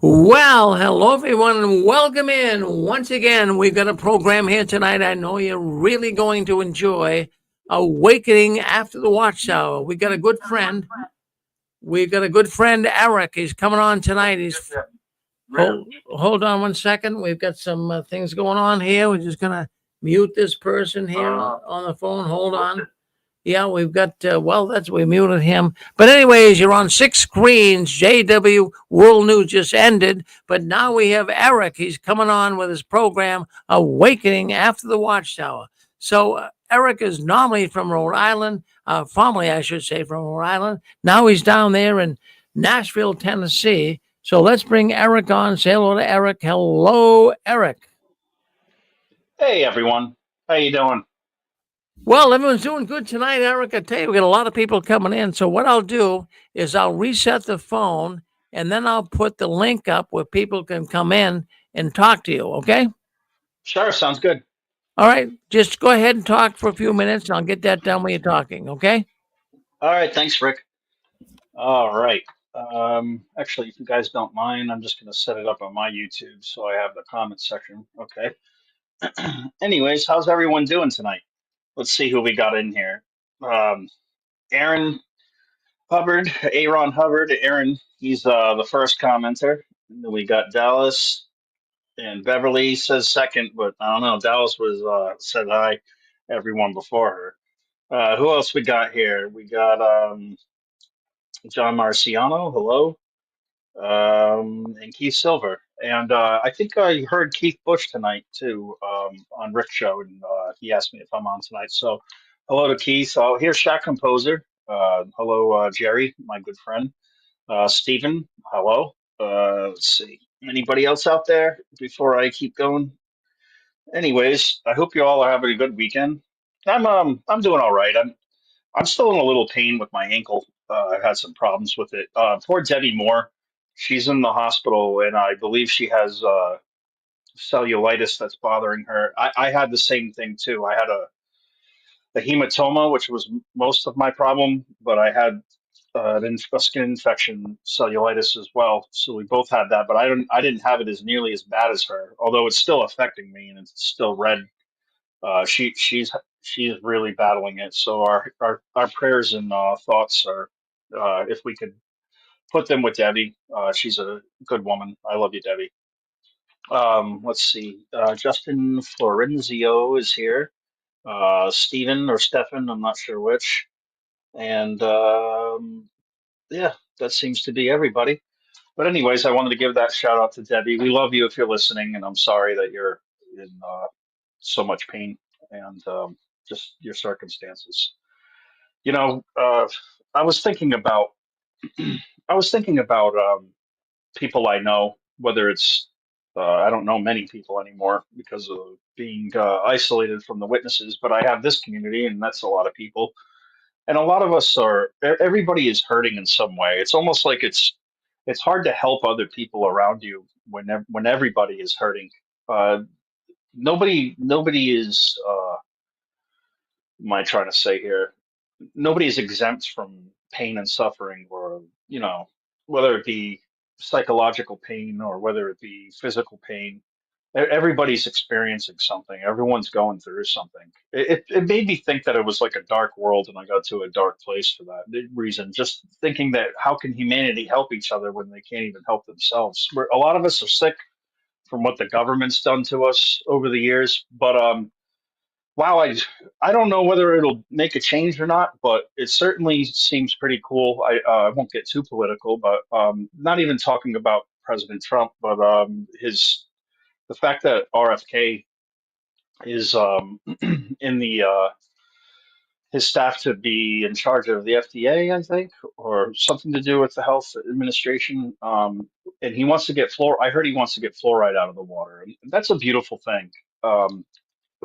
Well, hello everyone, and welcome in. Once again, we've got a program here tonight I know you're really going to enjoy. Awakening After the Watchtower. We got a good friend. We've got a good friend, Eric. He's coming on tonight. Hold on one second. We've got some things going on here. We're just going to mute this person here on the phone. Hold on. Yeah, we've got, we muted him. But, anyways, you're on six screens. JW World News just ended. But now we have Eric. He's coming on with his program, Awakening After the Watchtower. So, Eric is normally from Rhode Island, formerly, I should say, from Rhode Island. Now he's down there in Nashville, Tennessee. So, let's bring Eric on. Say hello to Eric. Hello, Eric. Hey everyone, how you doing? Well, everyone's doing good tonight, Eric. I tell you, we got a lot of people coming in. So what I'll do is I'll reset the phone and then I'll put the link up where people can come in and talk to you. Okay. Sure, sounds good. All right. Just go ahead and talk for a few minutes and I'll get that done when you're talking. Okay. All right, thanks, Rick. All right. Actually, if you guys don't mind, I'm just gonna set it up on my YouTube so I have the comment section. Okay. Anyways, how's everyone doing tonight? Let's see who we got in here. Um, Aaron Hubbard, Aaron Hubbard. Aaron, he's the first commenter. And then we got Dallas and Beverly says second, but I don't know. Dallas was said hi, everyone before her. Who else we got here? We got John Marciano, hello, and Keith Silver. And I think I heard Keith Bush tonight too on Rick's show, and he asked me if I'm on tonight. So hello to Keith. Oh, here's Shaq Composer. Hello, Jerry, my good friend. Stephen, hello. Let's see. Anybody else out there before I keep going? Anyways, I hope you all are having a good weekend. I'm doing all right. I'm still in a little pain with my ankle. I've had some problems with it. Poor Debbie Moore, she's in the hospital, and I believe she has cellulitis that's bothering her. I had the same thing too. I had a hematoma, which was most of my problem, but I had a skin infection, cellulitis as well. So we both had that, but I didn't have it as nearly as bad as her, although it's still affecting me and it's still red. She's really battling it. So our prayers and thoughts are, if we could put them with Debbie. She's a good woman. I love you, Debbie. Let's see. Justin Florenzio is here. Stephen or Stefan, I'm not sure which. And yeah, that seems to be everybody. But anyways, I wanted to give that shout out to Debbie. We love you if you're listening, and I'm sorry that you're in so much pain and just your circumstances. You know, I was thinking about I was thinking about people I know, whether it's I don't know many people anymore because of being isolated from the witnesses, but I have this community, and that's a lot of people, and a lot of us are. Everybody is hurting in some way. It's almost like it's hard to help other people around you when everybody is hurting. Uh, nobody is. Am I trying to say here? Nobody is exempt from pain and suffering, or whether it be psychological pain or whether it be physical pain. Everybody's experiencing something. Everyone's going through something. It made me think that it was like a dark world, and I got to a dark place for that reason. Just thinking that how can humanity help each other when they can't even help themselves? A lot of us are sick from what the government's done to us over the years, but wow, I don't know whether it'll make a change or not, but it certainly seems pretty cool. I won't get too political, but not even talking about President Trump, but his the fact that RFK is in the his staff to be in charge of the FDA, I think, or something to do with the health administration. And he wants to get I heard he wants to get fluoride out of the water, and that's a beautiful thing. Um,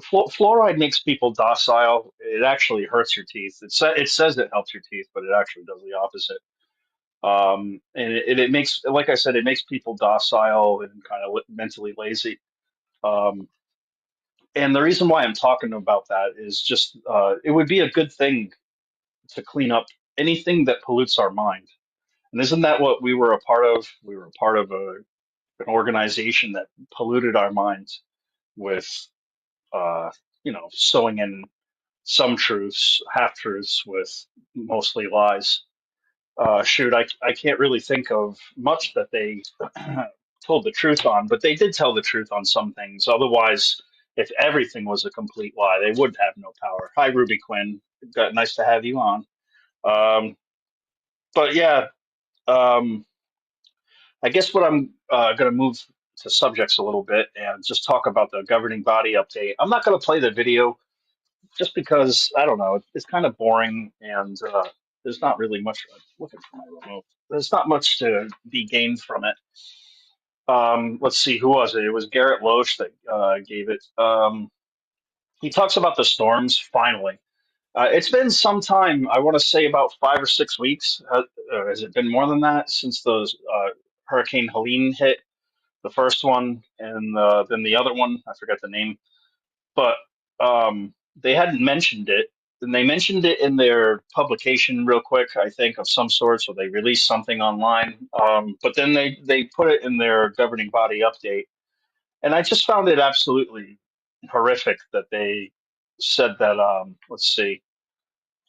Fluoride makes people docile. It actually hurts your teeth. It says it helps your teeth, but it actually does the opposite. And it makes, like I said, it makes people docile and kind of mentally lazy. Um, and the reason why I'm talking about that is just it would be a good thing to clean up anything that pollutes our mind. And isn't that what we were a part of? We were a part of an organization that polluted our minds with, uh, sowing in some truths, half truths, with mostly lies. Shoot, I can't really think of much that they told the truth on, but they did tell the truth on some things. Otherwise, if everything was a complete lie, they would have no power. Hi, Ruby Quinn. Nice to have you on. Um, but yeah, um, I guess what I'm going to move to subjects a little bit and just talk about the governing body update. I'm not going to play the video just because I don't know, it's kind of boring and there's not really much. I'm looking for my remote. There's not much to be gained from it. Let's see, who was it? It was Garrett Loesch that gave it. He talks about the storms. Finally, it's been some time. I want to say about 5 or 6 weeks. Has it been more than that since those Hurricane Helene hit? The first one, and then the other one. I forget the name, but they hadn't mentioned it. And they mentioned it in their publication real quick, I think, of some sort. So they released something online. But then they put it in their governing body update. And I just found it absolutely horrific that they said that, let's see,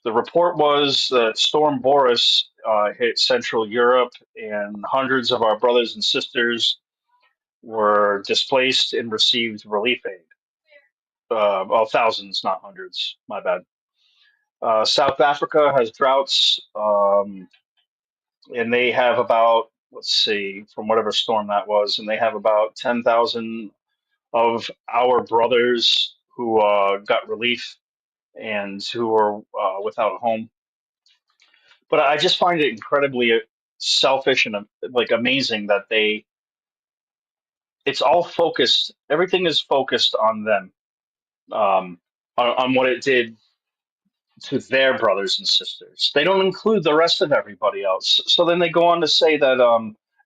the report was that Storm Boris hit Central Europe and hundreds of our brothers and sisters were displaced and received relief aid. Well, thousands, not hundreds. My bad. South Africa has droughts, and they have about, let's see, from whatever storm that was, and they have about 10,000 of our brothers who got relief and who are without a home. But I just find it incredibly selfish and like amazing that it's all focused, everything is focused on them, on what it did to their brothers and sisters. They don't include the rest of everybody else. So then they go on to say that,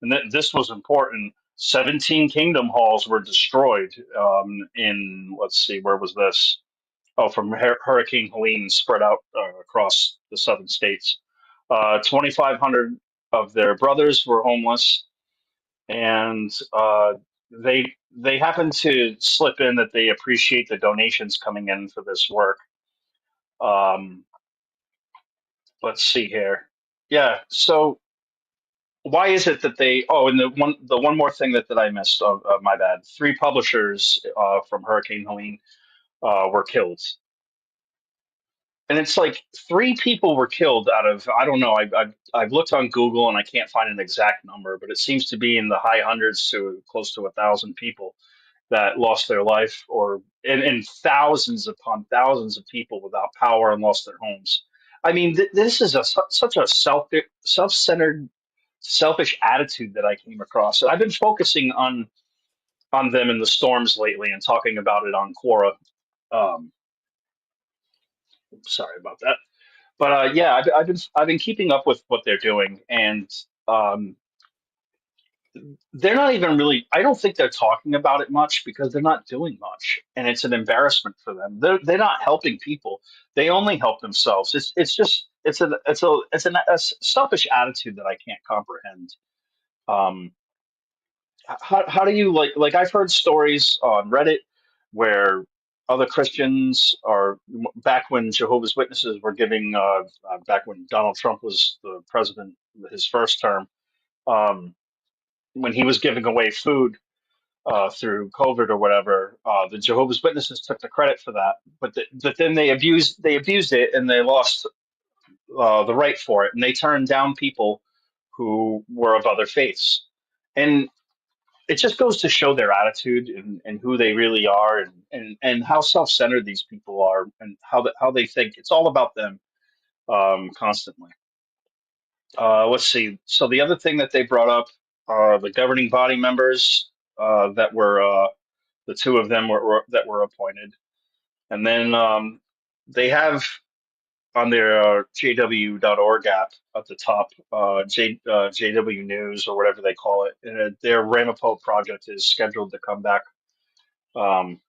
and this was important. 17 kingdom halls were destroyed in, let's see, where was this? Oh, from Hurricane Helene spread out across the southern states. 2,500 of their brothers were homeless, and they happen to slip in that they appreciate the donations coming in for this work. Um, let's see here. Yeah. So why is it that they? Oh, and the one more thing that I missed. My bad. Three publishers from Hurricane Helene were killed, and it's like three people were killed out of, I don't know. I've looked on Google and I can't find an exact number, but it seems to be in the high hundreds to close to 1,000 people that lost their life, or and thousands upon thousands of people without power and lost their homes. I mean, this is such a self-centered, selfish attitude that I came across. And I've been focusing on them in the storms lately and talking about it on Quora. Um, sorry about that. But yeah, I've been keeping up with what they're doing, and um, they're not even really. I don't think they're talking about it much because they're not doing much, and it's an embarrassment for them. They're not helping people. They only help themselves. It's just a selfish attitude that I can't comprehend. Um, how do you like I've heard stories on Reddit where other Christians are, back when Jehovah's Witnesses were giving back when Donald Trump was the president, his first term, um, when he was giving away food through COVID or whatever, the Jehovah's Witnesses took the credit for that, but then they abused it and they lost the right for it, and they turned down people who were of other faiths. And it just goes to show their attitude and who they really are, and how self-centered these people are, and how they think it's all about them constantly. Let's see. So the other thing that they brought up are the governing body members that were the two of them that were appointed, and then they have on their jw.org app at the top, JW News or whatever they call it. And their Ramapo project is scheduled to come back. Um,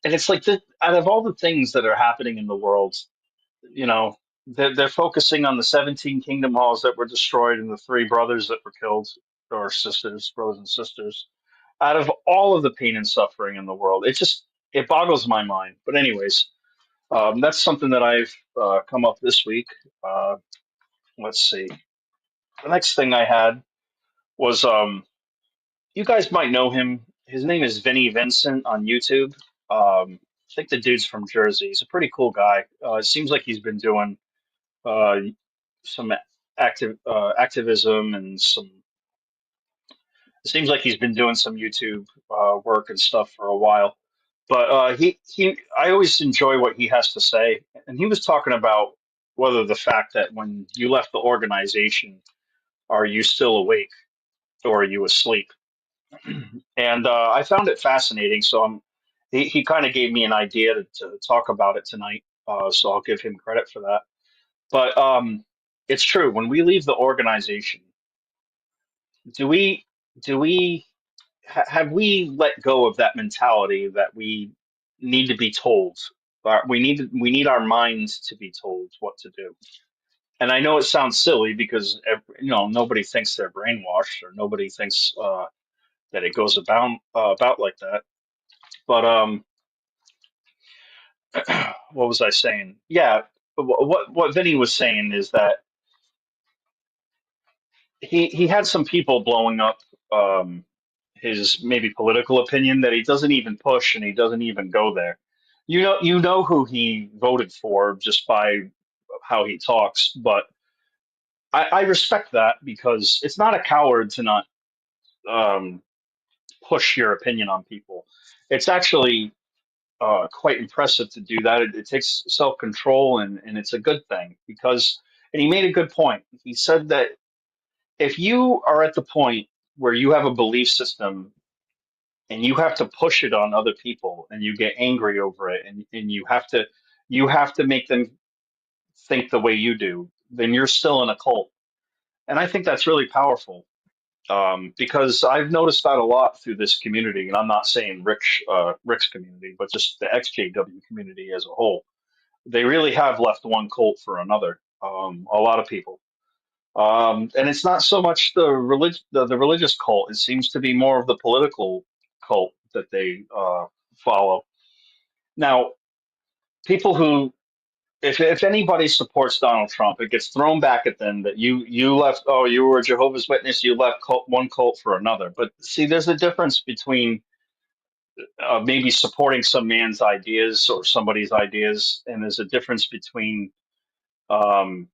and it's like, out of all the things that are happening in the world, you know, they're focusing on the 17 kingdom halls that were destroyed and the three brothers that were killed, or sisters, brothers and sisters. out of all of the pain and suffering in the world. It boggles my mind. But anyways, that's something that I've come up this week. Uh, let's see. The next thing I had was you guys might know him. His name is Vinny Vincent on YouTube. I think the dude's from Jersey. He's a pretty cool guy. It seems like he's been doing uh, some activism and some. It seems like he's been doing some YouTube work and stuff for a while. But I always enjoy what he has to say, and he was talking about whether the fact that when you left the organization, are you still awake or are you asleep? And I found it fascinating. So he kind of gave me an idea to talk about it tonight. So I'll give him credit for that. But it's true. When we leave the organization, do we do we have we let go of that mentality that we need to be told? We need our minds to be told what to do. And I know it sounds silly because nobody thinks they're brainwashed or nobody thinks that it goes about like that. But what was I saying? Yeah, what Vinny was saying is that he had some people blowing up um, his maybe political opinion that he doesn't even push and he doesn't even go there. You know who he voted for just by how he talks, but I respect that because it's not a coward to not um, push your opinion on people. It's actually quite impressive to do that. It takes self control and it's a good thing because, and he made a good point. He said that if you are at the point where you have a belief system and you have to push it on other people and you get angry over it and you have to make them think the way you do, then you're still in a cult. And I think that's really powerful because I've noticed that a lot through this community. And I'm not saying Rick's community, but just the XJW community as a whole. They really have left one cult for another. A lot of people. And it's not so much the religious cult. It seems to be more of the political cult that they follow. Now, people who, if anybody supports Donald Trump, it gets thrown back at them that you left. Oh, you were a Jehovah's Witness. You left one cult for another. But see, there's a difference between maybe supporting some man's ideas or somebody's ideas, and there's a difference between um,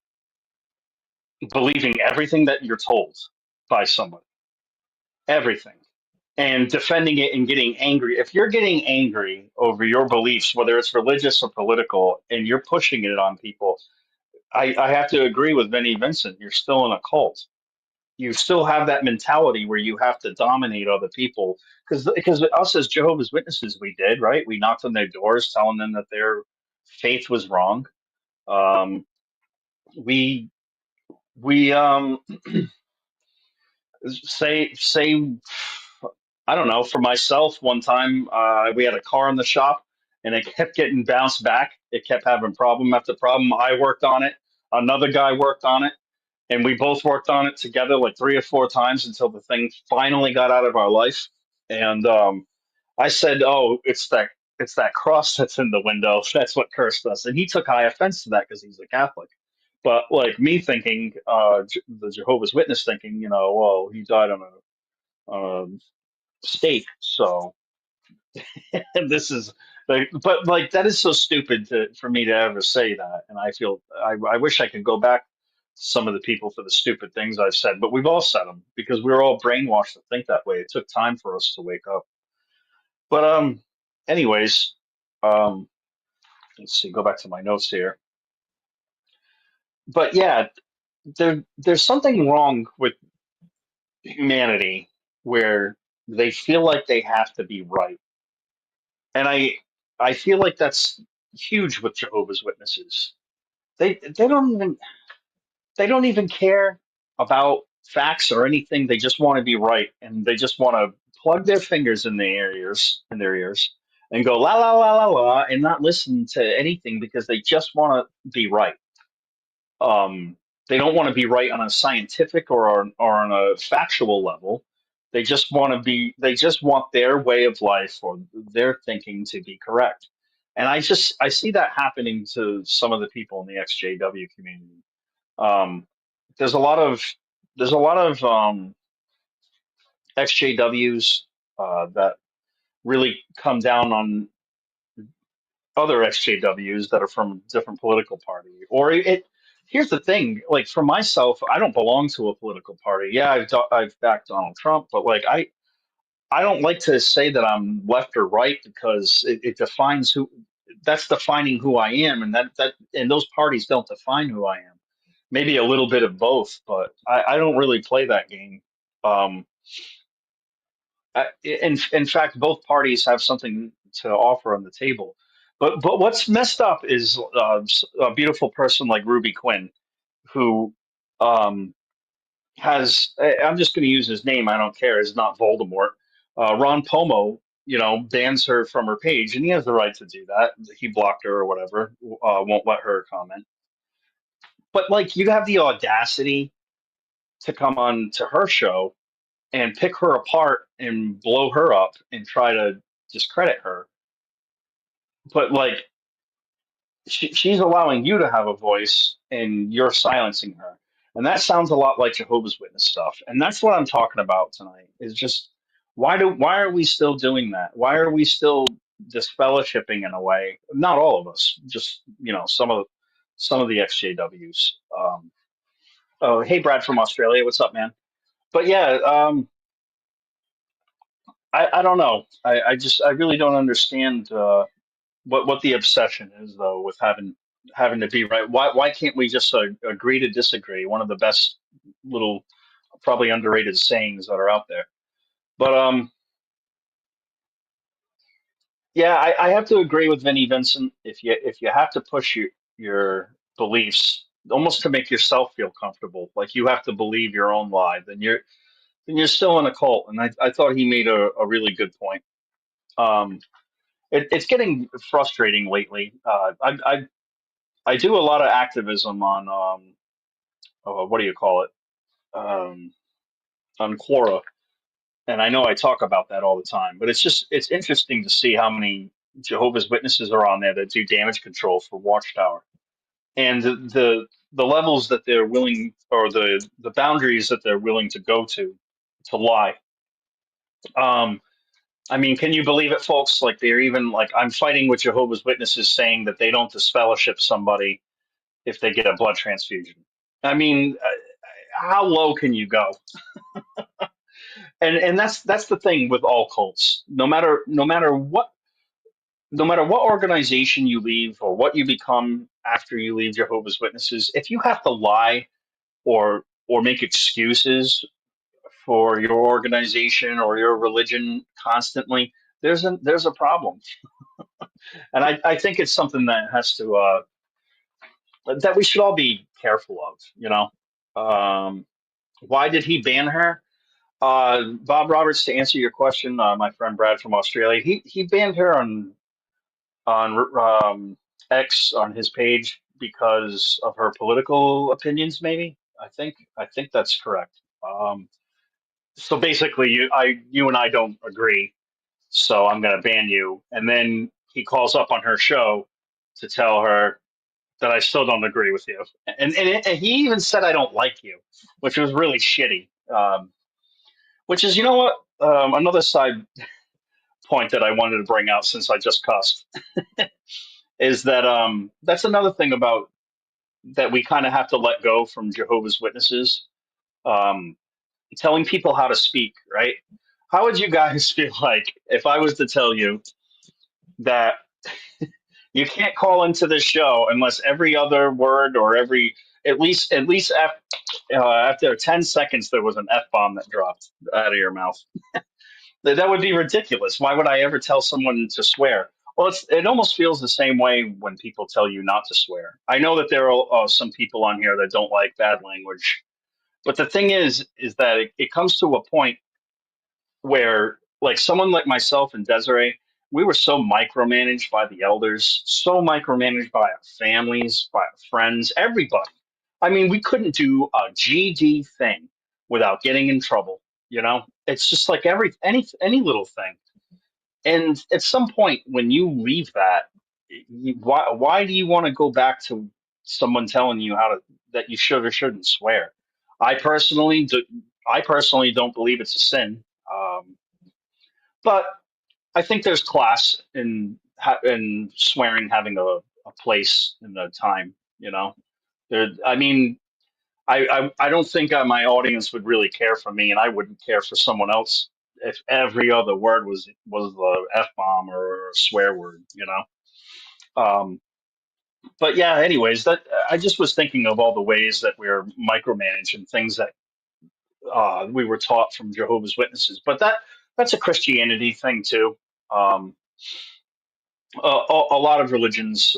believing everything that you're told by somebody, everything, and defending it and getting angry. If you're getting angry over your beliefs, whether it's religious or political, and you're pushing it on people, I have to agree with Vinnie Vincent. You're still in a cult. You still have that mentality where you have to dominate other people because us as Jehovah's Witnesses, we did right. We knocked on their doors, telling them that their faith was wrong. Um, we we say I don't know. For myself, one time we had a car in the shop and it kept getting bounced back. It kept having problem after problem. I worked on it. Another guy worked on it, and we both worked on it together like 3 or 4 times until the thing finally got out of our life. And I said, "Oh, it's that cross that's in the window. That's what cursed us." And he took high offense to that because he's a Catholic. But like me thinking, the Jehovah's Witness thinking, well, he died on a stake. So this is but like that is so stupid for me to ever say that. And I feel I wish I could go back to some of the people for the stupid things I've said, but we've all said them because we were all brainwashed to think that way. It took time for us to wake up. But anyways, um, let's see. Go back to my notes here. But yeah, there's something wrong with humanity where they feel like they have to be right, and I feel like that's huge with Jehovah's Witnesses. They don't even care about facts or anything. They just want to be right, and they just want to plug their fingers in their ears and go la la la la la and not listen to anything because they just want to be right. Um, they don't want to be right on a scientific or on a factual level. They just want their way of life or their thinking to be correct. And I see that happening to some of the people in the XJW community. Um, there's a lot of XJWs that really come down on other XJWs that are from a different political party. Or here's the thing, like for myself, I don't belong to a political party. Yeah, I've backed Donald Trump, but like I don't like to say that I'm left or right because it defines who that's defining who I am, and and those parties don't define who I am. Maybe a little bit of both, but I don't really play that game. Um, in fact, both parties have something to offer on the table. But what's messed up is a beautiful person like Ruby Quinn, who um, I'm just going to use his name. I don't care. It's not Voldemort. Ron Pomo, bans her from her page, and he has the right to do that. He blocked her or whatever. Won't let her comment. But like, you have the audacity to come on to her show and pick her apart and blow her up and try to discredit her. But like, she's allowing you to have a voice and you're silencing her. And that sounds a lot like Jehovah's Witness stuff. And that's what I'm talking about tonight is just why are we still doing that? Why are we still disfellowshipping in a way? Not all of us, just some of the XJWs. Oh, hey Brad from Australia, what's up, man? But yeah, I don't know. I really don't understand what the obsession is though with having to be right. Why can't we just agree to disagree? One of the best little probably underrated sayings that are out there. But yeah, I have to agree with Vinnie Vincent. If you have to push your beliefs almost to make yourself feel comfortable, like you have to believe your own lie, then you're still in a cult. And I thought he made a really good point. Um, it's getting frustrating lately. I do a lot of activism on what do you call it, um, on Quora, and I know I talk about that all the time. But it's interesting to see how many Jehovah's Witnesses are on there that do damage control for Watchtower, and the levels that they're willing, or the boundaries that they're willing to go to lie. Um, I mean, can you believe it, folks? Like they're even like I'm fighting with Jehovah's Witnesses saying that they don't disfellowship somebody if they get a blood transfusion. I mean, how low can you go? And that's the thing with all cults. No matter what organization you leave or what you become after you leave Jehovah's Witnesses, if you have to lie or make excuses for your organization or your religion constantly, there's a problem. And I think it's something that has to that we should all be careful of. Why did he ban her? Bob Roberts, to answer your question, my friend Brad from Australia, he banned her on X on his page because of her political opinions. Maybe I think that's correct. So basically, you and I don't agree, so I'm going to ban you. And then he calls up on her show to tell her that I still don't agree with you, and he even said I don't like you, which was really shitty. Which is, you know what? Another side point that I wanted to bring out since I just cussed is that that's another thing about that we kind of have to let go from Jehovah's Witnesses, um, telling people how to speak, right? How would you guys feel like if I was to tell you that you can't call into this show unless every other word or every at least after 10 seconds there was an F bomb that dropped out of your mouth? That would be ridiculous. Why would I ever tell someone to swear? Well, it almost feels the same way when people tell you not to swear. I know that there are some people on here that don't like bad language, but the thing is that it comes to a point where, like someone like myself and Desiree, we were so micromanaged by the elders, so micromanaged by our families, by our friends, everybody. I mean, we couldn't do a GD thing without getting in trouble. It's just like any little thing. And at some point, when you leave that, why do you want to go back to someone telling you that you should or shouldn't swear? I personally do, I personally don't believe it's a sin, but I think there's class in swearing having a place and a time. You know, I mean, I don't think my audience would really care for me, and I wouldn't care for someone else if every other word was the f bomb or a swear word. But yeah. Anyways, that I just was thinking of all the ways that we're micromanaging things that we were taught from Jehovah's Witnesses. But that's a Christianity thing too. Um, a lot of religions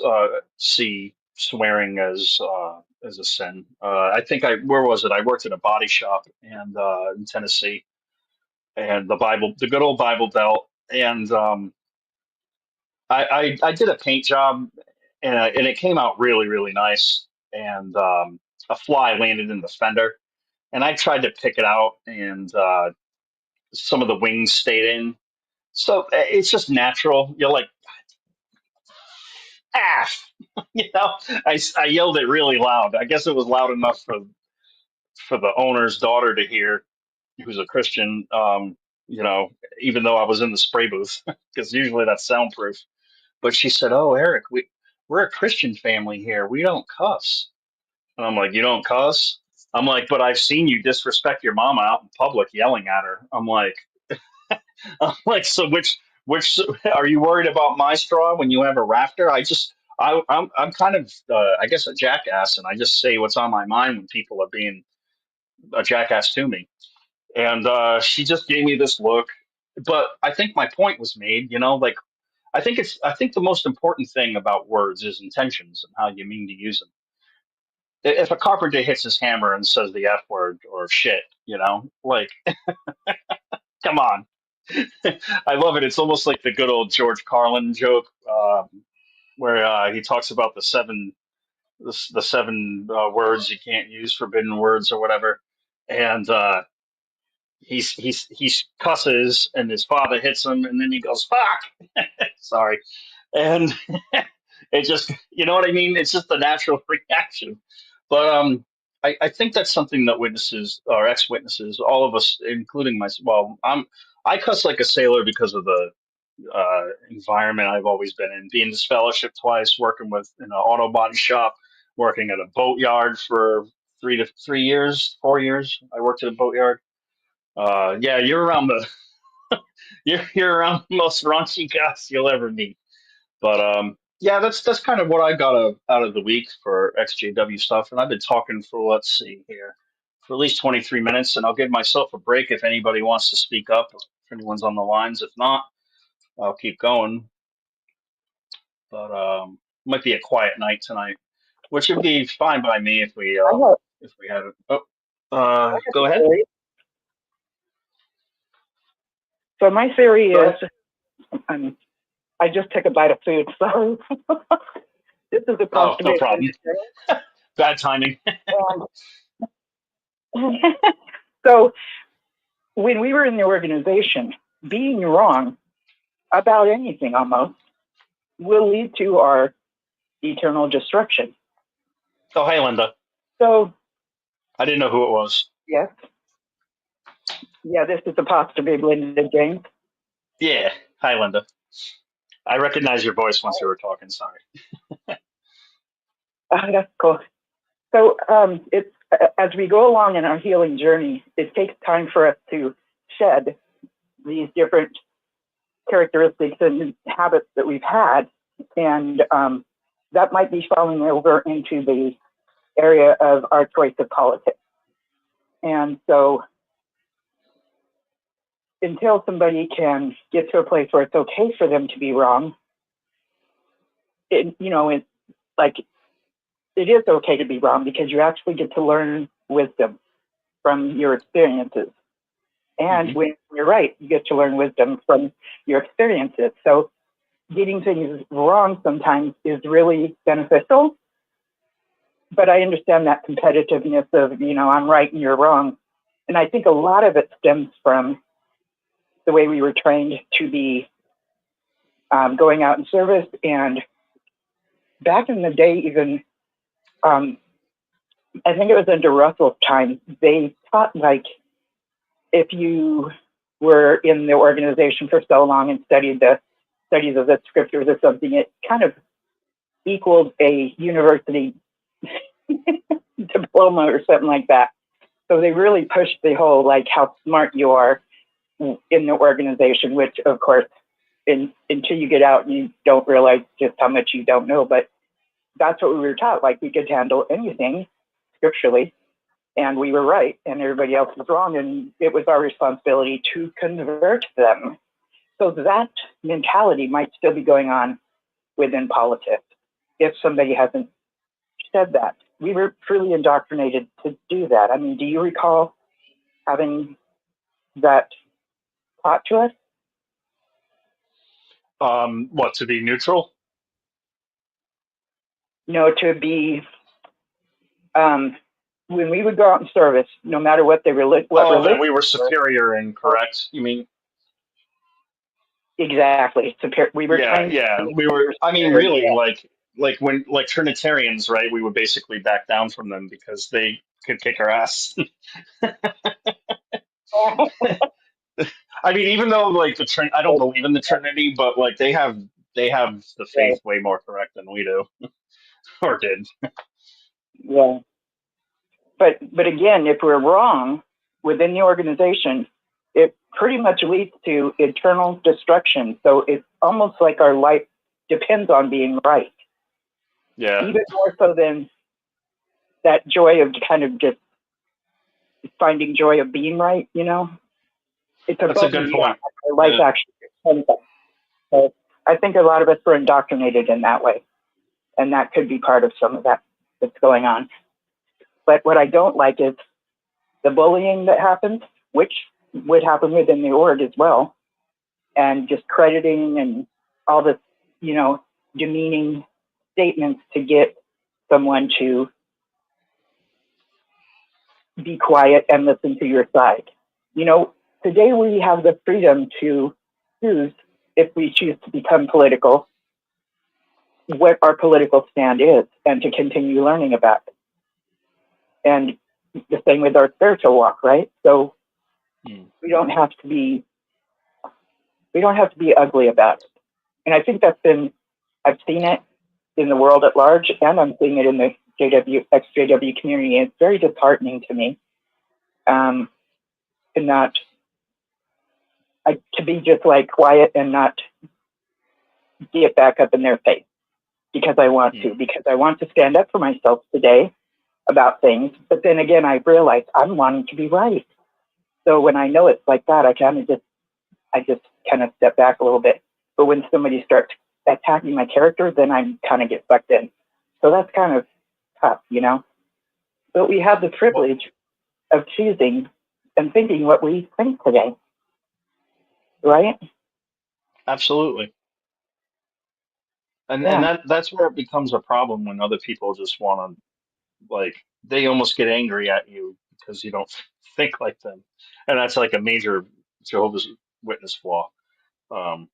see swearing as a sin. I think where was it? I worked at a body shop and in Tennessee, and the good old Bible Belt, and I did a paint job, and it came out really really nice, and a fly landed in the fender, and I tried to pick it out, and some of the wings stayed in. So it's just natural. You're like, ah, you know, I yelled it really loud. I guess it was loud enough for the owner's daughter to hear, who's a Christian. You know, even though I was in the spray booth, because usually that's soundproof. But she said, "Oh, Eric, we're a Christian family here. We don't cuss." And I'm like, "You don't cuss?" I'm like, "But I've seen you disrespect your mama out in public, yelling at her." I'm like, so which are you worried about my straw when you have a rafter? I'm kind of I guess a jackass, and I just say what's on my mind when people are being a jackass to me. And she just gave me this look, but I think my point was made. Like I think the most important thing about words is intentions and how you mean to use them. If a carpenter hits his hammer and says the F word or shit, like, come on. I love it. It's almost like the good old George Carlin joke, where he talks about the seven words you can't use, forbidden words or whatever, and he's cusses, and his father hits him, and then he goes fuck. Sorry, and it just, you know what I mean. It's just the natural reaction, but I think that's something that witnesses or ex-witnesses, all of us, including myself. Well, I cuss like a sailor because of the environment I've always been in, being disfellowshipped twice, working in an auto body shop, working at a boat yard for 3 years, 4 years. I worked at a boat yard. Yeah, you're around the most raunchy guys you'll ever meet. But yeah, that's kind of what I got out of the week for XJW stuff, and I've been talking for, let's see here, for at least 23 minutes, and I'll give myself a break if anybody wants to speak up, if anyone's on the lines. If not, I'll keep going. But might be a quiet night tonight, which would be fine by me I have, if we had it. Oh, I have go a ahead. theory. So my theory Go is, ahead. I just took a bite of food, so this is a Oh, no constipation. problem. Bad timing. And so when we were in the organization, being wrong about anything almost will lead to our eternal destruction. Oh, hey, Linda. So I didn't know who it was. yes, yeah, this is supposed to be Linda James. Yeah. Hi, Linda. I recognize your voice once you were talking. Sorry. That's cool. So it's as we go along in our healing journey, it takes time for us to shed these different characteristics and habits that we've had, and that might be falling over into the area of our choice of politics. And so until somebody can get to a place where it's okay for them to be wrong, it's like it is okay to be wrong because you actually get to learn wisdom from your experiences. And when you're right, you get to learn wisdom from your experiences. So getting things wrong sometimes is really beneficial. But I understand that competitiveness of, I'm right and you're wrong. And I think a lot of it stems from the way we were trained to be going out in service. And back in the day, even I think it was under Russell's time, they taught like if you were in the organization for so long and studied the studies of the scriptures or something, it kind of equaled a university diploma or something like that. So they really pushed the whole like how smart you are in the organization, which of course, until you get out, you don't realize just how much you don't know. But that's what we were taught. Like we could handle anything scripturally, and we were right, and everybody else was wrong, and it was our responsibility to convert them. So that mentality might still be going on within politics if somebody hasn't said that. We were truly indoctrinated to do that. I mean, do you recall having that taught to us? What, to be neutral? No, to be when we would go out in service, no matter what they what Oh, that religion we were were, superior and correct. You mean? exactly. We were Yeah, trained yeah. to be We were. I mean, superior. really, like when like Trinitarians, right? We would basically back down from them because they could kick our ass. I mean, even though like I don't believe in the Trinity, but like they have the Yeah, faith way more correct than we do, or did. yeah. But again, if we're wrong within the organization, it pretty much leads to eternal destruction. So it's almost like our life depends on being right, Yeah, even more so than that joy of kind of just finding joy of being right. You know, it's that's a above and good beyond. point. Our life Yeah. actually depends on. So I think a lot of us were indoctrinated in that way, and that could be part of some of that that's going on. But what I don't like is the bullying that happens, which would happen within the org as well, and just crediting and all this, you know, demeaning statements to get someone to be quiet and listen to your side. You know, today we have the freedom to choose, if we choose to become political, what our political stand is and to continue learning about it. And the same with our spiritual walk, right? So Hmm. we don't have to be ugly about it. And I think I've seen it in the world at large, and I'm seeing it in the ex-JW community. And it's very disheartening to me, to not, to be just like quiet and not get back up in their face because I want Hmm. to, because I want to stand up for myself today about things. But then again, I realize I'm wanting to be right. So when I know it's like that, I just kind of step back a little bit. But when somebody starts attacking my character, then I kind of get sucked in. So that's kind of tough, you know. But we have the Well, privilege of choosing and thinking what we think today, right? absolutely. And Yeah. that's where it becomes a problem when other people just want to like they almost get angry at you because you don't think like them, and that's like a major Jehovah's Witness flaw um,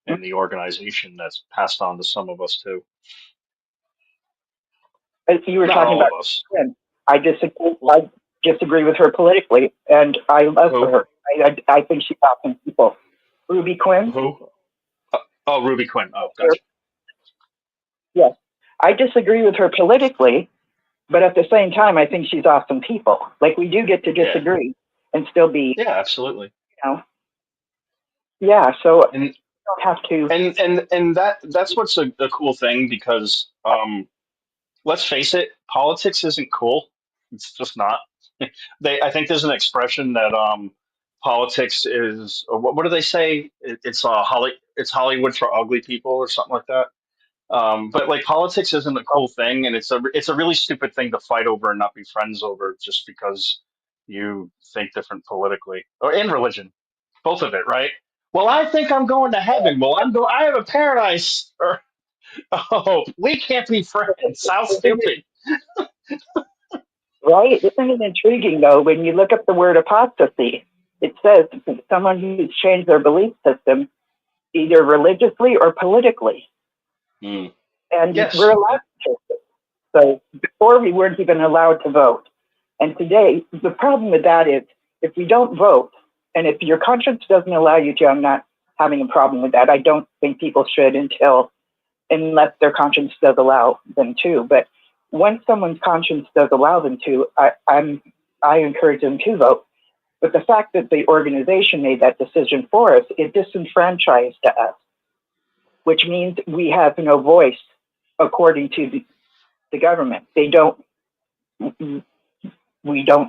in the organization that's passed on to some of us too. As you were Not talking all about, of us. Quinn, I disagree. Well, I disagree with her politically, and I love who? her. I think she's awesome people. Ruby Quinn. Who? Oh, Ruby Quinn. Oh, gotcha. Yes, I disagree with her politically, but at the same time, I think she's awesome people. Like we do get to Yeah. disagree and still be, Yeah, absolutely. you know, yeah. So you And don't have to. and that's what's a cool thing because let's face it, politics isn't cool. It's just not. I think there's an expression that politics is what do they say? It's Hollywood for ugly people or something like that. But like politics isn't a cool thing, and it's a really stupid thing to fight over and not be friends over just because you think different politically or in religion, both of it, right? Well, I think I'm going to heaven. Well, I have a paradise. Or oh, we can't be friends. How Isn't it stupid. right? Isn't it intriguing though when you look up the word apostasy? it says someone who's changed their belief system either religiously or politically. Mm. And we're Yes. allowed to change it. So before we weren't even allowed to vote. And today, the problem with that is if we don't vote, and if your conscience doesn't allow you to, I'm not having a problem with that. I don't think people should unless their conscience does allow them to. But once someone's conscience does allow them to, I encourage them to vote. But the fact that the organization made that decision for us, it disenfranchised us, which means we have no voice according to the government. We don't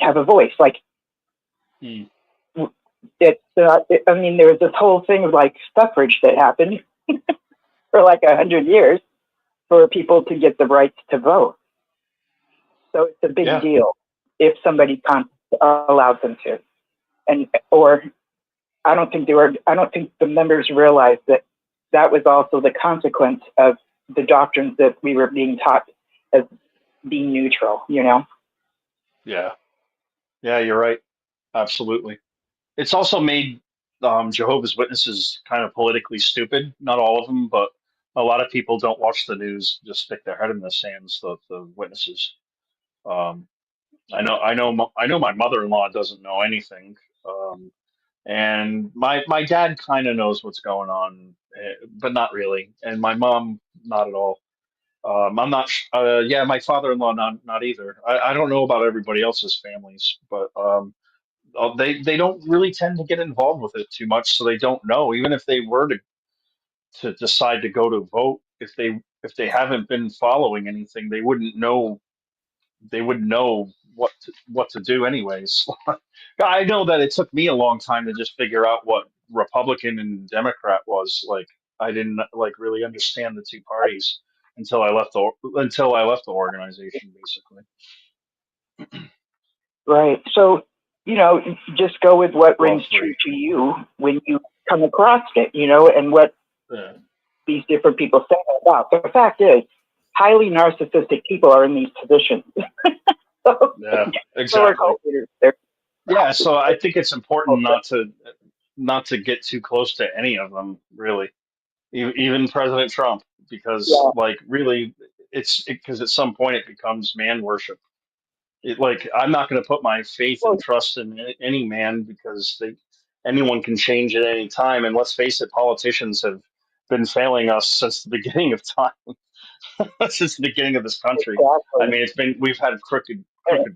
have a voice. Like, Mm. I mean, there was this whole thing of like suffrage that happened for like 100 years for people to get the rights to vote. So it's a big Yeah. deal if somebody allows them to. Or I don't think the members realized that that was also the consequence of the doctrines that we were being taught as being neutral, you know? Yeah. Yeah, you're right. Absolutely. It's also made Jehovah's Witnesses kind of politically stupid. Not all of them, but a lot of people don't watch the news, just stick their head in the sands, the witnesses. Um, I know my mother-in-law doesn't know anything. Um, and my dad kind of knows what's going on, but not really. And my mom, not at all. I'm not. Yeah, my father-in-law, not either. I don't know about everybody else's families, but they don't really tend to get involved with it too much, so they don't know. Even if they were to decide to go to vote, if they haven't been following anything, they wouldn't know. They wouldn't know what to do anyways. I know that it took me a long time to just figure out what Republican and Democrat was. Like I didn't like really understand the two parties until I left the organization, basically. Right. So, just go with what Well, rings true three. to you when you come across it, and what Yeah. these different people say about. The fact is, highly narcissistic people are in these positions. so, Yeah. so are Exactly. cult leaders. They're Yeah. So I think it's important culprits. not to get too close to any of them, really. Even President Trump, because Yeah. like really, because at some point it becomes man worship. Like I'm not going to put my faith Well, and trust in any man because anyone can change at any time. And let's face it, politicians have been failing us since the beginning of time, since the beginning of this country. I exactly. mean, we've had crooked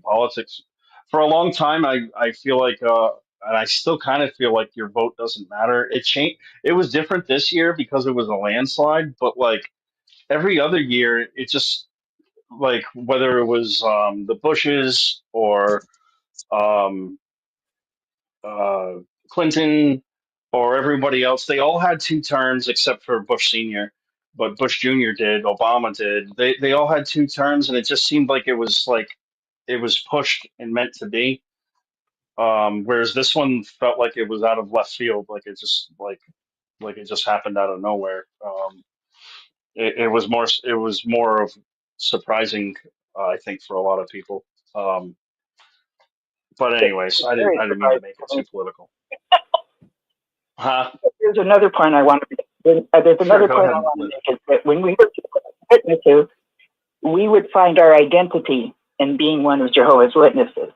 politics for a long time. I feel like, and I still kind of feel like your vote doesn't matter. It changed. It was different this year because it was a landslide, but like every other year, it just like whether it was the Bushes or um, uh, Clinton or everybody else, they all had two terms except for Bush Senior. But Bush Jr. did, Obama did. They all had two terms, and it just seemed like it was pushed and meant to be. Whereas this one felt like it was out of left field, like it just happened out of nowhere. It was more of surprising, I think, for a lot of people. Um, but anyways, I didn't Very I didn't mean to surprising make it to too me. political. Huh? There's another point I want to make. There's Sure, another go point I ahead, want to Liz. make is that when we were witnesses, we would find our identity in being one of Jehovah's Witnesses.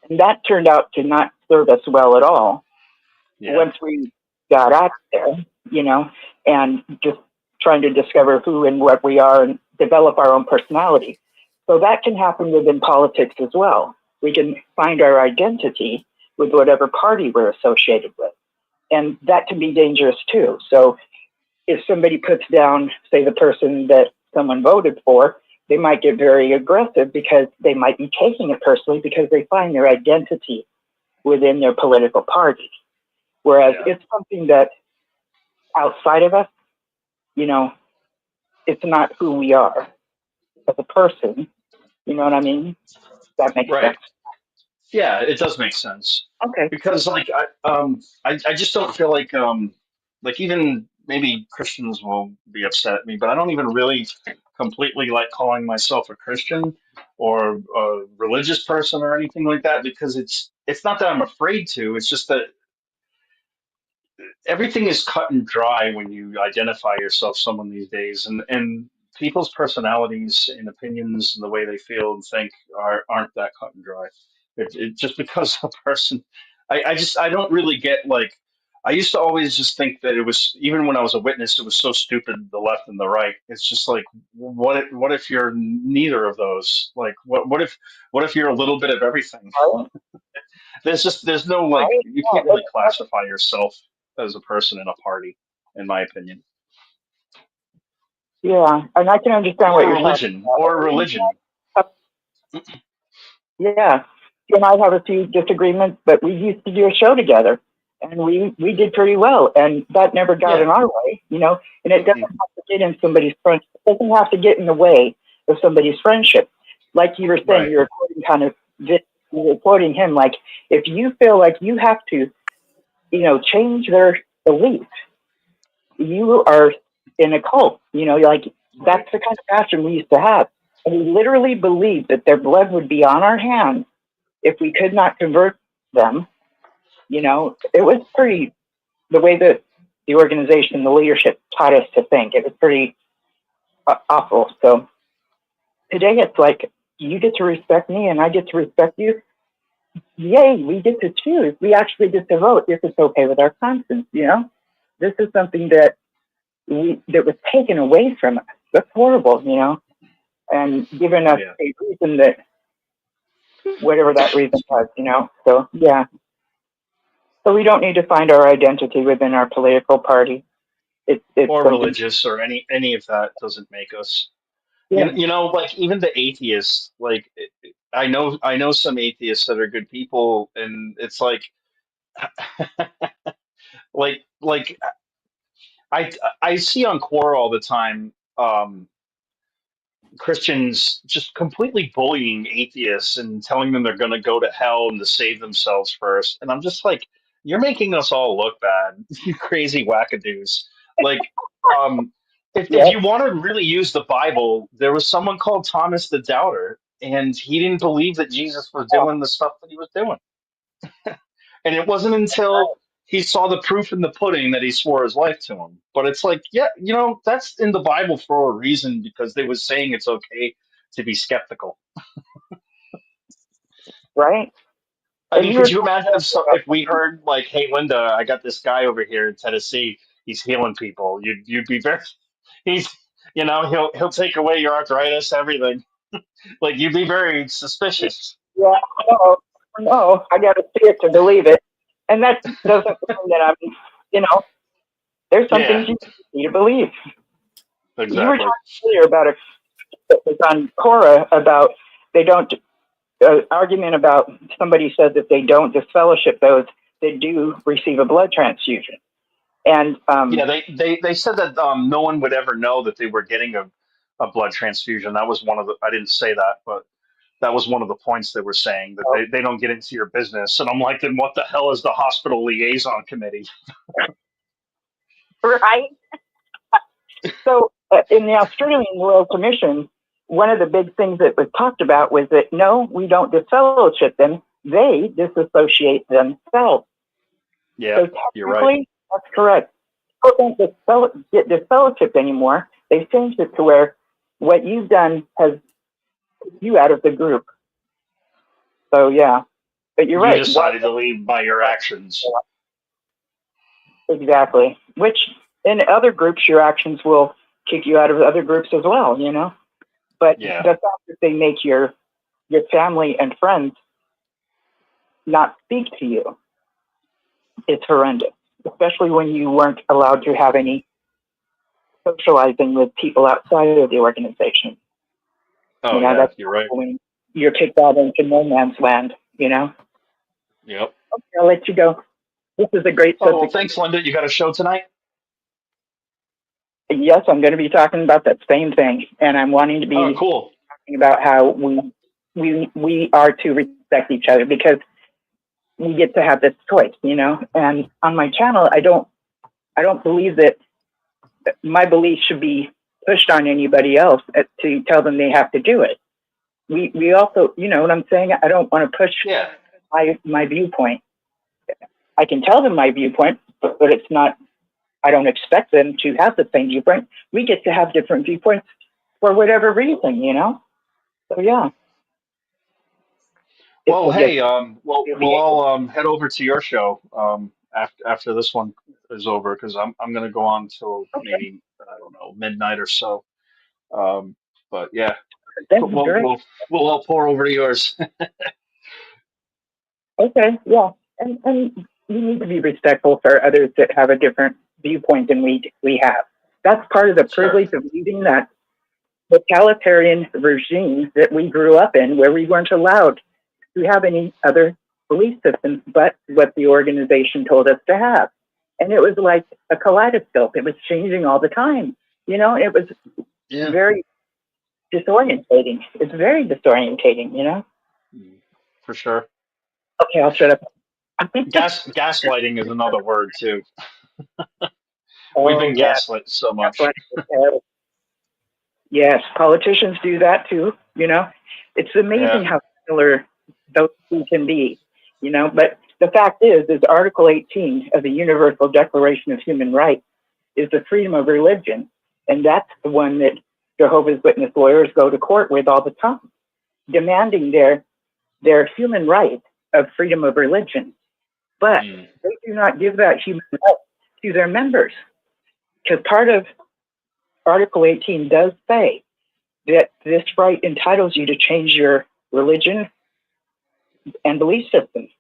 And that turned out to not serve us well at all Yeah, once we got out there, and just trying to discover who and what we are and develop our own personality. So that can happen within politics as well. We can find our identity with whatever party we're associated with. And that can be dangerous too. So if somebody puts down, say, the person that someone voted for, they might get very aggressive because they might be taking it personally because they find their identity within their political party. Whereas yeah, it's something that outside of us, you know, it's not who we are as a person. You know what I mean? That makes right. sense. Yeah, it does make sense Okay. because like I just don't feel like even maybe Christians will be upset at me, but I don't even really completely like calling myself a Christian or a religious person or anything like that, because it's not that I'm afraid to. It's just that everything is cut and dry when you identify yourself someone these days, and people's personalities and opinions and the way they feel and think aren't that cut and dry. It just because a person, I don't really get like. I used to always just think that it was, even when I was a witness, it was so stupid, the left and the right. It's just like, what if you're neither of those? Like, what if you're a little bit of everything? Right? There's no like, Right? you Yeah, can't really classify yourself as a person in a party, in my opinion, yeah, and I can understand what or a you're talking religion, or a about. religion. Yeah, you and I have a few disagreements, but we used to do a show together, and we did pretty well, and that never got Yeah. in our way, you know. And it doesn't Mm-mm. have to get in somebody's friendship. It doesn't have to get in the way of somebody's friendship. Like you were saying, Right. you're quoting kind of you're quoting him. Like if you feel like you have to, you know, change their beliefs, you are in a cult. You know, like Right. that's the kind of passion we used to have, and we literally believed that their blood would be on our hands if we could not convert them. You know, it was pretty, the way that the organization, the leadership taught us to think, it was pretty awful. So today it's like, you get to respect me and I get to respect you. Yay, we get to choose. We actually get to vote if it's okay with our conscience, you know? This is something that that was taken away from us. That's horrible, you know? And given Oh us yeah. a reason that, whatever that reason was, you know? So, yeah. So we don't need to find our identity within our political party. It's Or something. religious, or any of that doesn't make us. Yeah, You know, like even the atheists. Like I know some atheists that are good people, and it's like like I I see on Quora all the time. Christians just completely bullying atheists and telling them they're going to go to hell and to save themselves first. And I'm just like, you're making us all look bad, you crazy wackadoos. Like, um, if yeah, you want to really use the Bible, there was someone called Thomas the Doubter, and he didn't believe that Jesus was doing the stuff that he was doing. And it wasn't until he saw the proof in the pudding that he swore his life to him. But it's like, yeah, you know, that's in the Bible for a reason, because they was saying it's okay to be skeptical. right. I And mean, you were could you talking imagine about, if we heard like, "Hey, Linda, I got this guy over here in Tennessee. He's healing people." You'd be very, he's, you know, he'll take away your arthritis, everything. Like you'd be very suspicious. yeah, no, no, I got to see it to believe it. And that doesn't mean that I'm, you know, there's some Yeah, things you need to believe. You were exactly. talking earlier about it, it was on Cora about they don't, argument about somebody said that they don't disfellowship those that do receive a blood transfusion. And Yeah, they said that no one would ever know that they were getting a blood transfusion. That was one of the. I didn't say that, but that was one of the points they were saying, that they don't get into your business. And I'm like, then what the hell is the hospital liaison committee? right. So in the Australian Royal Commission, one of the big things that was talked about was that no, we don't disfellowship them; they disassociate themselves. Yeah, So you're right. technically, that's correct. People don't get disfellowshipped anymore. They've changed it to where what you've done has put you out of the group. So yeah, but you're You right. Why? decided to leave by your actions. Exactly. Which in other groups, your actions will kick you out of other groups as well. You know. But the Yeah. fact that they make your family and friends not speak to you is horrendous, especially when you weren't allowed to have any socializing with people outside of the organization. Oh You know, yeah, that's you're right. when you're kicked out into no man's land, you know? Yep. Okay, I'll let you go. This is a great Oh well, subject. thanks, Linda. You got a show tonight? Yes, I'm going to be talking about that same thing, and I'm wanting to Oh, be cool. talking about how we are to respect each other, because we get to have this choice, you know? And on my channel, I don't believe that my belief should be pushed on anybody else to tell them they have to do it. We also, you know what I'm saying? I don't want to push Yeah. my viewpoint. I can tell them my viewpoint, but it's not, I don't expect them to have the same viewpoint. We get to have different viewpoints for whatever reason, you know? So yeah. Well, It gets hey, we'll all head over to your show after this one is over because I'm gonna go on till okay. maybe I don't know midnight or so. Um, but yeah, That's we'll great. we'll we'll all pour over to yours. Okay, yeah. And we need to be respectful for others that have a different viewpoint than we have. That's part of the Sure. privilege of leading that totalitarian regime that we grew up in, where we weren't allowed to have any other belief systems but what the organization told us to have. And it was like a kaleidoscope. It was changing all the time. You know, it was Yeah. very disorientating. It's very disorientating, you know? For sure. Okay, I'll shut up. Gaslighting is another word too. We've Oh, been yeah. gaslit so That's much. what yes, politicians do that too, you know? It's amazing Yeah. how similar those two can be, you know? But the fact is Article 18 of the Universal Declaration of Human Rights is the freedom of religion. And that's the one that Jehovah's Witness lawyers go to court with all the time, demanding their human right of freedom of religion. But Mm. they do not give that human right to their members. Because part of Article 18 does say that this right entitles you to change your religion and belief systems,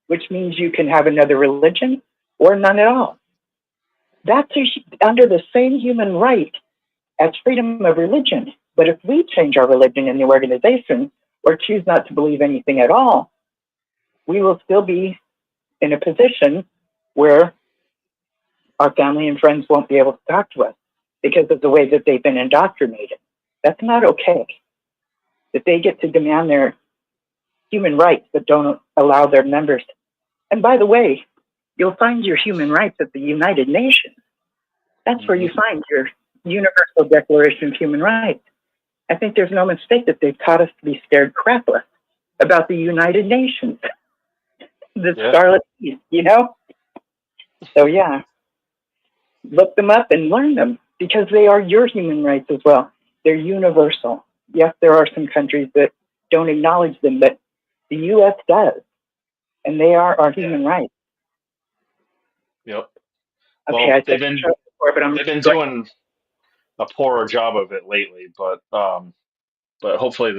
which means you can have another religion or none at all. That's under the same human right as freedom of religion. But if we change our religion in the organization or choose not to believe anything at all, we will still be in a position where our family and friends won't be able to talk to us because of the way that they've been indoctrinated. That's not okay. That they get to demand their human rights but don't allow their members. And by the way, you'll find your human rights at the United Nations. That's where you find your Universal Declaration of Human Rights. I think there's no mistake that they've taught us to be scared crapless about the United Nations, the Scarlet Beast, you know? So yeah, look them up and learn them because they are your human rights as well. They're universal. Yes, there are some countries that don't acknowledge them, but the U.S. does, and they are our human rights. Yep. Okay, Well, I said before, but I'm they've been going. doing a poorer job of it lately, but hopefully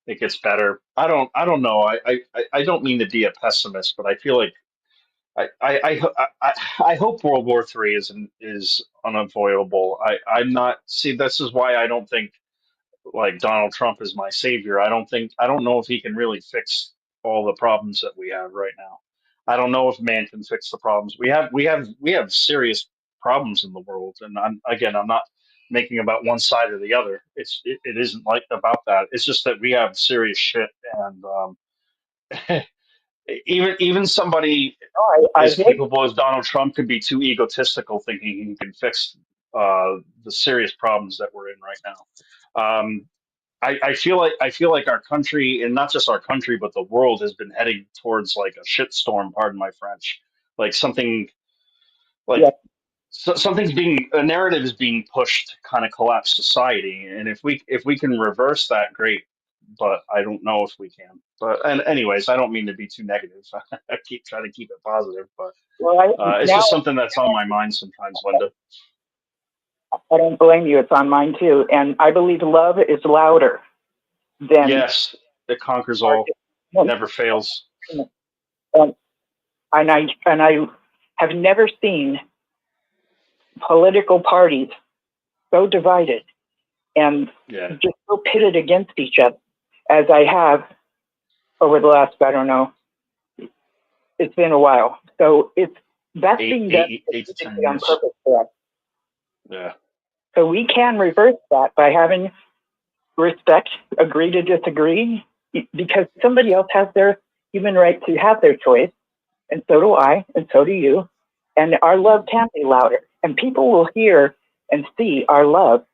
it gets better. I don't know. I don't mean to be a pessimist, but I feel like I hope World War III is unavoidable. I'm not. See, this is why I don't think like Donald Trump is my savior. I don't know if he can really fix all the problems that we have right now. I don't know if man can fix the problems we have serious problems in the world, and I'm not making about one side or the other. It isn't like about that. It's just that we have serious shit, and even somebody I as hear you. capable as Donald Trump could be too egotistical, thinking he can fix the serious problems that we're in right now. I feel like our country, and not just our country, but the world has been heading towards like a shitstorm. Pardon my French. Like something, like Yeah. something's being a narrative is being pushed to kind of collapse society, and if we can reverse that, great. But I don't know if we can. But and anyways, I don't mean to be too negative. I keep trying to keep it positive, but Well, it's just something that's on my mind sometimes, Linda. I don't blame you. It's on mine too, and I believe love is louder than. Yes, it conquers all, never fails. Um, and I have never seen political parties so divided and Yeah. just so pitted against each other as I have over the last, I don't know, it's been a while. So that's being done 8 to 10 on years. purpose for us. Yeah. So we can reverse that by having respect, agree to disagree, because somebody else has their human right to have their choice, and so do I, and so do you. And our love can be louder, and people will hear and see our love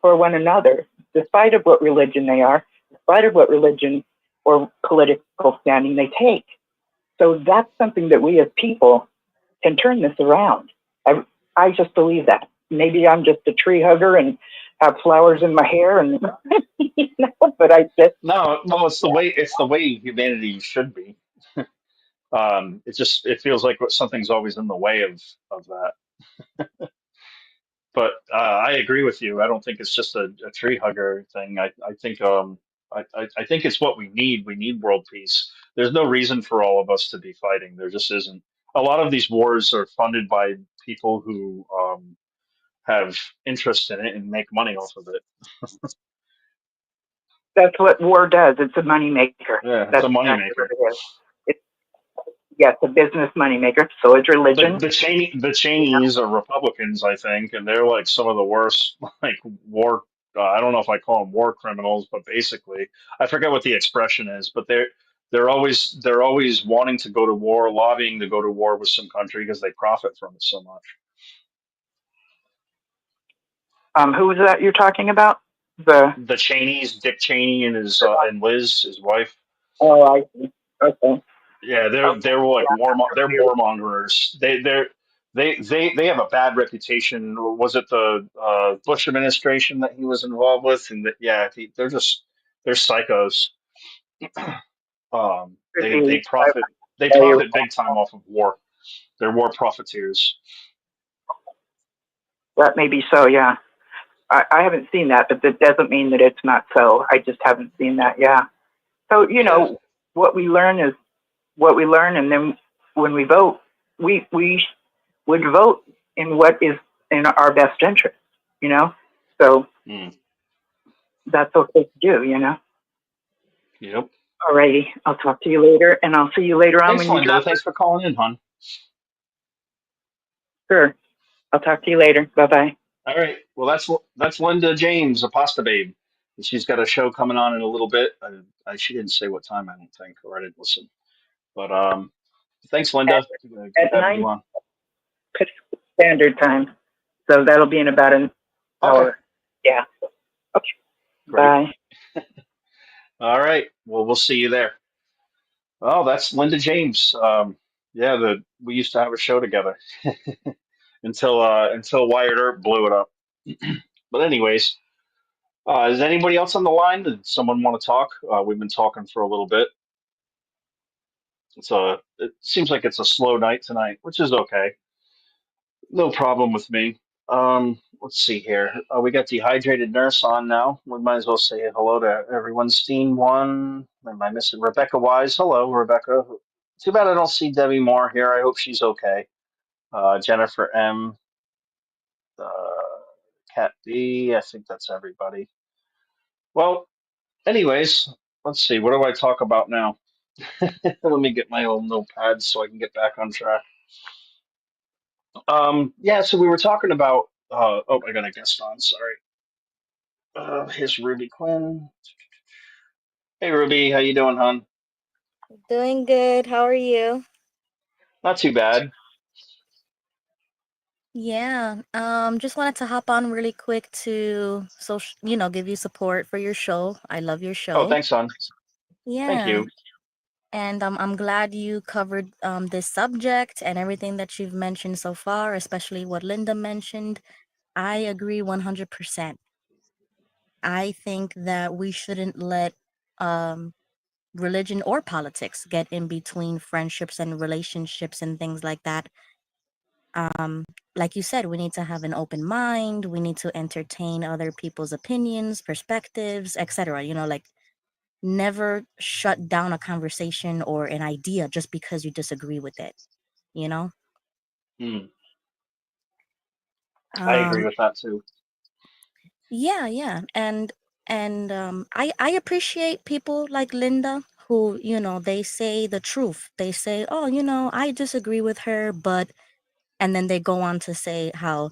for one another, despite of what religion they are, despite of what religion or political standing they take. So that's something that we as people can turn this around. I just believe that. Maybe I'm just a tree hugger and have flowers in my hair, and but I just No, well, it's the way humanity should be. It feels like something's always in the way of that. But I agree with you. I don't think it's just a tree hugger thing. I think it's what we need. We need world peace. There's no reason for all of us to be fighting. There just isn't. A lot of these wars are funded by people who have interest in it and make money off of it. that's what war does. It's a moneymaker. Yeah, it's a That's exactly what moneymaker. it is. It's yes, a business moneymaker. So is The religion. the You know, Cheney's are Republicans, I think, and they're like some of the worst, like war. I don't know if I call them war criminals, but basically, I forget what the expression is, but they're always wanting to go to war, lobbying to go to war with some country because they profit from it so much. who was that you're talking about? The The Cheneys, Dick Cheney and his and Liz, his wife. oh, I see. Okay, Yeah, they're okay, they're like they're yeah. warmongers. They have a bad reputation. Was it the Bush administration that he was involved with? And that yeah, they're psychos. Could They be. profit big time off of war. They're war profiteers. That may be so. Yeah, I haven't seen that, but that doesn't mean that it's not so. I just haven't seen that. Yeah. So Yeah. what we learn is what we learn, and then when we vote, we would vote in what is in our best interest. You know, so Mm. that's okay to do. Yep. Alrighty, I'll talk to you later, and I'll see you later on Thanks, when you Linda. drop it. Thanks for calling in, hon. Sure, I'll talk to you later. Bye bye. All right. Well, that's Linda James, a pasta babe. And she's got a show coming on in a little bit. She didn't say what time, I don't think, or I didn't listen. But thanks, At, Linda. Good at having you 9 on. Pacific Standard Time, so that'll be in about an Okay, hour. Yeah. Okay. great. Bye. All right. Well, we'll see you there. Oh, that's Linda James. Yeah, we used to have a show together until Wyatt Earp blew it up. But anyways, is anybody else on the line? Did someone want to talk? We've been talking for a little bit. It seems like it's a slow night tonight, which is okay. No problem with me. Let's see here. We got Dehydrated Nurse on now. We might as well say hello to everyone. Steen one. Am I missing Rebecca Wise? Hello, Rebecca. Too bad I don't see Debbie Moore here. I hope she's okay. Jennifer M. Uh, Cat B. I think that's everybody. Well, anyways, let's see. What do I talk about now? Let me get my old notepad so I can get back on track. Yeah, so we were talking about. Oh, I got a guest on. Sorry. Here's Ruby Quinn. Hey, Ruby, how you doing, hon? Doing good. How are you? Not too bad. Yeah. Just wanted to hop on really quick to give you support for your show. I love your Oh, show. thanks, hon. Thank Yeah. you. And I'm glad you covered this subject and everything that you've mentioned so far, especially what Linda mentioned. I agree 100%. I think that we shouldn't let um religion or politics get in between friendships and relationships and things like that. um like you said, we need to have an open mind, we need to entertain other people's opinions, perspectives, etc. Like, never shut down a conversation or an idea just because you disagree with it you know Hmm, I agree um with that too. yeah, yeah. And I appreciate people like Linda who, they say the truth. They say, oh, I disagree with her, but and then they go on to say how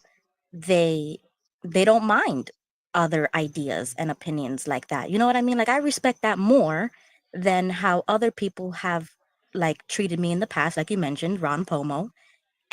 they they don't mind other ideas and opinions like that. You know what I mean? Like, I respect that more than how other people have, like, treated me in the past, like you mentioned, Ron Pomo.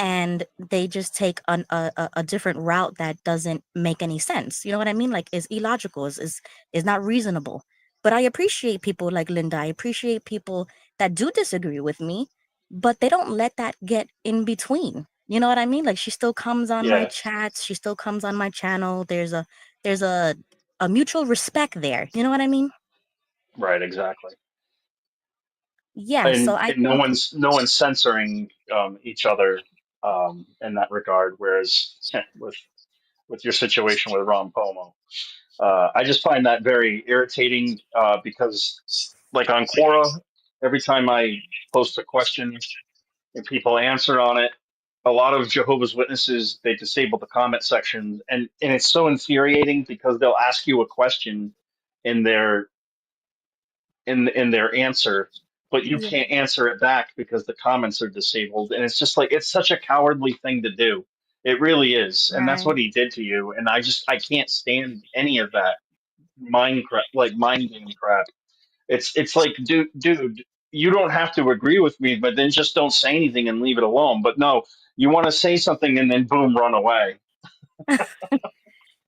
and they just take a different route that doesn't make any sense. You know what I mean? Like, is illogical, is not reasonable. But I appreciate people like Linda. I appreciate people that do disagree with me, but they don't let that get in between. You know what I mean? Like, she still comes on my Yeah, chats, she still comes on my channel. There's a mutual respect there. You know what I mean? right, exactly. Yeah, so And I and think no one's censoring each other in that regard. Whereas with your situation with Ron Pomo, I just find that very irritating because, like on Quora, every time I post a question and people answer on it, a lot of Jehovah's Witnesses, they disable the comment section, and it's so infuriating because they'll ask you a question in their answer, but you yeah, can't answer it back because the comments are disabled, and it's just like it's such a cowardly thing to do. It really is, and that's right. what he did to you. And I can't stand any of that mind game crap. It's like, dude, you don't have to agree with me, but then just don't say anything and leave it alone. But no, you want to say something and then boom, run away.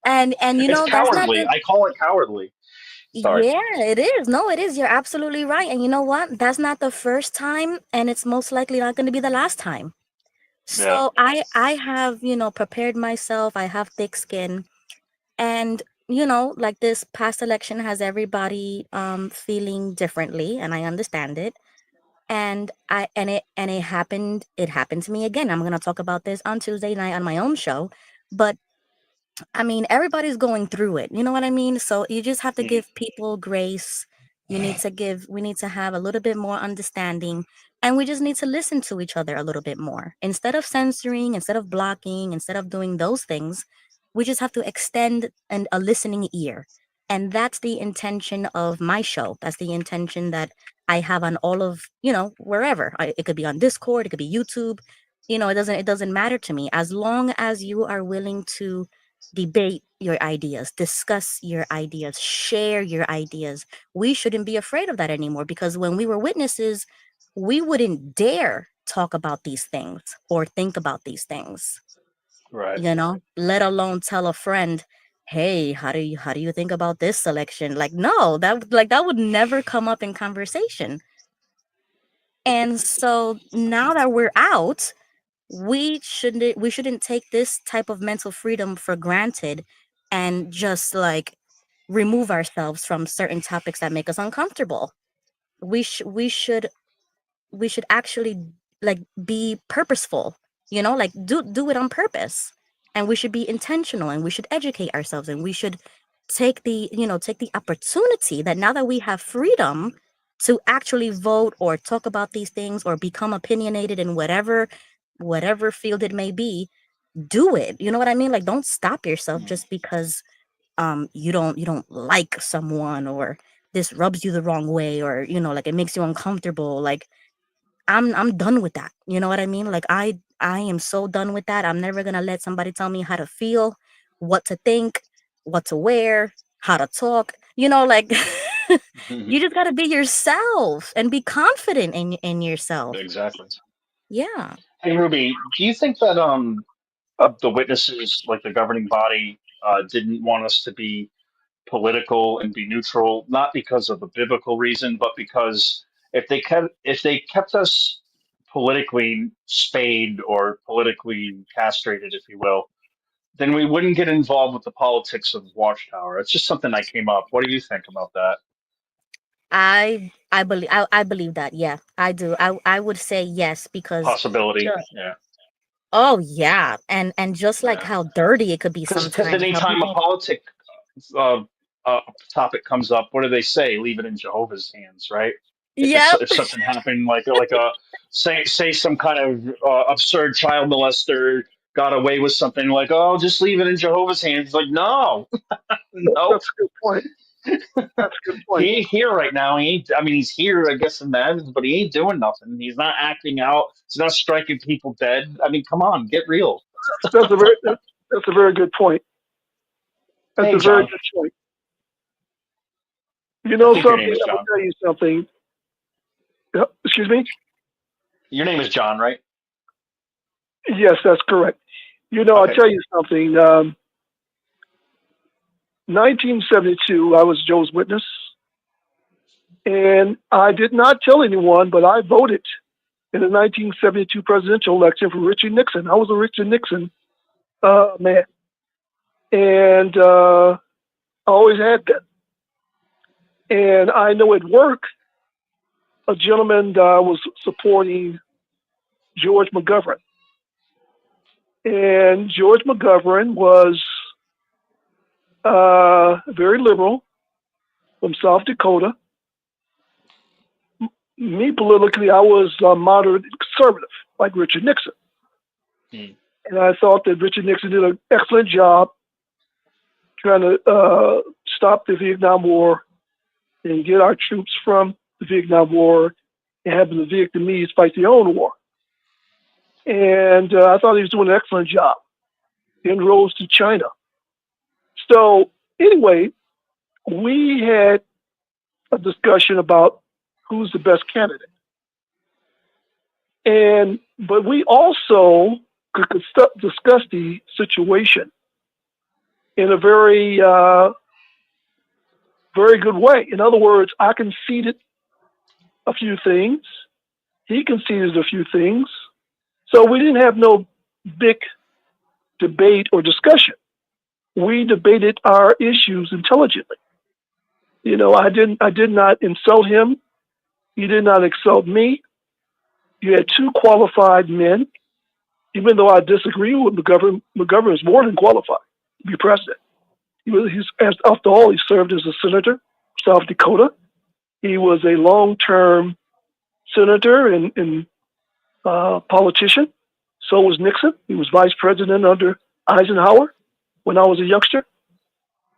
And you It's know, that's not cowardly. the I call it cowardly. Sorry. yeah, it is. No, it is. You're absolutely right. And you know what? That's not the first time, and it's most likely not going to be the last time. Yeah. So I have, prepared myself. I have thick skin. And, like this past election has everybody feeling differently, and I understand it. And it happened to me again. I'm going to talk about this on Tuesday night on my own show. But I mean, everybody's going through it. You know what I mean? So you just have to Mm. give people grace. We need to have a little bit more understanding, and we just need to listen to each other a little bit more. Instead of censoring, instead of blocking, instead of doing those things, we just have to extend a listening ear. And that's the intention of my show. That's the intention that I have on all of, wherever. It could be on Discord, it could be YouTube. It doesn't matter to me as long as you are willing to debate your ideas, discuss your ideas, share your ideas. We shouldn't be afraid of that anymore because when we were witnesses, we wouldn't dare talk about these things or think about these things, Right. let alone tell a friend, "Hey, how do you think about this selection?" Like, no, that would never come up in conversation. And so now that we're out, we shouldn't take this type of mental freedom for granted and just like remove ourselves from certain topics that make us uncomfortable. We should actually like be purposeful, like do it on purpose. And we should be intentional, and we should educate ourselves, and we should take the opportunity that now that we have freedom to actually vote or talk about these things or become opinionated in whatever field it may be. Do it. You know what I mean? Like, don't stop yourself Mm. just because you don't like someone, or this rubs you the wrong way, or like it makes you uncomfortable. Like, I'm done with that. You know what I mean? Like, I am so done with that. I'm never going to let somebody tell me how to feel, what to think, what to wear, how to talk. Like you just got to be yourself and be confident in yourself. Exactly. Yeah. Hey, Ruby, do you think that the witnesses, like the governing body, didn't want us to be political and be neutral, not because of a biblical reason, but because if they kept us politically spayed or politically castrated, if you will, then we wouldn't get involved with the politics of Watchtower. It's just something that came up. What do you think about that I believe that. Yeah, I do. I would say yes because possibility? ju- Yeah, oh yeah, and just like yeah. how dirty it could be Because sometimes, how anytime a people. politic uh, topic comes up, what do they say? Leave it in Jehovah's hands, right? Yep. If something happened, like a say some kind of absurd child molester got away with something, like, oh, just leave it in Jehovah's hands. Like, no, nope. That's a good point. That's a good He point. ain't here right now. He ain't. I mean, he's here, I guess, in the heavens, but he ain't doing nothing. He's not acting out. He's not striking people dead. I mean, come on, get real. That's a very good point. That's Hey, a very John. good point. You I know think your something? name is I will John. tell you something. Excuse me. Your name is John, right? Yes, that's correct. I'll Okay. tell you something. 1972, I was Joe's witness, and I did not tell anyone, but I voted in the 1972 presidential election for Richard Nixon. I was a Richard Nixon man, and I always had been. And I know at work, a gentleman was supporting George McGovern. And George McGovern was very liberal from South Dakota. Me politically, I was moderate conservative, like Richard Nixon. Hmm. And I thought that Richard Nixon did an excellent job trying to stop the Vietnam War and get our troops from the Vietnam War and have the Vietnamese fight their own war. And I thought he was doing an excellent job. Inroads to China. So anyway, we had a discussion about who's the best candidate. But we also could discuss the situation in a very, very good way. In other words, I conceded a few things. He conceded a few things. So we didn't have no big debate or discussion. We debated our issues intelligently. I did not insult him. He did not insult me. You had two qualified men. Even though I disagree with McGovern is more than qualified to be president. After all, he served as a senator, South Dakota. He was a long-term senator and politician. So was Nixon. He was vice president under Eisenhower when I was a youngster.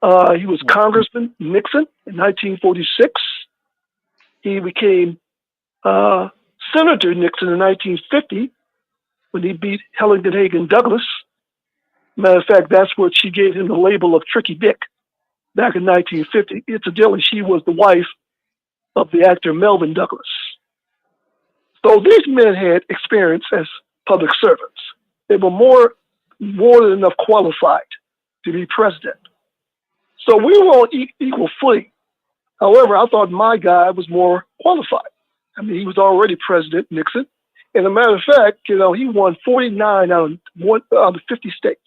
He was Congressman Nixon in 1946. He became Senator Nixon in 1950 when he beat Helen Hagen Douglas. Matter of fact, that's what she gave him the label of Tricky Dick back in 1950. Incidentally, she was the wife of the actor Melvin Douglas. So these men had experience as public servants. They were more than enough qualified to be president. So we were on equal footing. However, I thought my guy was more qualified. I mean, he was already President Nixon. And as a matter of fact, he won 49 out of 50 states.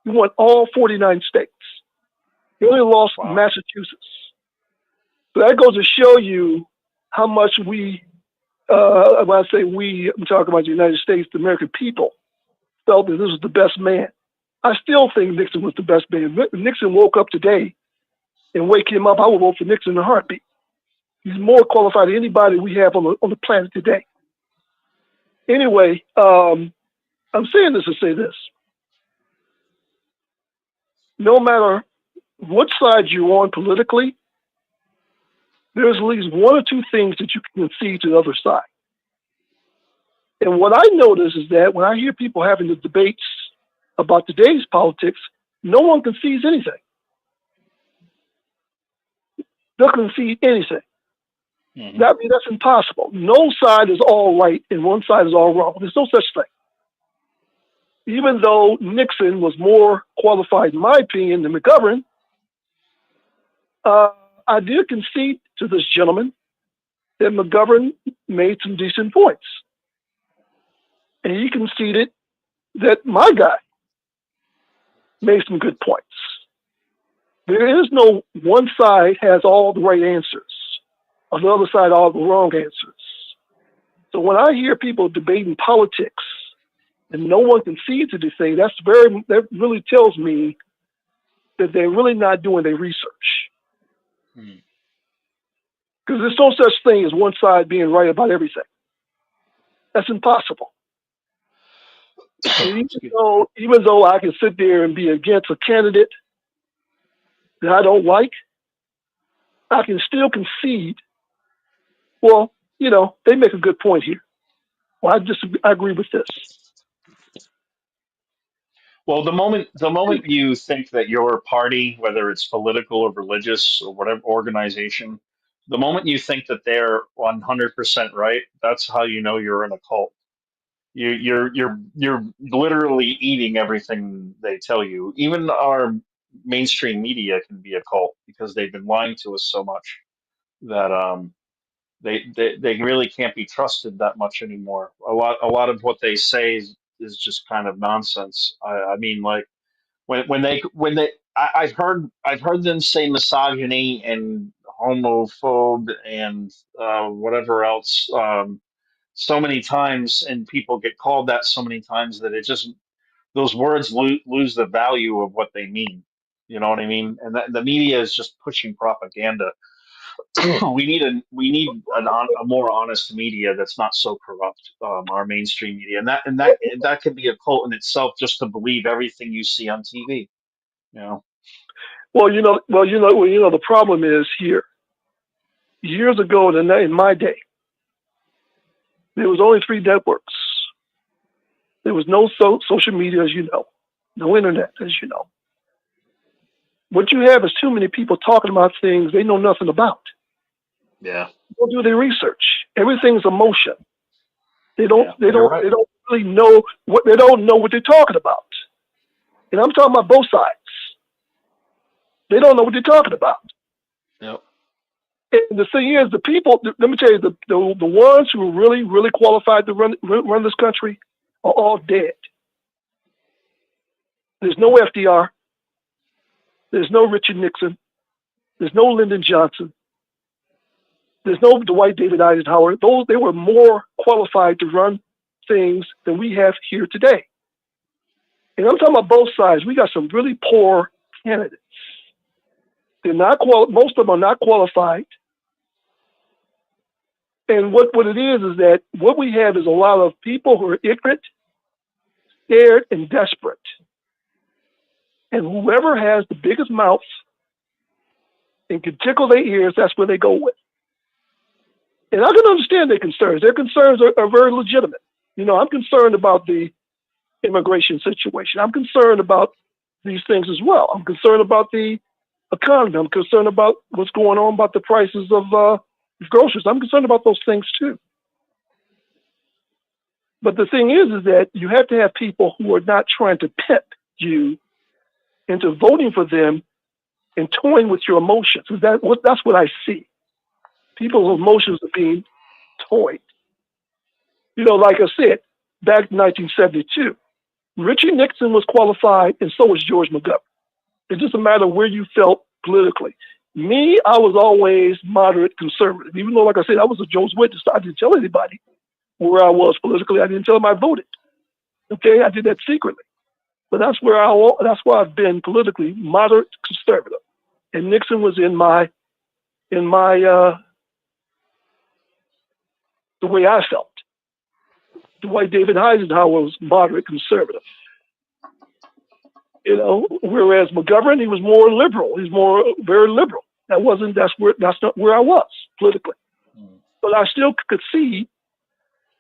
He won all 49 states. He only lost Massachusetts. So that goes to show you how much we, when I say we, I'm talking about the United States, the American people, felt that this was the best man. I still think Nixon was the best man. If Nixon woke up today and wake him up, I would vote for Nixon in a heartbeat. He's more qualified than anybody we have on the planet today. Anyway, I'm saying this to say this. No matter what side you're on politically, there's at least one or two things that you can concede to the other side. And what I notice is that when I hear people having the debates about today's politics, no one concedes anything. They'll concede anything. Mm-hmm. I mean, that's impossible. No side is all right and one side is all wrong. There's no such thing. Even though Nixon was more qualified, in my opinion, than McGovern, I did concede to this gentleman that McGovern made some decent points. And he conceded that my guy made some good points. There is no one side has all the right answers, on the other side all the wrong answers. So when I hear people debating politics and no one concedes anything, that really tells me that they're really not doing their research. Because there's no such thing as one side being right about everything. That's impossible. And even though I can sit there and be against a candidate that I don't like, I can still concede, well, they make a good point here. Well, I agree with this. Well, the moment you think that your party, whether it's political or religious or whatever organization, the moment you think that they're 100% right, that's how you know you're in a cult. You're literally eating everything they tell you. Even our mainstream media can be a cult because they've been lying to us so much that they really can't be trusted that much anymore. A lot of what they say is just kind of nonsense. I mean, like I've heard them say misogyny and homophobe and whatever else so many times, and people get called that so many times that it just those words lose the value of what they mean. You know what I mean? And that, the media is just pushing propaganda. We need a more honest media that's not so corrupt. Our mainstream media, and that could be a cult in itself, just to believe everything you see on TV. You know. The problem is here. Years ago, in my day, there was only 3 networks. There was no social media, as you know, no internet, as you know. What you have is too many people talking about things they know nothing about. Yeah. Don't do their research. Everything's emotion. They don't. Yeah, They you're don't. right. They don't really know what. They don't know what they're talking about. And I'm talking about both sides. They don't know what they're talking about. Yep. And the thing is, the people. Let me tell you, the ones who are really, really qualified to run this country are all dead. There's no FDR. There's no Richard Nixon. There's no Lyndon Johnson. There's no Dwight David Eisenhower. They were more qualified to run things than we have here today. And I'm talking about both sides. We got some really poor candidates. They're not most of them are not qualified. And what it is that what we have is a lot of people who are ignorant, scared, and desperate. And whoever has the biggest mouth and can tickle their ears, that's where they go with. And I can understand their concerns. Their concerns are very legitimate. I'm concerned about the immigration situation. I'm concerned about these things as well. I'm concerned about the economy. I'm concerned about what's going on about the prices of groceries. I'm concerned about those things too. But the thing is that you have to have people who are not trying to pimp you into voting for them and toying with your emotions. That's what I see. People's emotions are being toyed. Like I said, back in 1972, Richard Nixon was qualified, and so was George McGovern. It's just a matter of where you felt politically. Me, I was always moderate conservative. Even though, like I said, I was a Jehovah's Witness. I didn't tell anybody where I was politically. I didn't tell them I voted. Okay, I did that secretly. But that's where I've been politically, moderate conservative. And Nixon was in my the way I felt. Dwight David Eisenhower was moderate conservative. Whereas McGovern, he was more liberal. He's very liberal. That's not where I was politically. But I still could see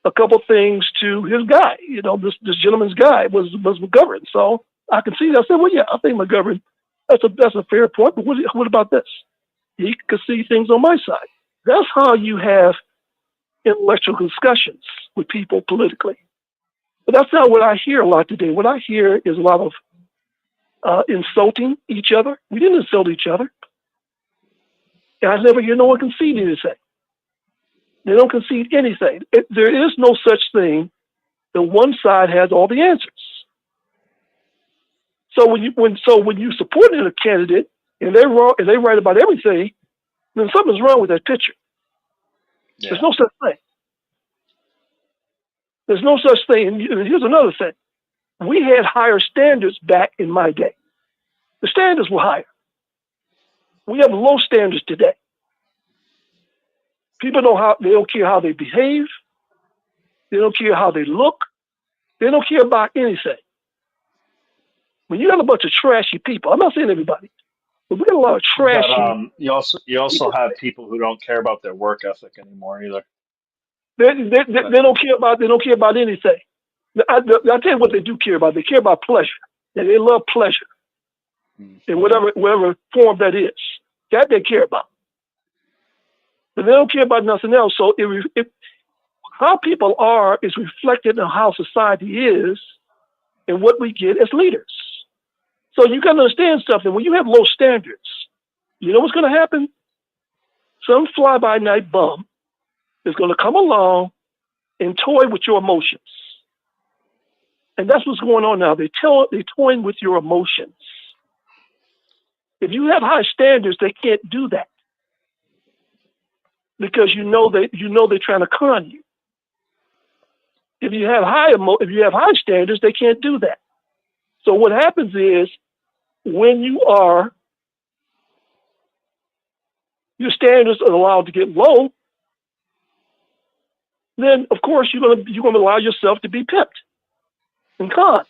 a couple things to his guy. This gentleman's guy was McGovern. So I could see that. I said, well, yeah, I think McGovern, that's a fair point. But what about this? He could see things on my side. That's how you have intellectual discussions with people politically. But that's not what I hear a lot today. What I hear is a lot of insulting each other. We didn't insult each other. And I never hear no one concede anything. They don't concede anything. There is no such thing that one side has all the answers. So when you support a candidate and they're wrong and they right about everything, then something's wrong with that picture. Yeah. There's no such thing. There's no such thing. And here's another thing. We had higher standards back in my day. The standards were higher. We have low standards today. People they don't care how they behave. They don't care how they look. They don't care about anything. When you got a bunch of trashy people, I'm not saying everybody, but we got a lot of trashy. But you also have people who don't care about their work ethic anymore either. They don't care about anything. I'll tell you what they do care about. They care about pleasure. And they love pleasure in whatever form that is. That they care about. But they don't care about nothing else. So How people are is reflected in how society is and what we get as leaders. So you got to understand something. When you have low standards, you know what's going to happen? Some fly-by-night bum is going to come along and toy with your emotions. And that's what's going on now. They're toying with your emotions. If you have high standards, they can't do that because they're trying to con you. If you have high standards, they can't do that. So what happens is when your standards are allowed to get low, then of course you're gonna allow yourself to be pimped and conned.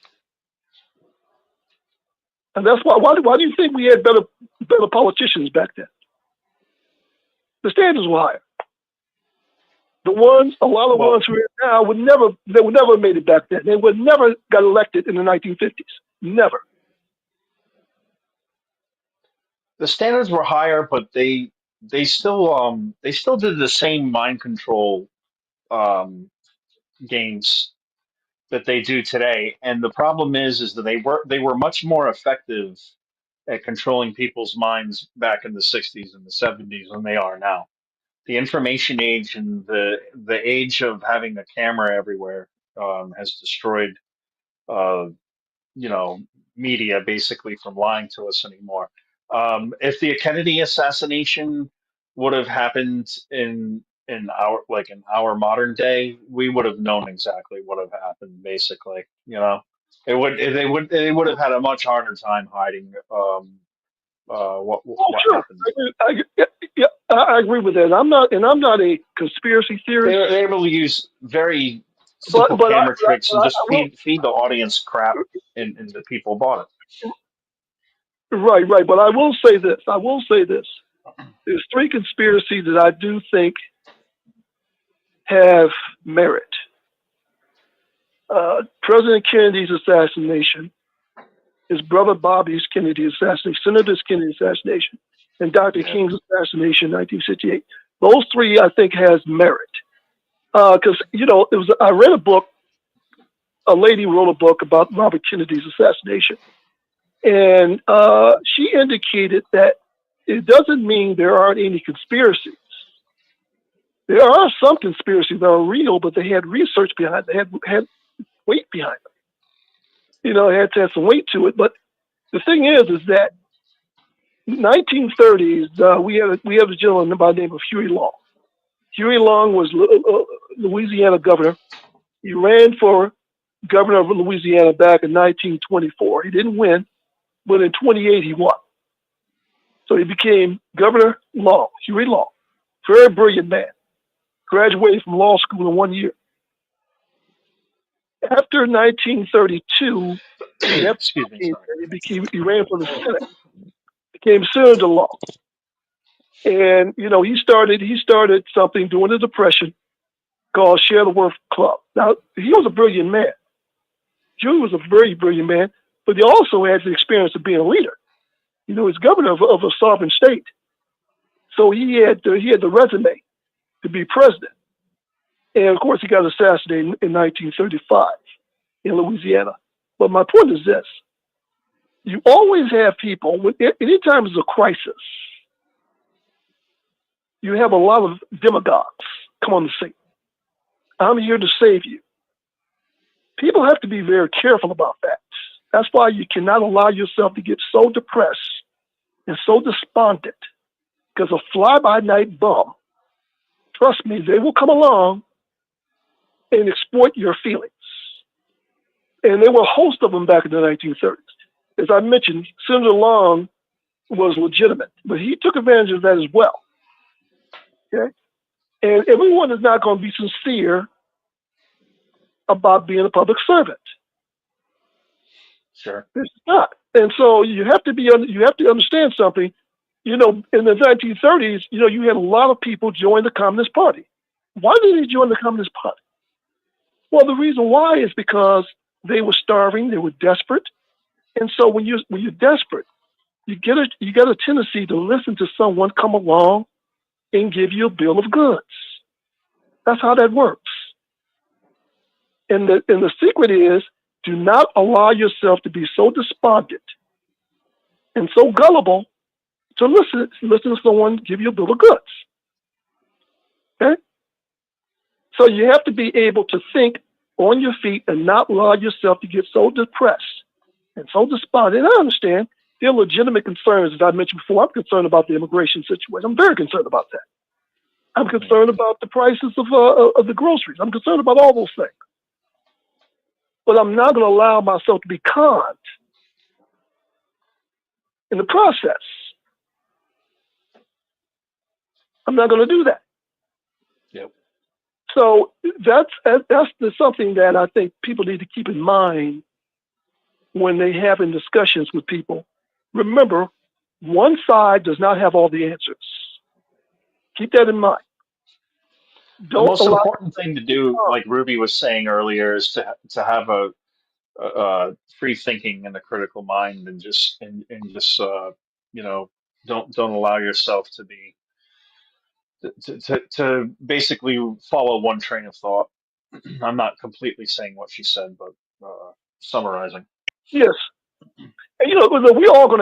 And that's why do you think we had better politicians back then? The standards were higher. A lot of ones who are now would never have made it back then. They would never got elected in the 1950s. Never. The standards were higher, but they still did the same mind control um, games that they do today. And the problem is that they were much more effective at controlling people's minds back in the 60s and the 70s than they are now. The information age and the age of having a camera everywhere has destroyed uh, media basically from lying to us anymore. If the Kennedy assassination would have happened in our modern day, we would have known exactly what have happened. Basically, they would have had a much harder time hiding what Oh, what sure. happened. I agree with that. I'm not a conspiracy theorist, They're able to use very but simple camera tricks and just I will. feed the audience crap, and the people bought it. Right, right. But I will say this. There's three conspiracies that I do think have merit. President Kennedy's assassination, his brother Bobby's Kennedy assassination, Senator Kennedy's assassination, and Dr. Yeah. King's assassination in 1968. Those three, I think, has merit. Because I read a book. A lady wrote a book about Robert Kennedy's assassination, and she indicated that it doesn't mean there aren't any conspiracies. There are some conspiracies that are real, but they had research behind them. They had weight behind them. It had to have some weight to it. But the thing is that 1930s, we have a gentleman by the name of Huey Long. Huey Long was Louisiana governor. He ran for governor of Louisiana back in 1924. He didn't win, but in 28 he won. So he became Governor Long, Huey Long. Very brilliant man. Graduated from law school in 1 year. After 1932, Excuse me, sorry. he ran for the Senate. Became Senator Long. And he started something during the Depression called Share the Wealth Club. Now he was a brilliant man. Huey was a very brilliant man, but he also had the experience of being a leader. He's governor of a sovereign state, so he had the resume to be president. And of course, he got assassinated in 1935 in Louisiana. But my point is this: you always have people. Anytime there's a crisis, you have a lot of demagogues come on the scene. I'm here to save you. People have to be very careful about that. That's why you cannot allow yourself to get so depressed and so despondent, because a fly-by-night bum, trust me, they will come along and exploit your feelings. And there were a host of them back in the 1930s. As I mentioned, Senator Long was legitimate, but he took advantage of that as well. Okay? And everyone is not going to be sincere about being a public servant. Sure. It's not. And so you have to understand something. In the 1930s, you had a lot of people join the Communist Party. Why did they join the Communist Party? Well, the reason why is because they were starving, they were desperate. And so when you're desperate, you get a tendency to listen to someone come along and give you a bill of goods. That's how that works. the secret is, do not allow yourself to be so despondent and so gullible to listen to someone give you a bill of goods. Okay? So you have to be able to think on your feet and not allow yourself to get so depressed and so despondent. And I understand there are legitimate concerns, as I mentioned before. I'm concerned about the immigration situation. I'm very concerned about that. I'm concerned about the prices of the groceries. I'm concerned about all those things. But I'm not going to allow myself to be conned in the process. I'm not going to do that. Yep. So that's something that I think people need to keep in mind when they have in discussions with people. Remember, one side does not have all the answers. Keep that in mind. The Don't most allow. important thing to do, like Ruby was saying earlier, is to have a free thinking and a critical mind, and just you know, don't allow yourself to be to basically follow one train of thought. I'm not completely saying what she said, but summarizing. Yes, and look, we all going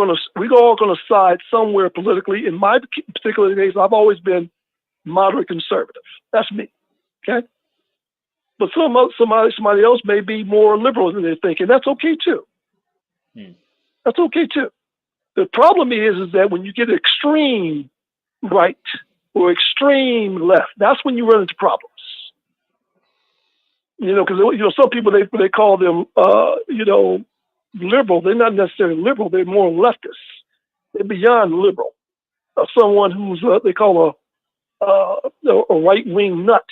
to side somewhere politically. In my particular case, I've always been moderate conservative. That's me. Okay, but somebody else may be more liberal than they think, and that's okay too. Hmm. That's okay too. The problem is that when you get extreme right or extreme left, that's when you run into problems. Because some people they call them liberal. They're not necessarily liberal. They're more leftist. They're beyond liberal. Someone who's they call a right wing nut.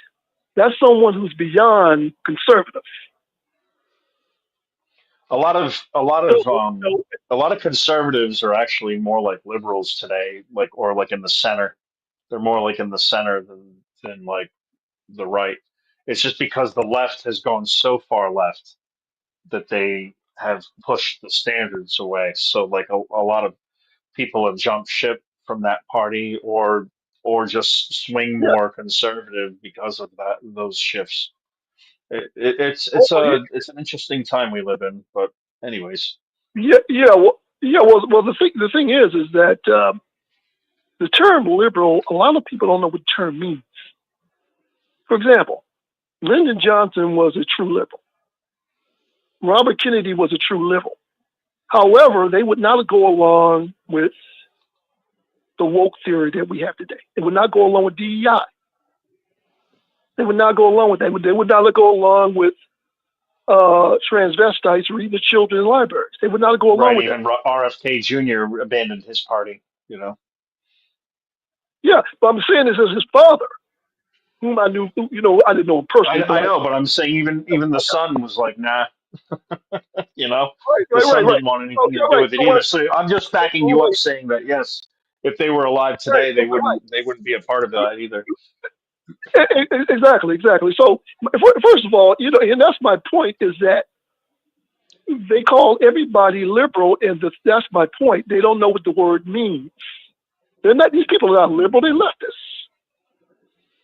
That's someone who's beyond conservative. A lot of a lot So, of um a lot of conservatives are actually more like liberals today, or like in the center. They're more like in the center than like the right. It's just because the left has gone so far left that they have pushed the standards away. So like a lot of people have jumped ship from that party, or just swing yeah, more conservative because of those shifts. well, yeah, It's an interesting time we live in. But anyways, yeah. Well, the thing is that the term liberal, a lot of people don't know what the term means. For example, Lyndon Johnson was a true liberal. Robert Kennedy was a true liberal. However, they would not go along with the woke theory that we have today. They would not go along with DEI. They would not go along with that. They would not go along with transvestites reading to children in libraries. They would not go along right, with that. even RFK Jr. abandoned his party. You know. Yeah, but I'm saying this as his father, whom I knew, I didn't know him personally, I but know, but I'm saying even the son was like, nah, you know, the right. son didn't want Oh, anything to yeah, do right. with it So either. what? So I'm just backing Oh, you up, wait, saying that yes, if they were alive right. today, Okay, right. they wouldn't be a part of that either. Exactly. So first of all, and that's my point is that they call everybody liberal, and that's my point. They don't know what the word means. They're not. These people are not liberal. They're leftists.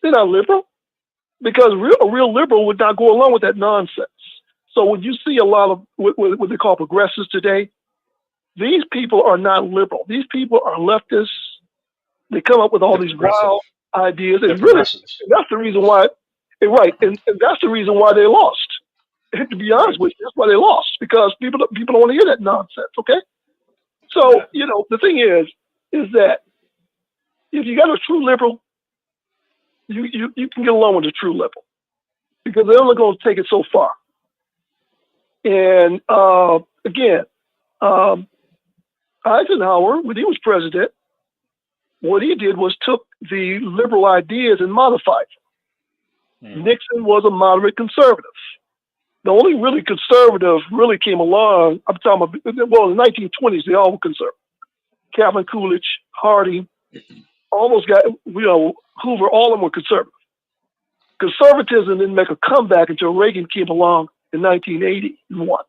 They're not liberal because a real liberal would not go along with that nonsense. So when you see a lot of what they call progressives today, these people are not liberal. These people are leftists. They come up with all They're these progressive. wild ideas, They're and really, progressives, that's the reason why. Right, and that's the reason why they lost. To be honest right? with you, that's why they lost because people don't want to hear that nonsense. Okay, Yeah. so the thing is that if you got a true liberal, you can get along with a true liberal because they're only going to take it so far. And again, um, Eisenhower, when he was president, what he did was took the liberal ideas and modified them. Hmm. Nixon was a moderate conservative. The only really conservative really came along, I'm talking about, well, in the 1920s, they all were conservative. Calvin Coolidge, Harding, all those guys, Hoover, all of them were conservative. Conservatism didn't make a comeback until Reagan came along in 1981.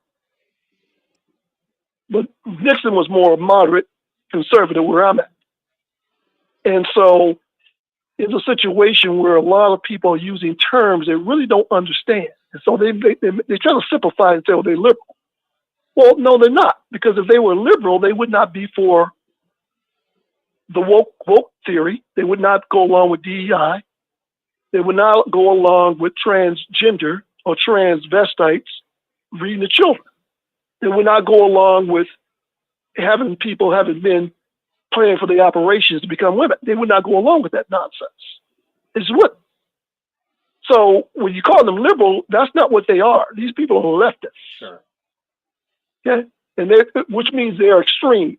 But Nixon was more moderate conservative where I'm at. And so it's a situation where a lot of people are using terms they really don't understand. And so they try to simplify and say, well, they're liberal. Well, no, they're not, because if they were liberal, they would not be for the woke theory. They would not go along with DEI. They would not go along with transgender or transvestites reading the children. They would not go along with having men planning for the operations to become women. They would not go along with that nonsense. They just wouldn't. So when you call them liberal, that's not what they are. These people are leftists. Sure. Okay, and which means they are extreme.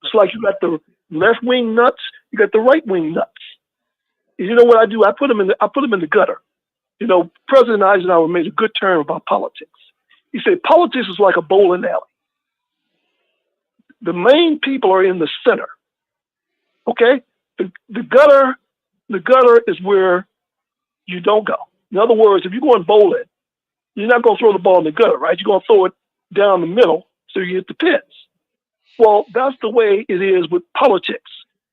It's like you got the left wing nuts, you got the right wing nuts. And you know what I do? I put them in the gutter. You know, President Eisenhower made a good term about politics. He said politics is like a bowling alley. The main people are in the center. Okay, the gutter is where you don't go. In other words, if you're going bowling, you're not going to throw the ball in the gutter, right? You're going to throw it down the middle so you hit the pins. Well, that's the way it is with politics.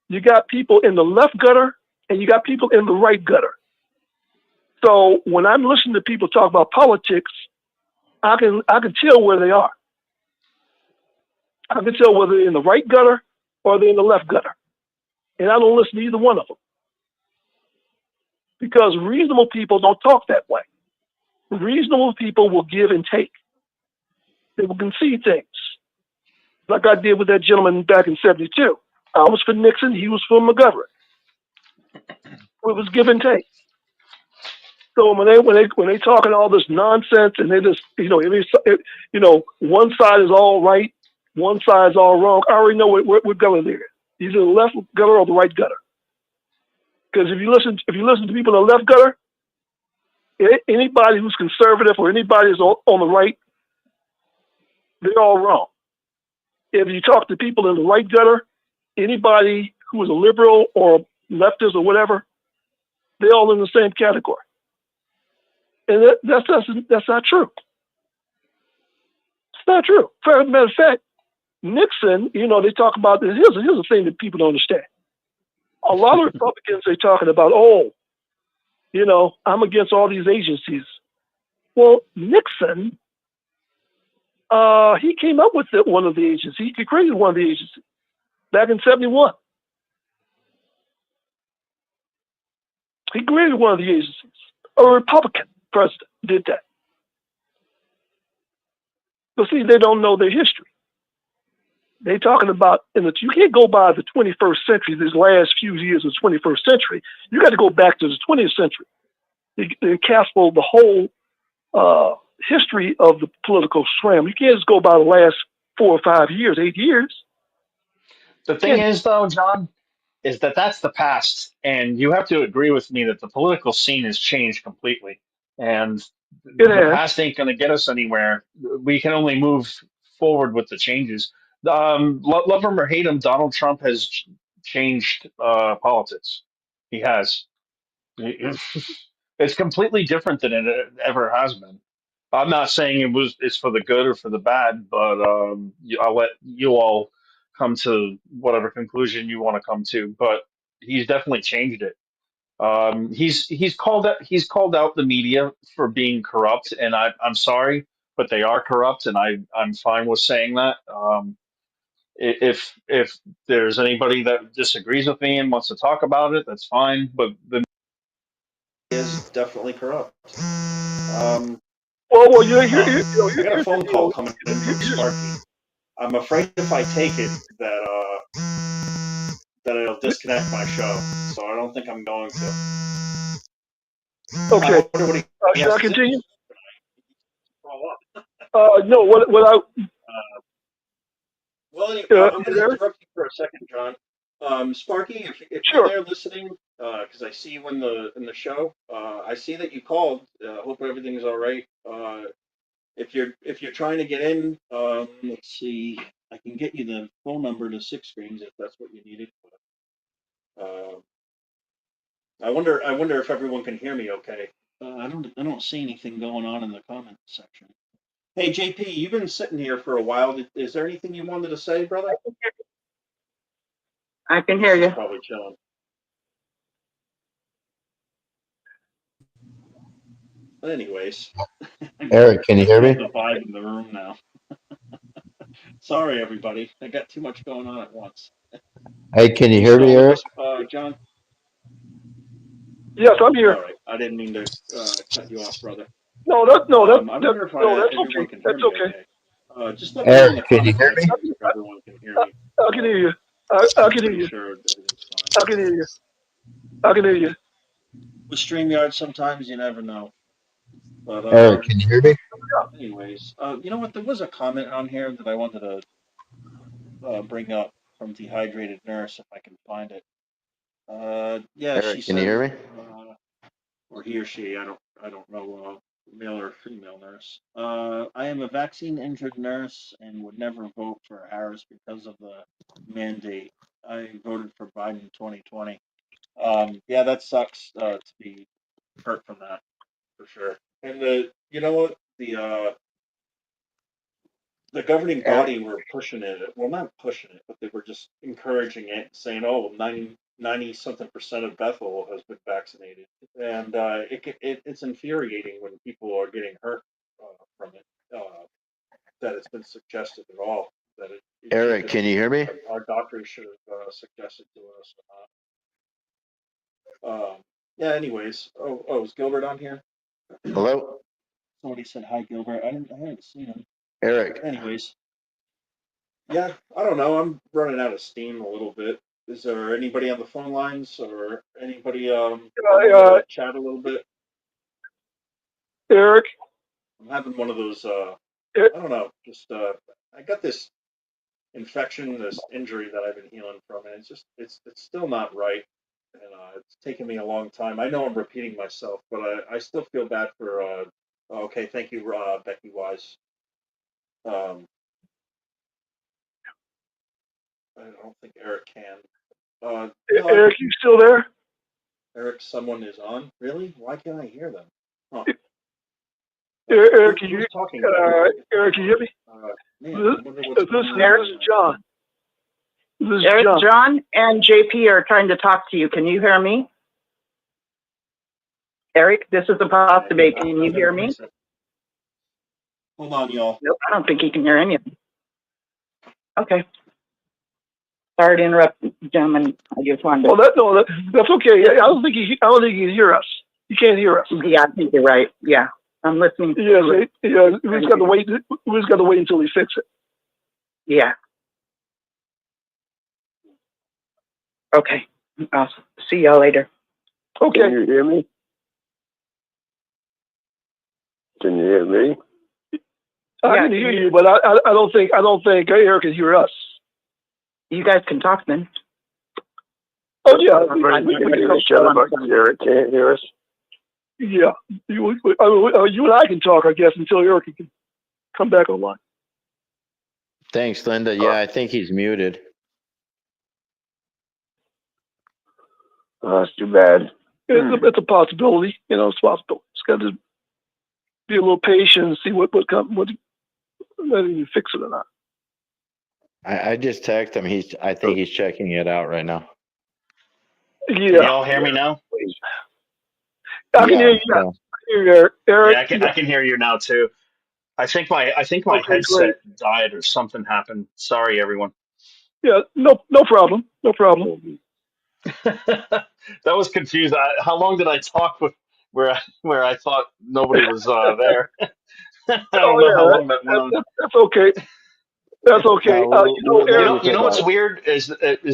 You got people in the left gutter and you got people in the right gutter. So when I'm listening to people talk about politics, I can tell where they are. I can tell whether they're in the right gutter or they're in the left gutter. And I don't listen to either one of them. Because reasonable people don't talk that way. Reasonable people will give and take. They will concede things. Like I did with that gentleman back in '72. I was for Nixon, he was for McGovern. It was give and take. So when they talking all this nonsense and they just one side is all right, one side is all wrong. I already know what gutter they're in. Either the left gutter or the right gutter. Because if you listen to people in the left gutter, anybody who's conservative or anybody who's on the right, they're all wrong. If you talk to people in the right gutter, anybody who is a liberal or leftist or whatever, they're all in the same category. And that's not true. It's not true. As a matter of fact, Nixon, they talk about this. Here's the thing that people don't understand. A lot of Republicans, they're talking about, I'm against all these agencies. Well, Nixon, he came up with one of the agencies. He created one of the agencies back in '71. He created one of the agencies. A Republican president did that. But see, they don't know their history. They're talking about, you can't go by the 21st century, these last few years of the 21st century. You got to go back to the 20th century. They encapsulate the whole history of the political scramble. You can't just go by the last 4 or 5 years, 8 years. The thing is, though, John, is that that's the past, and you have to agree with me that the political scene has changed completely, and the past ain't going to get us anywhere. We can only move forward with the changes. Love him or hate him, Donald Trump has changed politics. He has. It's completely different than it ever has been. I'm not saying it's for the good or for the bad, but I'll let you all come to whatever conclusion you want to come to. But he's definitely changed it. He's called out the media for being corrupt, and I'm sorry, but they are corrupt, and I'm fine with saying that. If there's anybody that disagrees with me and wants to talk about it, that's fine. But the is definitely corrupt. Well, I got a phone call coming in from Sparky. I'm afraid if I take it that it'll disconnect my show, so I don't think I'm going to. Okay. Should I continue? No. What I. Well, anyway, I'm going to interrupt you for a second, John. Sparky, if you're there listening, because I see you in the show, I see that you called. Hope everything's all right. If you're trying to get in, let's see. I can get you the phone number to Six Screens if that's what you needed. I wonder if everyone can hear me okay. I don't see anything going on in the comment section. Hey JP, you've been sitting here for a while. Is there anything you wanted to say, brother? I can hear you. Probably chilling. But anyways, Eric, can you hear me? the vibe in the room now. Sorry, everybody. I got too much going on at once. Hey, can you You hear still me, with Eric? us, John? Yes, I'm here. All right. I didn't mean to cut you off, brother. I wonder if That's everyone okay. can hear That's me okay. okay. Just let me know in Eric, the can you comment hear me? section if everyone can hear me. I can hear you. I I'm can hear pretty you. sure everything's fine. I can hear you. I can hear you. With StreamYard, sometimes you never know. But Eric, can you hear me? anyways, you know what? There was a comment on here that I wanted to bring up from Dehydrated Nurse if I can find it. Yeah, she Eric, can you says, hear me? or he or she, I don't know, male or female nurse. I am a vaccine injured nurse and would never vote for Harris because of the mandate. I voted for Biden in 2020. Yeah, that sucks to be hurt from that for sure. And you know what, the governing Eric, body were pushing it. Well, not pushing it, but they were just encouraging it, saying, "Oh, 90 something percent of Bethel has been vaccinated," and it's infuriating when people are getting hurt from it. That it's been suggested at all that it Eric, shouldn't can you be. hear me? Our doctors should have suggested to us. Yeah. Anyways, is Gilbert on here? Hello? Somebody said hi, Gilbert. I haven't seen him. Eric. Anyways, yeah, I don't know. I'm running out of steam a little bit. Is there anybody on the phone lines or anybody that wanted to chat a little bit? Eric. I'm having one of those. Er- I don't know. Just I got this infection, this injury that I've been healing from, and it's still not right, and it's taken me a long time. I know I'm repeating myself, but I still feel bad for. Okay, thank you, Becky Wise. I don't think Eric can. No, Eric, you still there? Eric, someone is on. Really? Why can't I hear them? Huh. Eric, Who's talking back there? Eric, can you hear me? Man, I wonder what's This going on. is John. This is Eric, John. John and JP are trying to talk to you. Can you hear me? Eric, this is about debate. Can you hear me? Hold on, y'all. Nope, I don't think he can hear any of them. Okay. Sorry to interrupt, gentlemen. I just wanted to. That's okay. I don't think he can hear us. He can't hear us. Yeah, I think you're right. Yeah, I'm listening. Yeah, we just got to wait. We just got to wait until he fixes it. Yeah. Okay. I'll see y'all later. Okay. Can you hear me? Can you hear me? I can hear you, but I don't think Eric can hear us. You guys can talk then. Oh yeah, We can hear each other, but Eric can't hear us. Yeah, you and I can talk, I guess, until Eric can come back online. Thanks, Linda. Yeah, I think he's muted. That's too bad. It's a possibility, it's possible. It's got to be a little patient and see what whether you fix it or not. I just texted him. I think he's checking it out right now. Yeah. Can y'all hear me now? I can hear you now. I can hear Eric. Yeah, I can hear you now too. I think my headset died or something happened. Sorry, everyone. Yeah, no problem. No problem. That was confused. How long did I talk with where I thought nobody was there? I don't know how long that went on. That's okay. That's okay. You know what's weird is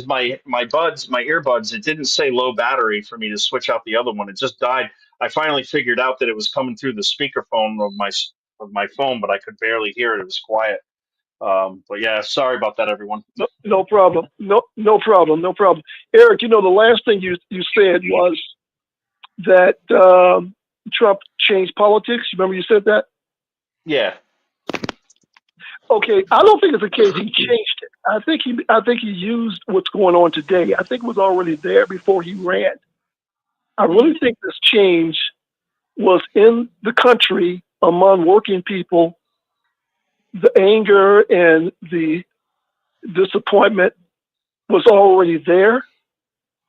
my earbuds. It didn't say low battery for me to switch out the other one. It just died. I finally figured out that it was coming through the speakerphone of my phone, but I could barely hear it. It was quiet. But yeah, sorry about that, everyone. No problem. No problem. No problem. Eric, the last thing you said was that Trump changed politics. Remember you said that? Yeah. Okay, I don't think it's the case he changed it. I think he used what's going on today. I think it was already there before he ran. I really think this change was in the country among working people. The anger and the disappointment was already there.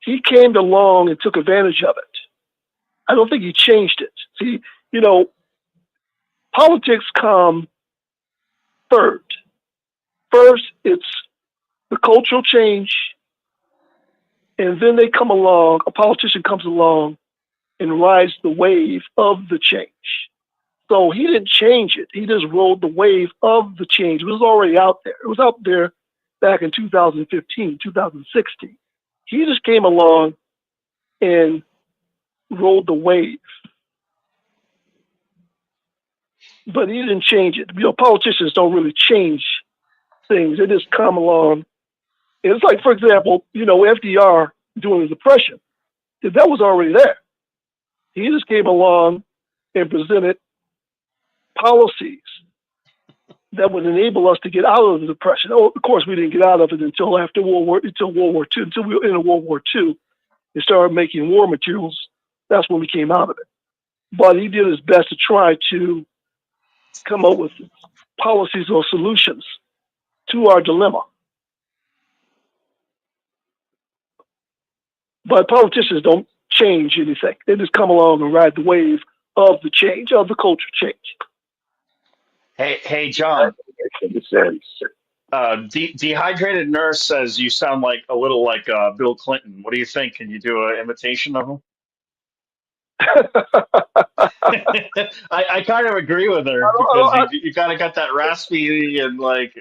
He came along and took advantage of it. I don't think he changed it. See, you know, politics come third. First, it's the cultural change, and then they come along, a politician comes along and rides the wave of the change. So he didn't change it. He just rode the wave of the change. It was already out there. It was out there back in 2015, 2016. He just came along and rode the wave. But he didn't change it. Politicians don't really change things. They just come along. It's like, for example, FDR during the Depression, that was already there. He just came along and presented policies that would enable us to get out of the Depression. Oh, of course, we didn't get out of it until after World War II, until we were in World War II and started making war materials. That's when we came out of it. But he did his best to try to come up with policies or solutions to our dilemma. But politicians don't change anything. They just come along and ride the wave of the change, of the culture change. Hey, John. Makes sense. Dehydrated Nurse says you sound like a little like Bill Clinton. What do you think? Can you do an imitation of him? I kind of agree with her because you kind of got that raspy and like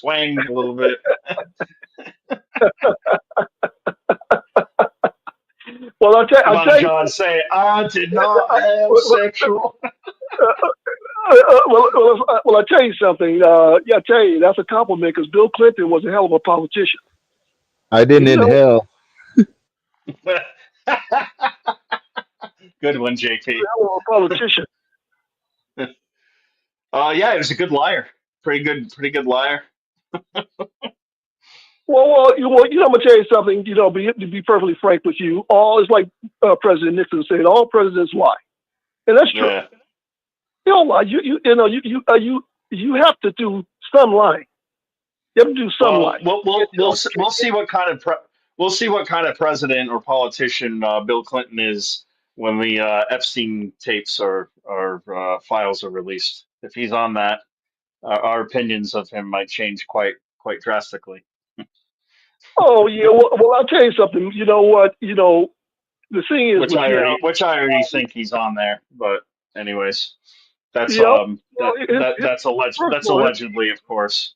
twang a little bit. Well, I'll Come on, tell you. John, say it. I did not have sexual. Well, I'll tell you something. Yeah, I'll tell you, that's a compliment because Bill Clinton was a hell of a politician. I didn't inhale. Good one, JP. A hell of a politician. Yeah, he was a good liar. Pretty good liar. Well, I'm gonna tell you something. To be perfectly frank with you, it's like President Nixon said, all presidents lie, and that's true. Yeah. You don't lie. You have to do some lying. You have to do some lying. We'll see what kind of president or politician Bill Clinton is when the Epstein tapes or files are released. If he's on that, our opinions of him might change quite drastically. Oh yeah. Well, I'll tell you something. You know what? The thing is, Which I already think he's on there. But anyways, that's that's allegedly, of course.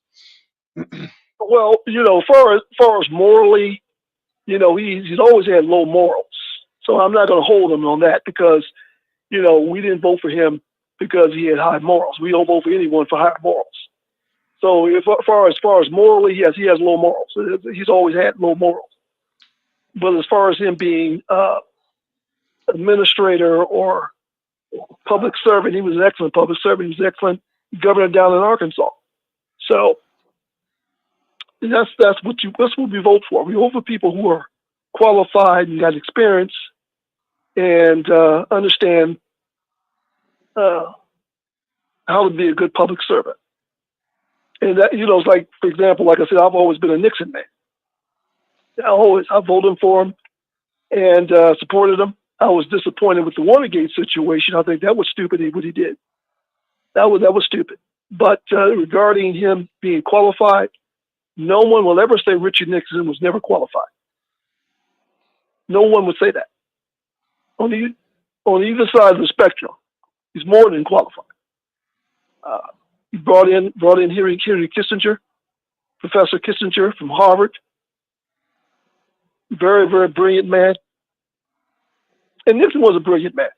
Well, far as morally, he's always had low morals. So I'm not going to hold him on that because, we didn't vote for him because he had high morals. We don't vote for anyone for high morals. So as far as morally, yes, he has low morals. He's always had low morals. But as far as him being administrator or public servant, he was an excellent public servant. He was an excellent governor down in Arkansas. So that's what we vote for. We vote for people who are qualified and got experience and understand how to be a good public servant. And that, it's like, for example, like I said, I've always been a Nixon man. I voted for him and supported him. I was disappointed with the Watergate situation. I think that was stupid what he did. That was stupid. But regarding him being qualified, no one will ever say Richard Nixon was never qualified. No one would say that. On either side of the spectrum, he's more than qualified. He brought in Henry Kissinger, Professor Kissinger from Harvard. Very, very brilliant man. And Nixon was a brilliant man.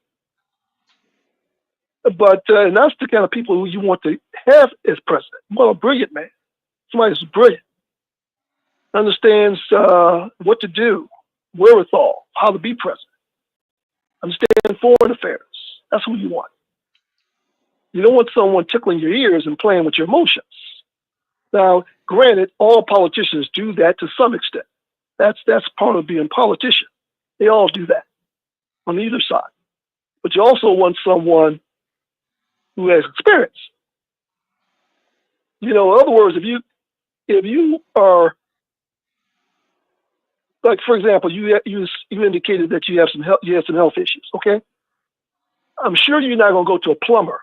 But and that's the kind of people who you want to have as president. Well, a brilliant man. Somebody who's brilliant. Understands what to do, wherewithal, how to be president. Understand foreign affairs. That's who you want. You don't want someone tickling your ears and playing with your emotions. Now, granted, all politicians do that to some extent. That's part of being a politician. They all do that on either side. But you also want someone who has experience. In other words, if you are, like, for example, you indicated that you had some health issues. Okay, I'm sure you're not going to go to a plumber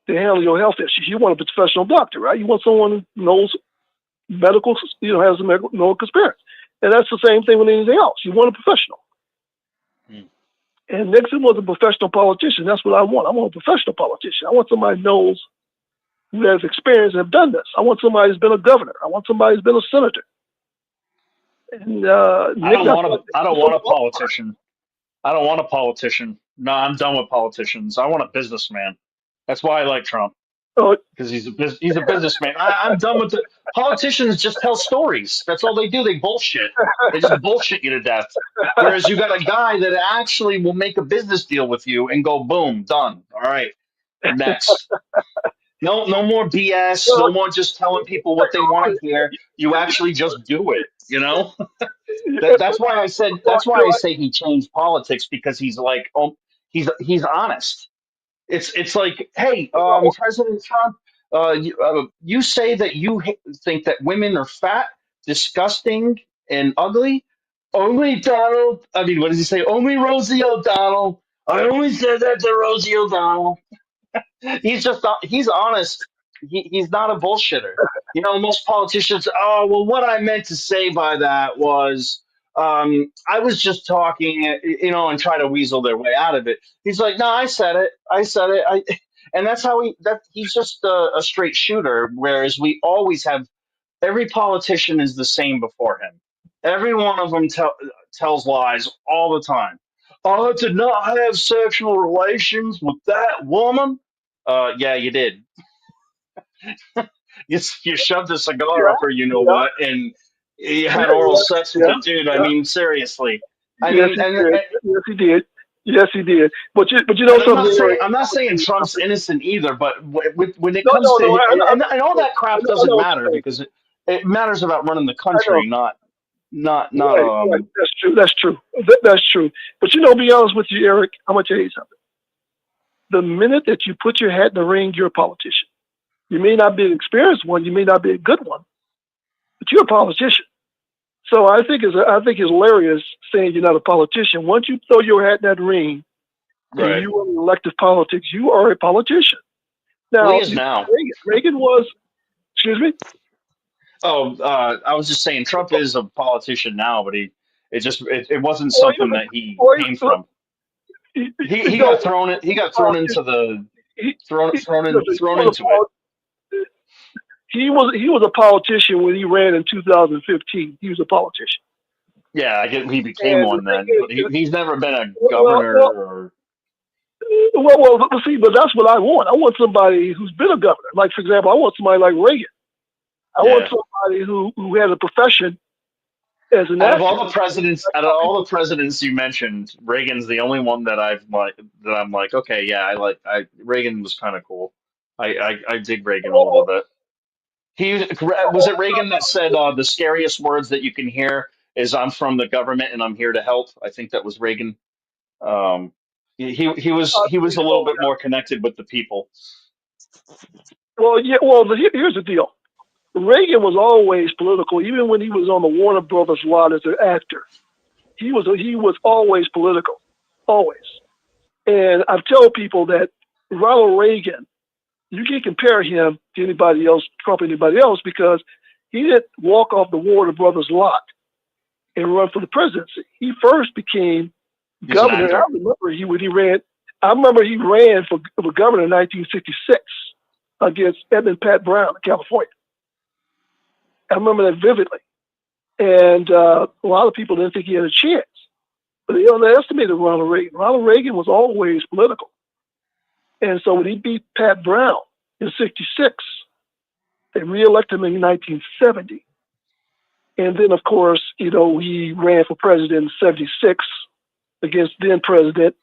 to handle your health issues. You want a professional doctor, right? You want someone who knows medical, has a medical experience. And that's the same thing with anything else. You want a professional. And Nixon was a professional politician. That's what I want. I want a professional politician. I want somebody who knows, who has experience and have done this. I want somebody who's been a governor. I want somebody who's been a senator. And I don't want a politician. I don't want a politician. No, I'm done with politicians. I want a businessman. That's why I like Trump, because he's a businessman. I'm done with the politicians. Just tell stories. That's all they do. They bullshit. They just bullshit you to death. Whereas you got a guy that actually will make a business deal with you and go boom, done. All right, next. No more BS. No more just telling people what they want to hear. You actually just do it. That's why I said. That's why I say he changed politics, because he's like, he's honest. It's like, hey, President Trump, you say that you think that women are fat, disgusting, and ugly. Only Donald. I mean, what does he say? Only Rosie O'Donnell. I only said that to Rosie O'Donnell. He's honest. He's not a bullshitter. Most politicians, oh well, what I meant to say by that was, I was just talking, and try to weasel their way out of it. He's like, no, I said it. And that's how he's just a straight shooter. Whereas we always have, every politician is the same before him. Every one of them tells lies all the time. I did not have sexual relations with that woman. Yeah, you did. You shoved a cigar up her, what, and you had oral sex with a dude. I mean, seriously. I Yes, mean, he and, did. and Yes, he did. Yes, he did. But you know and something, Eric? I'm not saying Trump's innocent either, but when it No, comes no, to, no. and all that crap I doesn't know what matter, you're saying. because it matters about running the I know. country, not Right. That's true. That's true. That's true. But be honest with you, Eric. I'm gonna tell you something. The minute that you put your hat in the ring, you're a politician. You may not be an experienced one. You may not be a good one, but you're a politician. So I think it's hilarious saying you're not a politician. Once you throw your hat in that ring and right. you are in elective politics, you are a politician. Now, Well, he is now. Reagan was. Excuse me. Oh, I was just saying Trump is a politician now, but it wasn't Well, something that he well, came from. he, He no, got thrown in. He got thrown into the he, thrown into it. He was a politician when he ran in 2015. He was a politician. Yeah, I get he became And one then, but he's never been a well, governor well, or. see, but that's what I want. I want somebody who's been a governor. Like, for example, I want somebody like Reagan. I want somebody who has a profession as an Out of actor. all the presidents you mentioned, Reagan's the only one that I'm like, okay, yeah, Reagan was kind of cool. I dig Reagan a little bit. Was it Reagan that said the scariest words that you can hear is "I'm from the government and I'm here to help." I think that was Reagan. He was a little bit more connected with the people. Well, yeah. Well, here's the deal. Reagan was always political, even when he was on the Warner Brothers lot as an actor. He was always political, always. And I've told people that Ronald Reagan, you can't compare him to anybody else, Trump, anybody else, because he didn't walk off the Warner Brothers lot and run for the presidency. He first became governor. I remember he ran for governor in 1966 against Edmund Pat Brown in California. I remember that vividly. And a lot of people didn't think he had a chance. But they underestimated Ronald Reagan. Ronald Reagan was always political. And so when he beat Pat Brown in 66, they reelected him in 1970. And then, of course, he ran for president in 76 against then President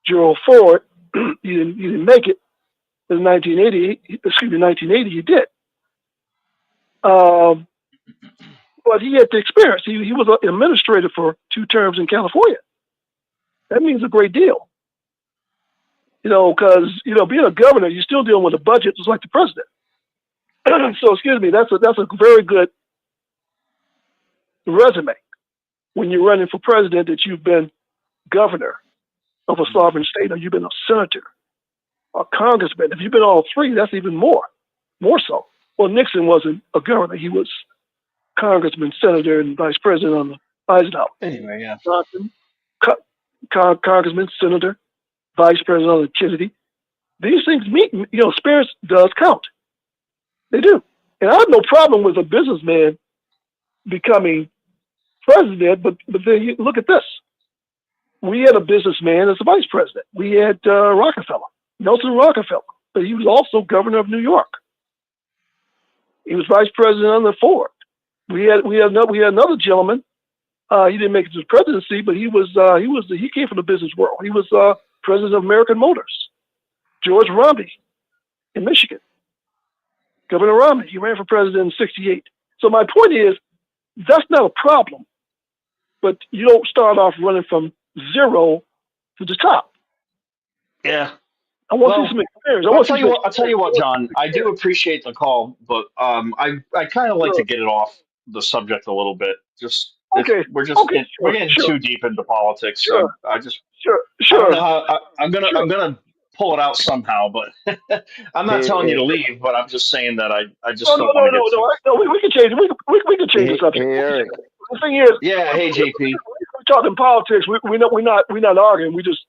Gerald Ford. He didn't make it. In 1980, he did. But he had the experience. He was an administrator for 2 terms in California. That means a great deal. Because being a governor, you're still dealing with a budget just like the president. So, excuse me, that's a very good resume when you're running for president that you've been governor of a sovereign state, or you've been a senator, a congressman. If you've been all three, that's even more so. Well, Nixon wasn't a governor; he was congressman, senator, and vice president on the Eisenhower. Anyway, yeah. Johnson, congressman, senator, vice president on the Kennedy. These things meet. Experience does count. They do, and I have no problem with a businessman becoming president. But then you look at this. We had a businessman as a vice president. We had Rockefeller, Nelson Rockefeller, but he was also governor of New York. He was vice president under Ford. We had another gentleman. He didn't make it to the presidency, but he came from the business world. He was president of American Motors. George Romney in Michigan, Governor Romney. He ran for president in '68. So my point is, that's not a problem. But you don't start off running from zero to the top. Yeah. I want to see some experience. I'll tell you what, John. I do appreciate the call, but I kind of like to get it off the subject a little bit. We're getting too deep into politics. Sure. So I just Sure. I don't know how I'm gonna pull it out somehow, but I'm not telling you to leave. But I'm just saying that I just don't want to get too. No, we can change it. We can change the subject. Hey, Eric. The thing is, Yeah. Hey, JP. we're talking politics. We're not arguing. We just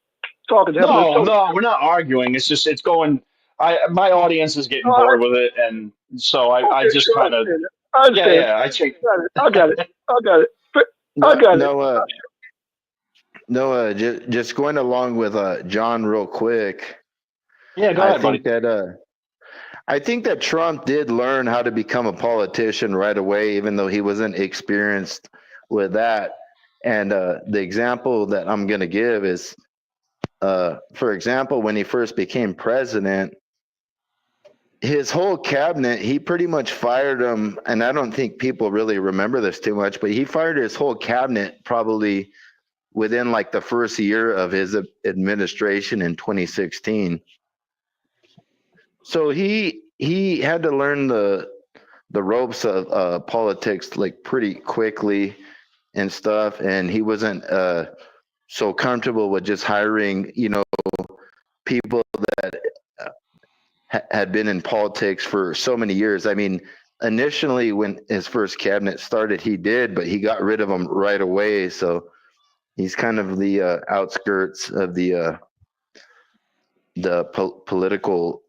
talking. No, we're not arguing. It's going. My audience is getting bored with it, and so I just kind of. I understand. Yeah. I got it. I got it. Noah, just going along with John real quick. Yeah, go ahead, buddy. I think that Trump did learn how to become a politician right away, even though he wasn't experienced with that. And the example that I'm going to give is, for example, when he first became president, his whole cabinet, he pretty much fired him. And I don't think people really remember this too much, but he fired his whole cabinet probably within like the first year of his administration in 2016. So he had to learn the ropes of politics like pretty quickly and stuff, and he wasn't so comfortable with just hiring people that had been in politics for so many years. I mean, initially when his first cabinet started, he did, but he got rid of them right away. So he's kind of the outskirts of the political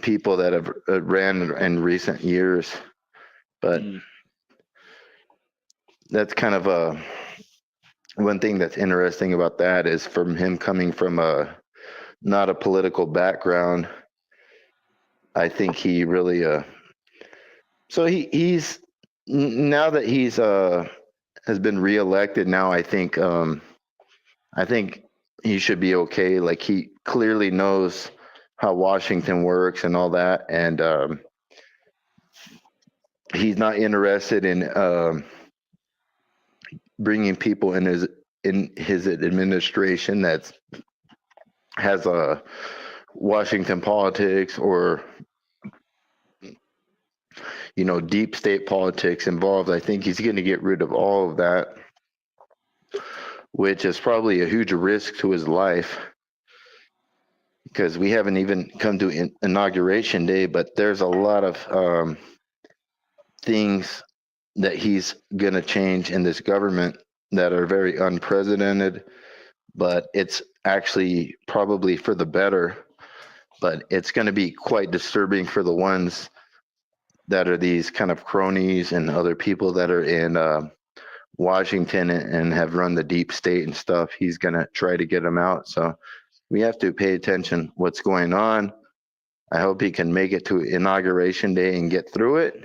people that have ran in recent years. But that's kind of one thing that's interesting about that is from him coming from not a political background. I think he really so he's now that he's has been reelected now, I think he should be okay. Like he clearly knows how Washington works and all that, and he's not interested in bringing people in his administration that has a Washington politics or deep state politics involved. I think he's going to get rid of all of that, which is probably a huge risk to his life, because we haven't even come to inauguration day, but there's a lot of things that he's going to change in this government that are very unprecedented, but it's actually probably for the better. But it's going to be quite disturbing for the ones that are these kind of cronies and other people that are in Washington and have run the deep state and stuff. He's going to try to get them out. So we have to pay attention what's going on. I hope he can make it to inauguration day and get through it.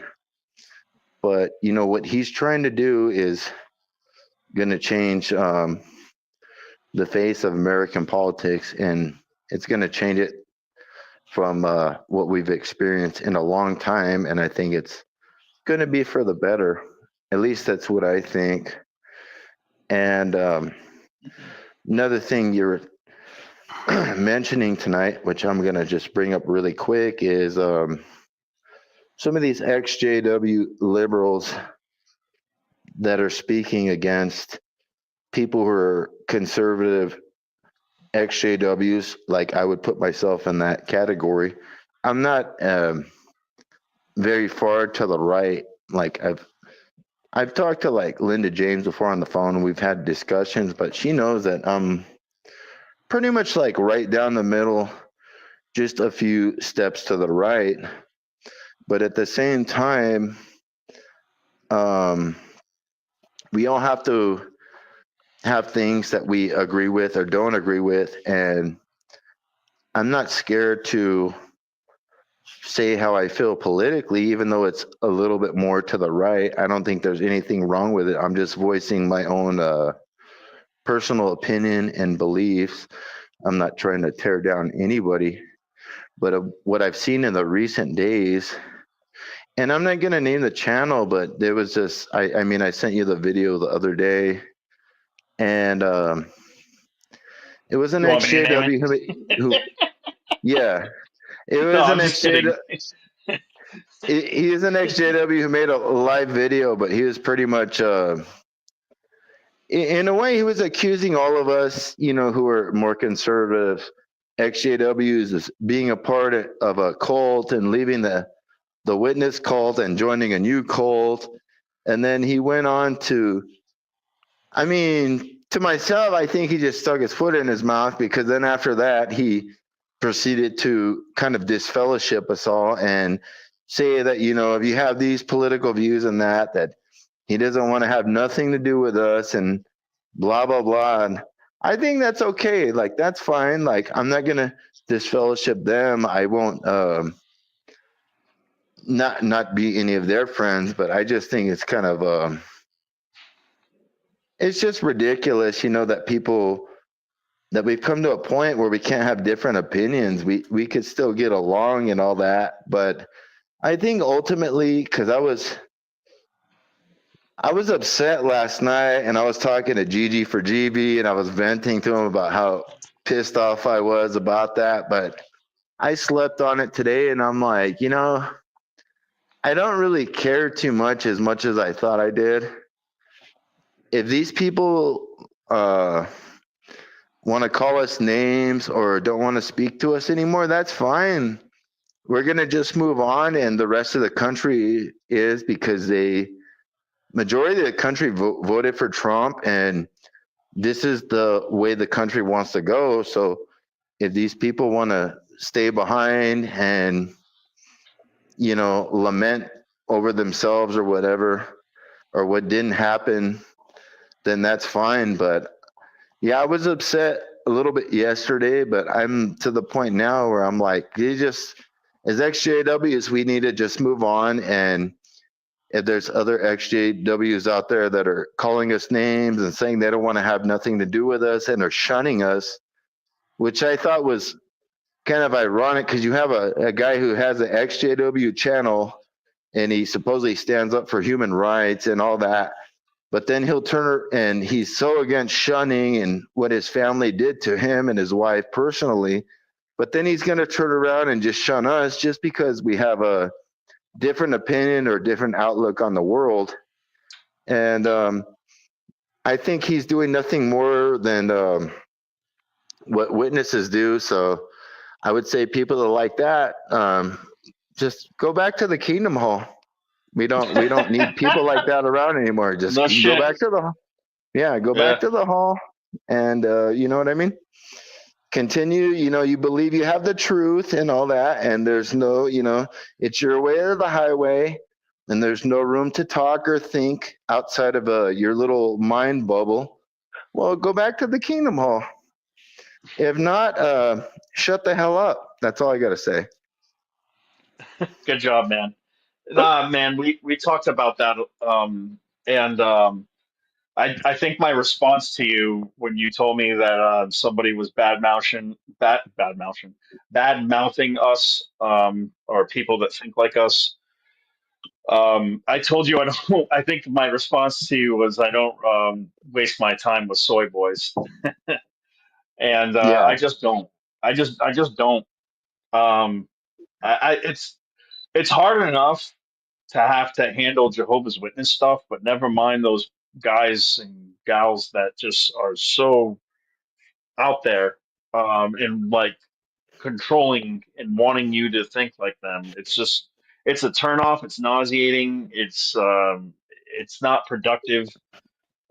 But what he's trying to do is going to change the face of American politics, and it's going to change it from what we've experienced in a long time. And I think it's going to be for the better. At least that's what I think. And another thing you're mentioning tonight, which I'm going to just bring up really quick, is some of these ex-JW liberals that are speaking against people who are conservative XJWs. Like I would put myself in that category. I'm not very far to the right. Like I've talked to like Linda James before on the phone, and we've had discussions, but she knows that I'm pretty much like right down the middle, just a few steps to the right. But at the same time, um, we all have to have things that we agree with or don't agree with, and I'm not scared to say how I feel politically, even though it's a little bit more to the right. I don't think there's anything wrong with it. I'm just voicing my own personal opinion and beliefs. I'm not trying to tear down anybody, but what I've seen in the recent days, and I'm not going to name the channel, but there was this, I mean, I sent you the video the other day, and it was an You want me to name XJW who yeah, it it? No, was an I'm just kidding. XJW. He is an XJW who made a live video, but he was pretty much, in a way, he was accusing all of us, you know, who are more conservative XJWs as being a part of a cult and leaving the witness cult and joining a new cult. And then he went on to, I mean, to myself, I think he just stuck his foot in his mouth, because then after that, he proceeded to kind of disfellowship us all and say that, you know, if you have these political views and that he doesn't want to have nothing to do with us and blah, blah, blah. And I think that's okay. Like, that's fine. Like, I'm not going to disfellowship them. I won't, not be any of their friends, but I just think it's kind of, it's just ridiculous, you know, that that we've come to a point where we can't have different opinions. We could still get along and all that, but I think ultimately, because I was upset last night, and I was talking to Gigi for GB, and I was venting to him about how pissed off I was about that. But I slept on it today, and I'm like, you know, I don't really care too much as I thought I did. If these people want to call us names or don't want to speak to us anymore, that's fine. We're going to just move on, and the rest of the country is, because majority of the country voted for Trump, and this is the way the country wants to go. So if these people want to stay behind and, you know, lament over themselves or whatever, or what didn't happen, then that's fine. But yeah, I was upset a little bit yesterday, but I'm to the point now where I'm like, as XJWs, we need to just move on. And if there's other XJWs out there that are calling us names and saying they don't want to have nothing to do with us and are shunning us, which I thought was kind of ironic, because you have a guy who has an XJW channel and he supposedly stands up for human rights and all that. But then he'll and he's so against shunning and what his family did to him and his wife personally. But then he's going to turn around and just shun us just because we have a different opinion or different outlook on the world. And I think he's doing nothing more than what witnesses do. So I would say people that are like that, just go back to the Kingdom Hall. We don't need people like that around anymore. Just No go shit. back to go Yeah. back to the hall, and you know what I mean. Continue. You know, you believe you have the truth and all that, and there's no, you know, it's your way or the highway, and there's no room to talk or think outside of your little mind bubble. Well, go back to the Kingdom Hall. If not, shut the hell up. That's all I gotta say. Good job, man. Nah, man, we talked about that, and I think my response to you when you told me that somebody was bad mouthing us, or people that think like us. I told you I don't. I think my response to you was I don't waste my time with soy boys, and Yeah. I just don't. I just don't. Um, it's hard enough to have to handle Jehovah's Witness stuff, but never mind those guys and gals that just are so out there. and like controlling and wanting you to think like them. It's a turnoff. It's nauseating. It's not productive,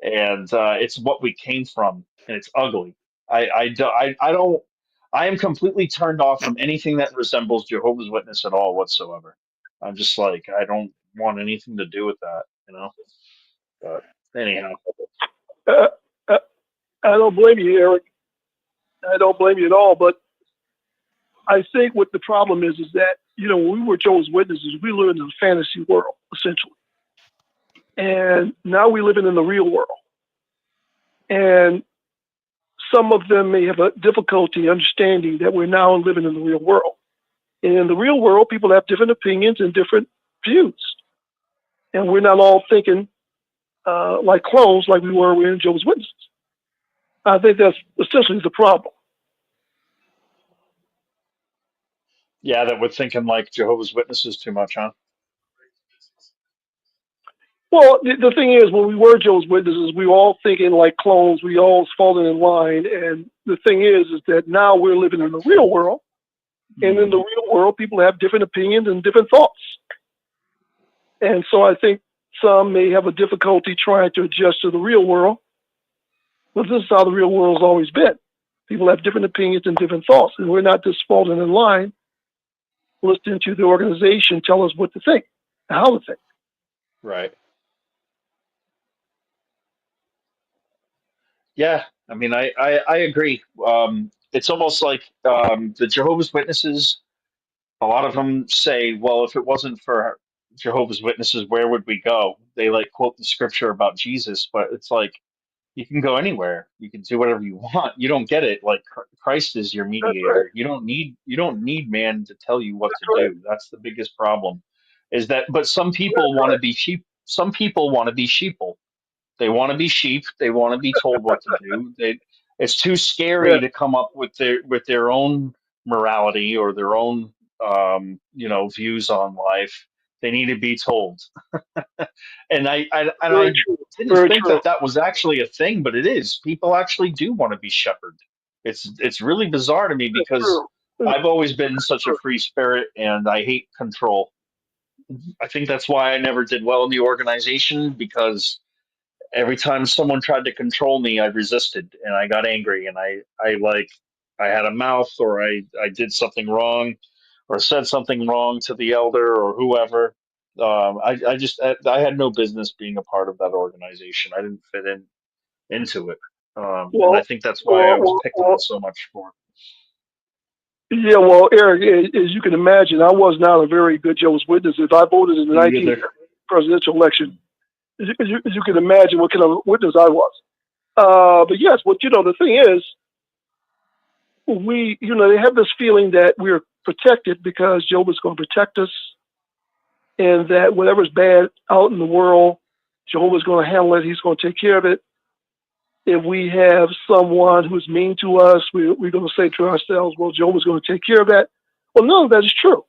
and it's what we came from, and it's ugly. I don't. I am completely turned off from anything that resembles Jehovah's Witness at all whatsoever. I'm just like I don't want anything to do with that, you know. But anyhow, Uh, uh, I don't blame you, Eric. I don't blame you at all. But I think what the problem is that, when we were Jehovah's Witnesses, we lived in a fantasy world, essentially. And now we're living in the real world. And some of them may have a difficulty understanding that we're now living in the real world. And in the real world, people have different opinions and different views. And we're not all thinking like clones like we were in Jehovah's Witnesses. I think that's essentially the problem. yeah, that we're thinking like Jehovah's Witnesses too much, huh? Well, the thing is, when we were Jehovah's Witnesses, we were all thinking like clones. We all falling in line. And the thing is that now we're living in the real world. And in the real world, people have different opinions and different thoughts. And so I think some may have a difficulty trying to adjust to the real world. But this is how the real world has always been. People have different opinions and different thoughts. And we're not just falling in line, listening to the organization tell us what to think, how to think. Right. Yeah, I mean, I agree. It's almost like the Jehovah's Witnesses, a lot of them say, well, if it wasn't for Jehovah's Witnesses, where would we go? They like quote the scripture about Jesus, but it's like you can go anywhere. You can do whatever you want. You don't get it. Like Christ is your That's right. mediator. You don't need man to tell you what to That's right. do. That's the biggest problem. Is that but some people That's want to right. be sheep. Some people want to be sheeple. They want to be sheep. They want to be told what to do. It's too Yeah, scary to come up with their own morality or their own views on life. They need to be told. very And I true. didn't Very think true. that that was actually a thing, but it is. People actually do want to be shepherded. It's really bizarre to me That's because true. That's I've always been such a true. free spirit and I hate control. I think that's why I never did well in the organization because every time someone tried to control me, I resisted and I got angry and I had a mouth or I did something wrong or said something wrong to the elder or whoever. I had no business being a part of that organization. I didn't fit into it, and I Well, think that's why I well, was well, picked on well, so much for. yeah, well, Eric, as you can imagine, I was not a very good Jehovah's Witness. If I voted in the Me 19th either. presidential election, as you can imagine what kind of witness I was. But yes, the thing is, they have this feeling that we're protected because Jehovah's going to protect us and that whatever's bad out in the world, Jehovah's going to handle it. He's going to take care of it. If we have someone who's mean to us, we're going to say to ourselves, well, Jehovah's going to take care of that. Well, none of that is true.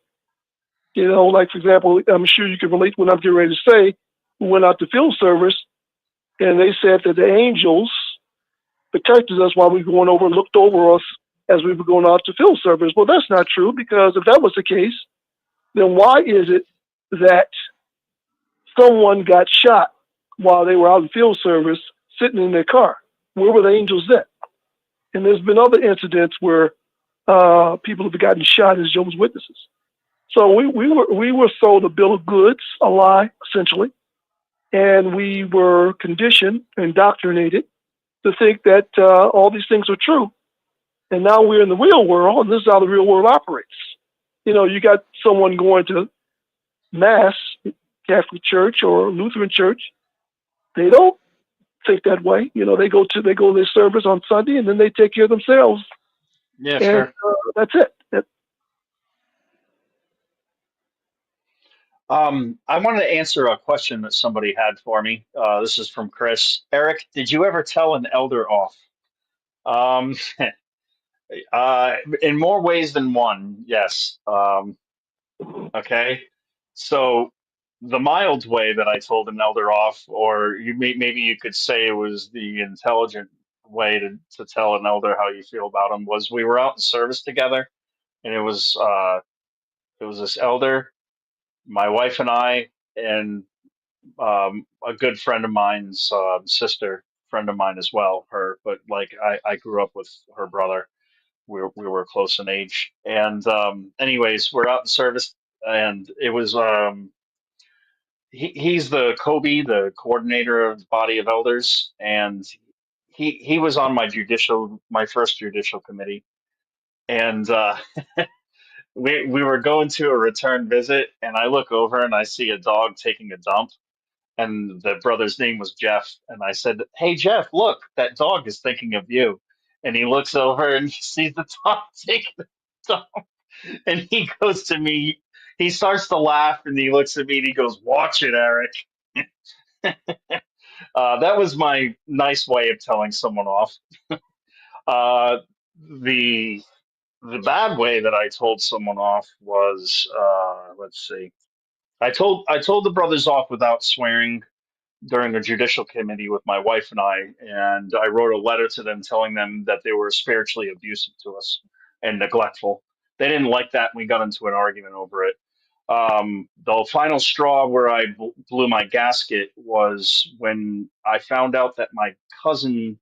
Like, for example, I'm sure you can relate to what I'm getting ready to say. We went out to field service, and they said that the angels protected us while we were going over and looked over us as we were going out to field service. Well, that's not true, because if that was the case, then why is it that someone got shot while they were out in field service sitting in their car? Where were the angels then? And there's been other incidents where people have gotten shot as Jehovah's Witnesses. So we were sold a bill of goods, a lie, essentially, and we were conditioned, indoctrinated to think that all these things are true. And now we're in the real world, and this is how the real world operates. You got someone going to Mass, Catholic Church or Lutheran Church. They don't think that way. They go to their service on Sunday, and then they take care of themselves, Yeah, and sure. that's it. I wanted to answer a question that somebody had for me. This is from Chris. Eric, did you ever tell an elder off? Um, uh, in more ways than one, yes. Okay. So the mild way that I told an elder off, or maybe you could say it was the intelligent way to tell an elder how you feel about him was we were out in service together, and it was this elder, my wife and I, and a good friend of mine's sister, friend of mine as well. Her, but like I grew up with her brother. We were close in age, and anyways, we're out in service, and it was he's the Kobe, the coordinator of the body of elders, and he was on my first judicial committee, and we were going to a return visit, and I look over and I see a dog taking a dump, and the brother's name was Jeff, and I said, "Hey Jeff, look, that dog is thinking of you." And he looks over and he sees the dog taking the dump, and he goes to me. He starts to laugh, and he looks at me and he goes, "Watch it, Eric." That was my nice way of telling someone off. Uh, the the bad way that I told someone off was, let's see. I told the brothers off without swearing during a judicial committee with my wife and I wrote a letter to them telling them that they were spiritually abusive to us and neglectful. They didn't like that, and we got into an argument over it. The final straw where I blew my gasket was when I found out that my cousin,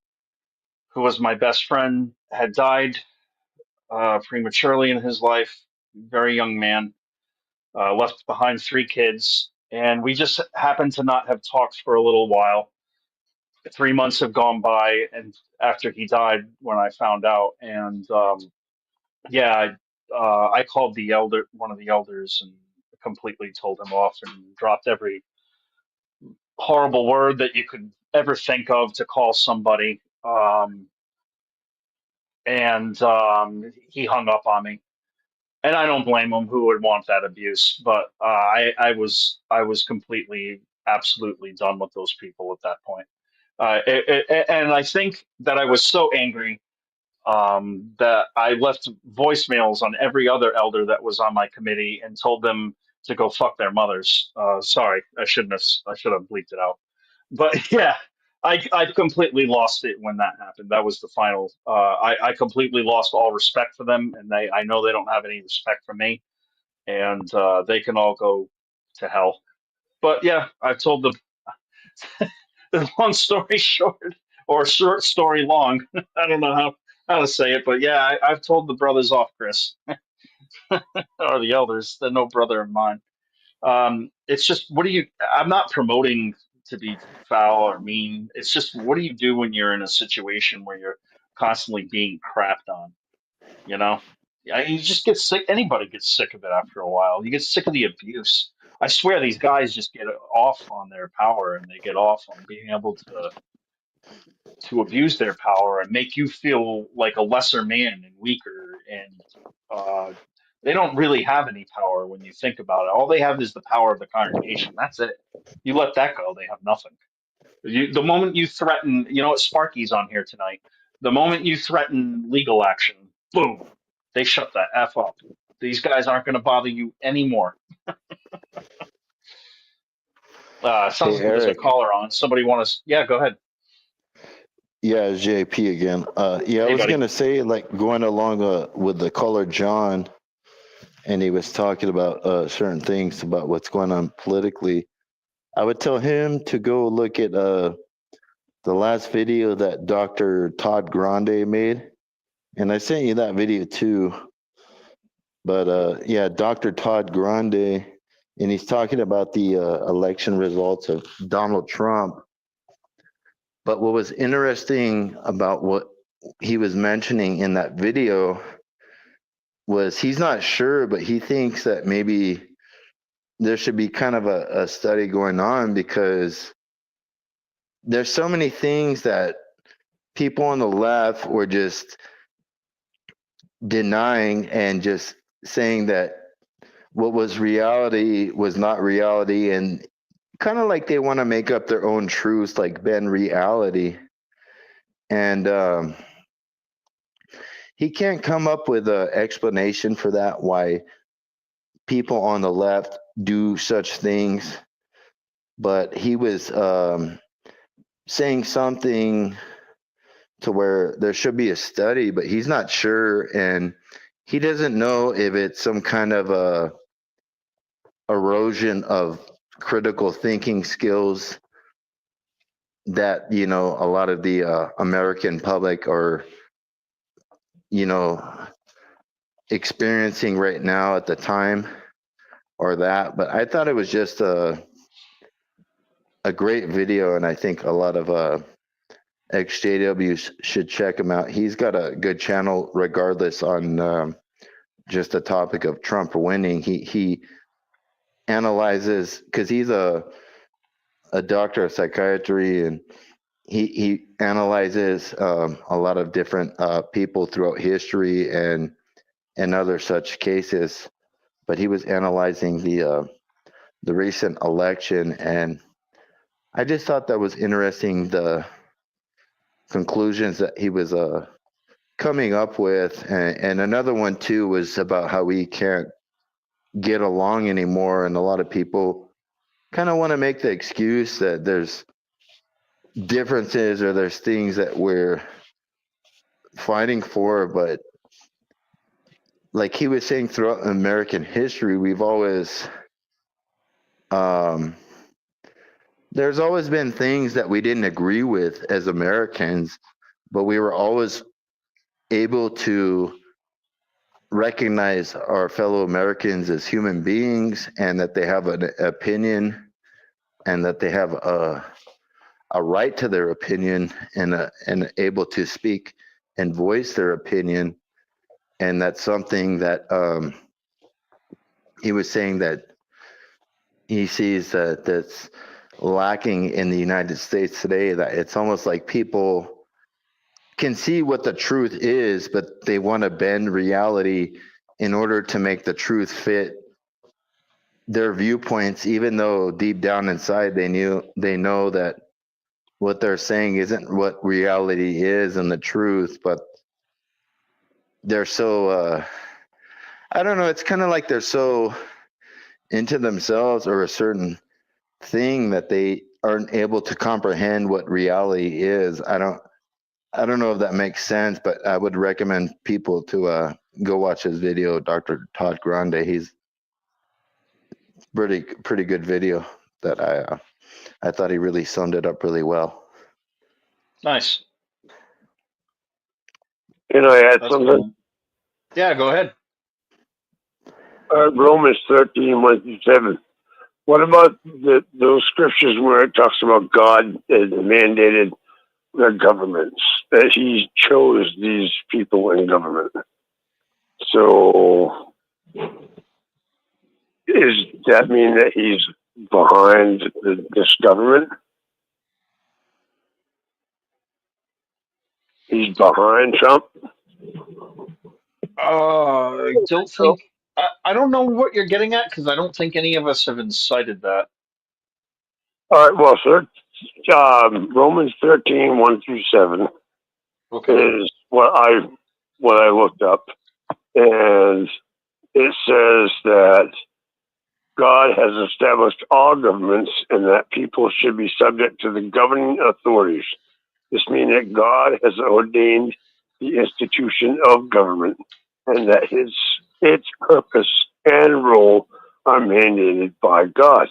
who was my best friend, had died prematurely in his life. Very young man, left behind 3 kids, and we just happened to not have talked for a little while. 3 months have gone by, and after he died, when I found out, and yeah, I called one of the elders, and completely told him off and dropped every horrible word that you could ever think of to call somebody. And he hung up on me, and I don't blame him. Who would want that abuse? But I was completely, absolutely done with those people at that point. And I think that I was so angry that I left voicemails on every other elder that was on my committee and told them to go fuck their mothers. Sorry, I shouldn't have. I should have bleeped it out. But yeah, I completely lost it when that happened. That was the final. I completely lost all respect for them, and I know they don't have any respect for me, and they can all go to hell. But yeah, I've told them. The long story short, or short story long. I don't know how to say it, but yeah, I've told the brothers off, Chris, or the elders. They're no brother of mine. It's just, what do you? I'm not promoting to be foul or mean. It's just, what do you do when you're in a situation where you're constantly being crapped on? You know, yeah, you just get sick. Anybody gets sick of it after a while. You get sick of the abuse. I swear, these guys just get off on their power, and they get off on being able to abuse their power and make you feel like a lesser man and weaker, and uh, they don't really have any power when you think about it. All they have is the power of the congregation. That's it. You let that go, they have nothing. The moment you threaten, Sparky's on here tonight. The moment you threaten legal action, boom, they shut that f up. These guys aren't going to bother you anymore. Sounds Hey like there's a Eric, caller on. Somebody want to? Yeah, go ahead. yeah, it's JP again. Yeah, I Hey, was buddy. gonna say, like, going along with the caller John, and he was talking about certain things about what's going on politically. I would tell him to go look at the last video that Dr. Todd Grande made, and I sent you that video too. But yeah, Dr. Todd Grande, and he's talking about the election results of Donald Trump. But what was interesting about what he was mentioning in that video was he's not sure, but he thinks that maybe there should be kind of a study going on, because there's so many things that people on the left were just denying and just saying that what was reality was not reality, and kind of like they want to make up their own truths, like Ben reality. And he can't come up with an explanation for that, why people on the left do such things. But he was saying something to where there should be a study, but he's not sure, and he doesn't know if it's some kind of a erosion of critical thinking skills that a lot of the American public are you know experiencing right now at the time, or that. But I thought it was just a great video, and I think a lot of XJWs should check him out. He's got a good channel regardless on just the topic of Trump winning. He analyzes, because he's a doctor of psychiatry, and he analyzes a lot of different people throughout history and other such cases. But he was analyzing the recent election, and I just thought that was interesting, the conclusions that he was coming up with. And another one too was about how we can't get along anymore, and a lot of people kind of want to make the excuse that there's differences or there's things that we're fighting for. But like he was saying, throughout American history, we've always there's always been things that we didn't agree with as Americans, but we were always able to recognize our fellow Americans as human beings, and that they have an opinion, and that they have a right to their opinion, and able to speak and voice their opinion. And that's something that he was saying that he sees that's lacking in the United States today, that it's almost like people can see what the truth is, but they want to bend reality in order to make the truth fit their viewpoints, even though deep down inside they know that what they're saying isn't what reality is and the truth. But they're so I don't know, it's kind of like they're so into themselves or a certain thing that they aren't able to comprehend what reality is. I don't know if that makes sense, but I would recommend people to go watch his video, Dr. Todd Grande. He's pretty good video that I thought he really summed it up really well. Nice. Can I add That's something? cool. Yeah, go ahead. Romans 13, 1 through 7. What about those scriptures where it talks about God has mandated the governments, that he chose these people in government? So does that mean that he's behind this government? He's behind Trump? I don't think I don't know what you're getting at, because I don't think any of us have incited that. All right, well, sir, Romans 13, 1 through 7 Okay. is what I looked up. And it says that God has established all governments and that people should be subject to the governing authorities. This means that God has ordained the institution of government, and that its purpose and role are mandated by God.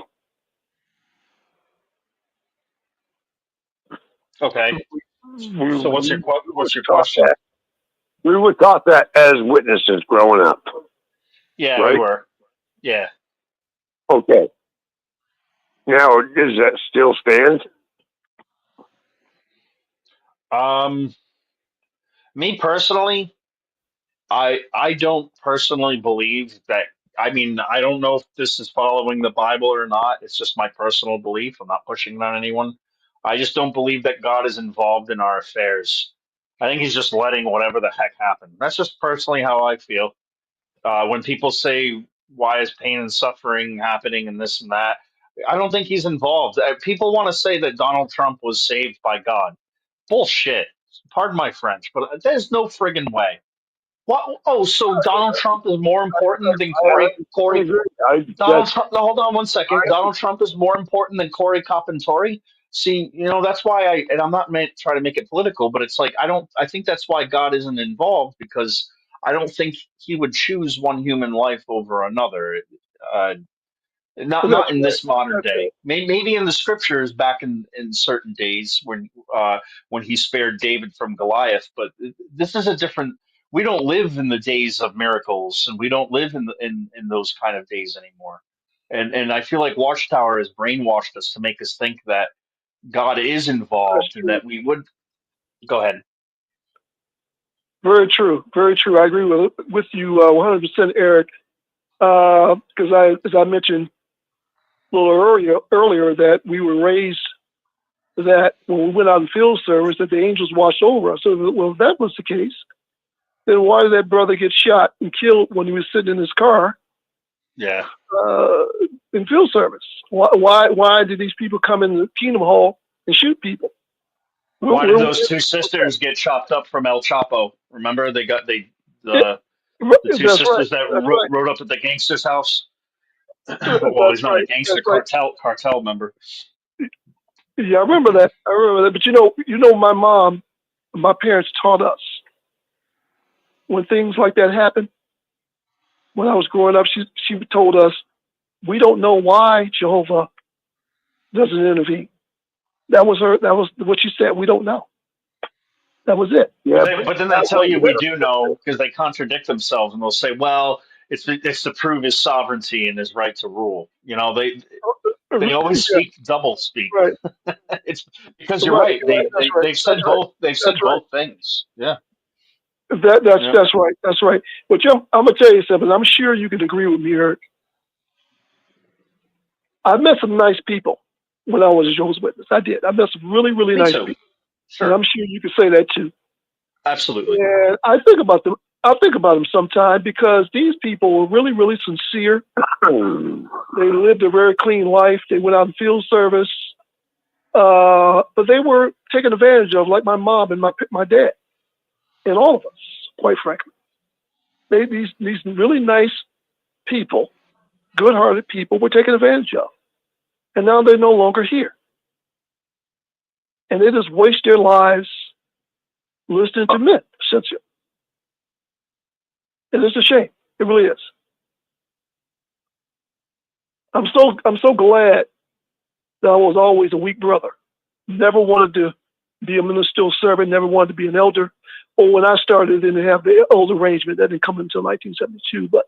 Okay. So what's your were question? We were taught that as witnesses growing up. Yeah, right? we were. Yeah. Okay. Now, does that still stand? Me personally, I don't personally believe that. I mean, I don't know if this is following the Bible or not. It's just my personal belief. I'm not pushing it on anyone. I just don't believe that God is involved in our affairs. I think he's just letting whatever the heck happen. That's just personally how I feel. When people say, why is pain and suffering happening and this and that, I don't think he's involved. People want to say that Donald Trump was saved by God. Bullshit. Pardon my French, but there's no friggin' way. What? Oh, so Donald Trump is more important than Corey? I agree. Donald Trump. No, hold on one second. Donald Trump is more important than Corey Carpenteri. See, that's why and I'm not meant trying to make it political, but it's like I think that's why God isn't involved, because I don't think he would choose one human life over another. Uh, not Well, that's not in right. this modern That's right. day. Maybe in the scriptures back in certain days when he spared David from Goliath, but this is a different. We don't live in the days of miracles, and we don't live in those kind of days anymore. And I feel like Watchtower has brainwashed us to make us think that God is That's involved and true. that we would go ahead. Very true. Very true. I agree with you 100%, Eric. Because as I mentioned a little earlier, that we were raised that when we went out in field service, that the angels watched over us. So, well, if that was the case, then why did that brother get shot and killed when he was sitting in his car Yeah. uh, in field service? Why did these people come in the Kingdom Hall and shoot people? Why did those two sisters get chopped up from El Chapo? Remember, the two That's right. sisters that That's rode up at the gangster's house. right. Well, That's he's not a right. gangster, That's right. cartel member. Yeah, I remember that. But my parents taught us when things like that happen. When I was growing up, she told us, we don't know why Jehovah doesn't intervene. That was her. That was what she said. We don't know. That was it. Yeah, But then they tell you we do know, because they contradict themselves, and they'll say, "Well, it's to prove his sovereignty and his right to rule." They always Yeah, double speak. right, It's because you're right, right. right. That's right. They've That's said right. both. They've That's said right. both things. Yeah. Yeah. That's right. That's right. But I'm gonna tell you something. I'm sure you can agree with me, Eric. I met some nice people when I was a Jehovah's Witness. I did. I met some really, really Me nice too. people, and Sure. I'm sure you can say that too. Absolutely. And I think about them. I think about them sometimes because these people were really, really sincere. They lived a very clean life. They went out in field service, but they were taken advantage of, like my mom and my dad, and all of us, quite frankly. These really nice people, good-hearted people, were taken advantage of, and now they're no longer here, and they just waste their lives listening to men, essentially. And it's a shame. It really is. I'm so glad that I was always a weak brother. Never wanted to be a ministerial servant, never wanted to be an elder. Or when I started, they didn't have the elder arrangement. That didn't come until 1972. But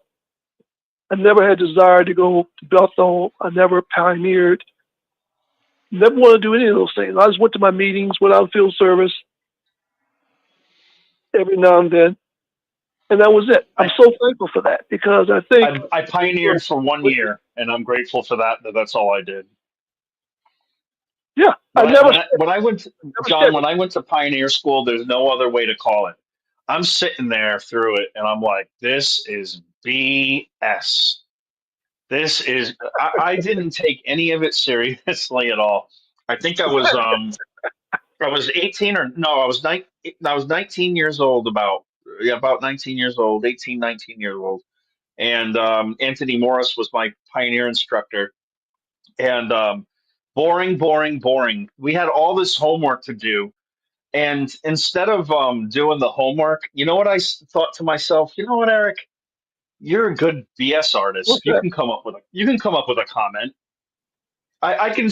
I never had desire to go to Bethel. I never pioneered. Never wanted to do any of those things. I just went to my meetings, went out in field service every now and then. And that was it. I'm I, so thankful for that because I think, I pioneered for 1 year, and I'm grateful for that. That's all I did. yeah, I When I never, when I when I went to, never John, scheduled. when I went to pioneer school, there's no other way to call it. I'm sitting there through it, and I'm like, this is BS. This is I didn't take any of it seriously at all. I think I was 18 or no, I was 19 years old, about 19 years old, 18, 19 years old. And Anthony Morris was my pioneer instructor. And boring, boring, boring. We had all this homework to do. And instead of doing the homework, you know what thought to myself? You know what, Eric? You're a good BS artist. What's that? You can come up with a comment. I can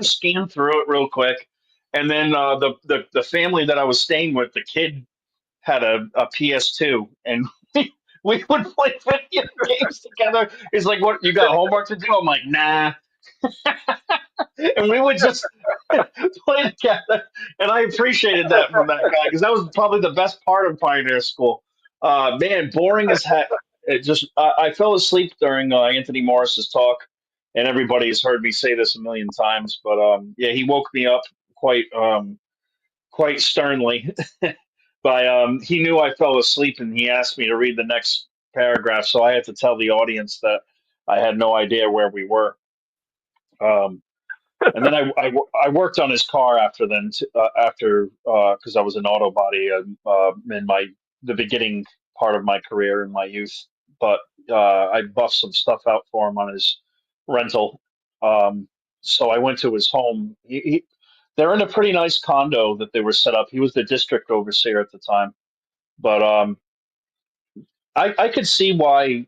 scan through it real quick, and then the family that I was staying with, the kid had a PS2, and we would play video games together. He's like, "What? You got homework to do?" I'm like, "Nah," and we would just play together. And I appreciated that from that guy because that was probably the best part of Pioneer School. Man, boring as heck. I fell asleep during Anthony Morris's talk, and everybody's heard me say this a million times. But yeah, he woke me up quite quite sternly. By he knew I fell asleep, and he asked me to read the next paragraph, so I had to tell the audience that I had no idea where we were. Um, and then I worked on his car after then, after because I was an auto body in the beginning part of my career in my youth. But I buffed some stuff out for him on his rental. Um, so I went to his home. They're in a pretty nice condo that they were set up. He was the district overseer at the time, but I could see why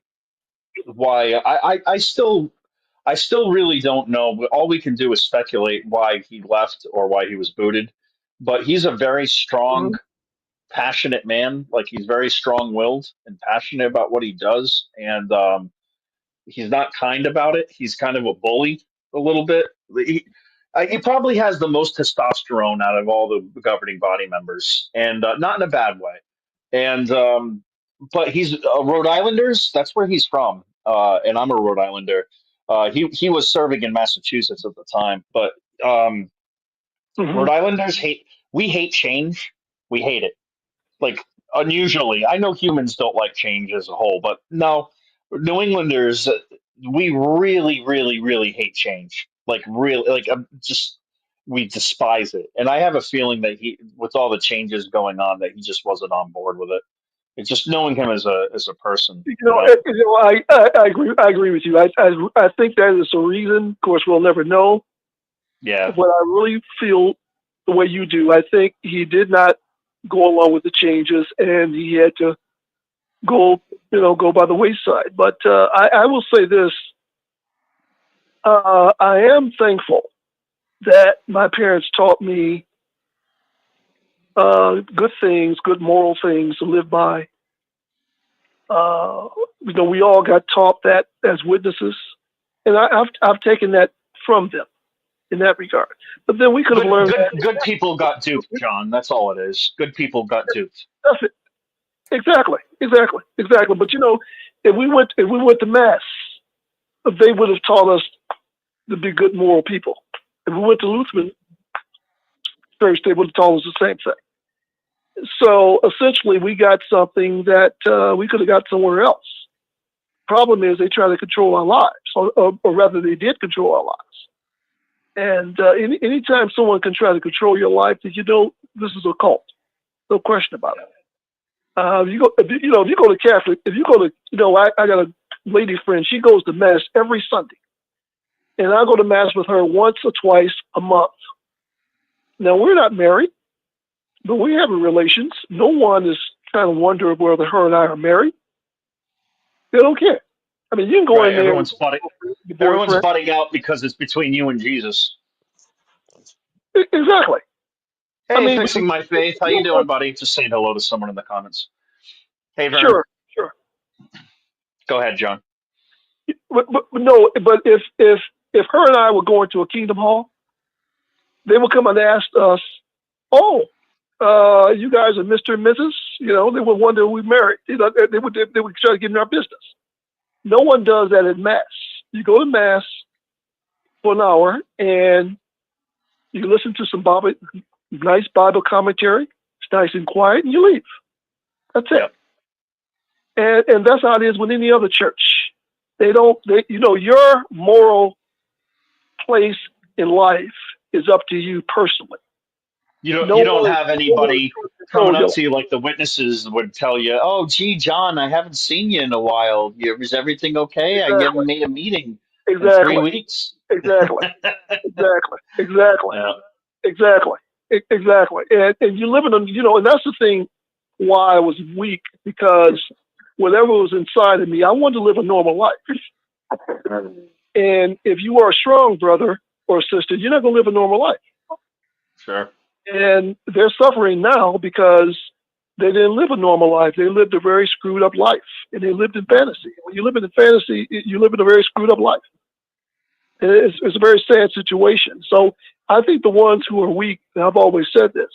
I still really don't know. All we can do is speculate why he left or why he was booted. But he's a very strong, Mhm. passionate man. Like he's very strong-willed and passionate about what he does, and he's not kind about it. He's kind of a bully a little bit. He probably has the most testosterone out of all the governing body members, and not in a bad way. And but he's Rhode Islanders. That's where he's from, and I'm a Rhode Islander. He was serving in Massachusetts at the time, but Rhode Mhm. Islanders hate we hate change. We hate it like unusually. I know humans don't like change as a whole, but no, New Englanders, we really, really, really hate change. Like really, like just we despise it. And I have a feeling that with all the changes going on, that he just wasn't on board with it. It's just knowing him as a person, you know. I agree. I agree with you. I think that is a reason. Of course, we'll never know. Yeah, But I really feel the way you do. I think he did not go along with the changes, and he had to go, go by the wayside. But I will say this: I am thankful that my parents taught me good things, good moral things to live by. Uh, we all got taught that as witnesses, and I've taken that from them in that regard. But then we could have learned that. good people got duped, John. That's all it is. Good people got duped. That's it. Exactly. But if we went to mass, they would have taught us to be good moral people. If we went to Lutheran church, they would have taught us the same thing. So essentially, we got something that we could have got somewhere else. Problem is, they try to control our lives, or rather, they did control our lives. And anytime someone can try to control your life, then this is a cult. No question about it. If you go to Catholic, if you go to, I got a lady friend. She goes to mass every Sunday, and I go to mass with her once or twice a month. Now we're not married, but we have relations. No one is trying to wonder whether her and I are married. They don't care. I mean, you can go Right. in there with your Everyone's boyfriend. butting out because it's between you and Jesus. Exactly. I Hey, mean, fixing my faith. How you doing, buddy? Just saying hello to someone in the comments. Hey, Vern. sure. Go ahead, John. But no, but if her and I were going to a Kingdom Hall, they would come and ask us, "Oh, you guys are Mr. and Mrs." They would wonder if we married. They would try to get in our business. No one does that at mass. You go to mass for an hour and you listen to some nice Bible commentary. It's nice and quiet, and you leave. That's it. Yep. And that's how it is with any other church. Your moral place in life is up to you personally. You don't have anybody coming No up one. to you like the witnesses would tell you, "Oh, gee, John, I haven't seen you in a while. Is everything okay? I Exactly. haven't made a meeting in Exactly. 3 weeks." Exactly. Exactly. Yeah. Exactly. Exactly. And you live in and that's the thing why I was weak, because whatever was inside of me, I wanted to live a normal life. And if you are a strong brother or sister, you're not going to live a normal life. Sure. And they're suffering now because they didn't live a normal life. They lived a very screwed up life, and they lived in fantasy. When you live in fantasy, you live in a very screwed up life. And it's a very sad situation. So I think the ones who are weak, and I've always said this,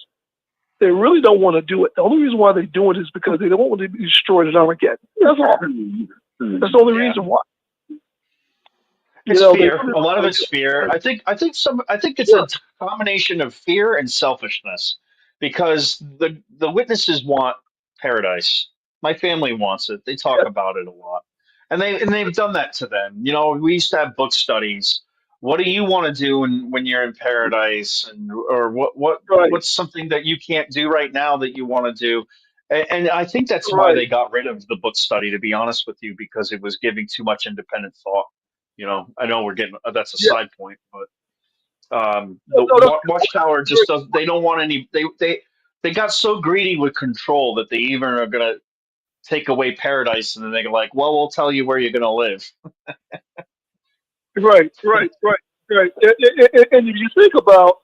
they really don't want to do it. The only reason why they do it is because they don't want to be destroyed at Armageddon. That's all. That's the only reason why. It's They fear. really A lot of don't it's fear. I think it's sure. a combination of fear and selfishness because the witnesses want paradise. My family wants it. They talk Yeah, about it a lot. And they've done that to them. We used to have book studies. What do you want to do when you're in paradise, and or right, what's something that you can't do right now that you want to do? And I think that's why right. they got rid of the book study, to be honest with you, because it was giving too much independent thought. I know we're getting that's a Yeah, side point, but The No, that's Watchtower just does. They don't want any. They got so greedy with control that they even are gonna take away paradise, and then they're like, "Well, we'll tell you where you're gonna live." right, right, right, right. And if you think about,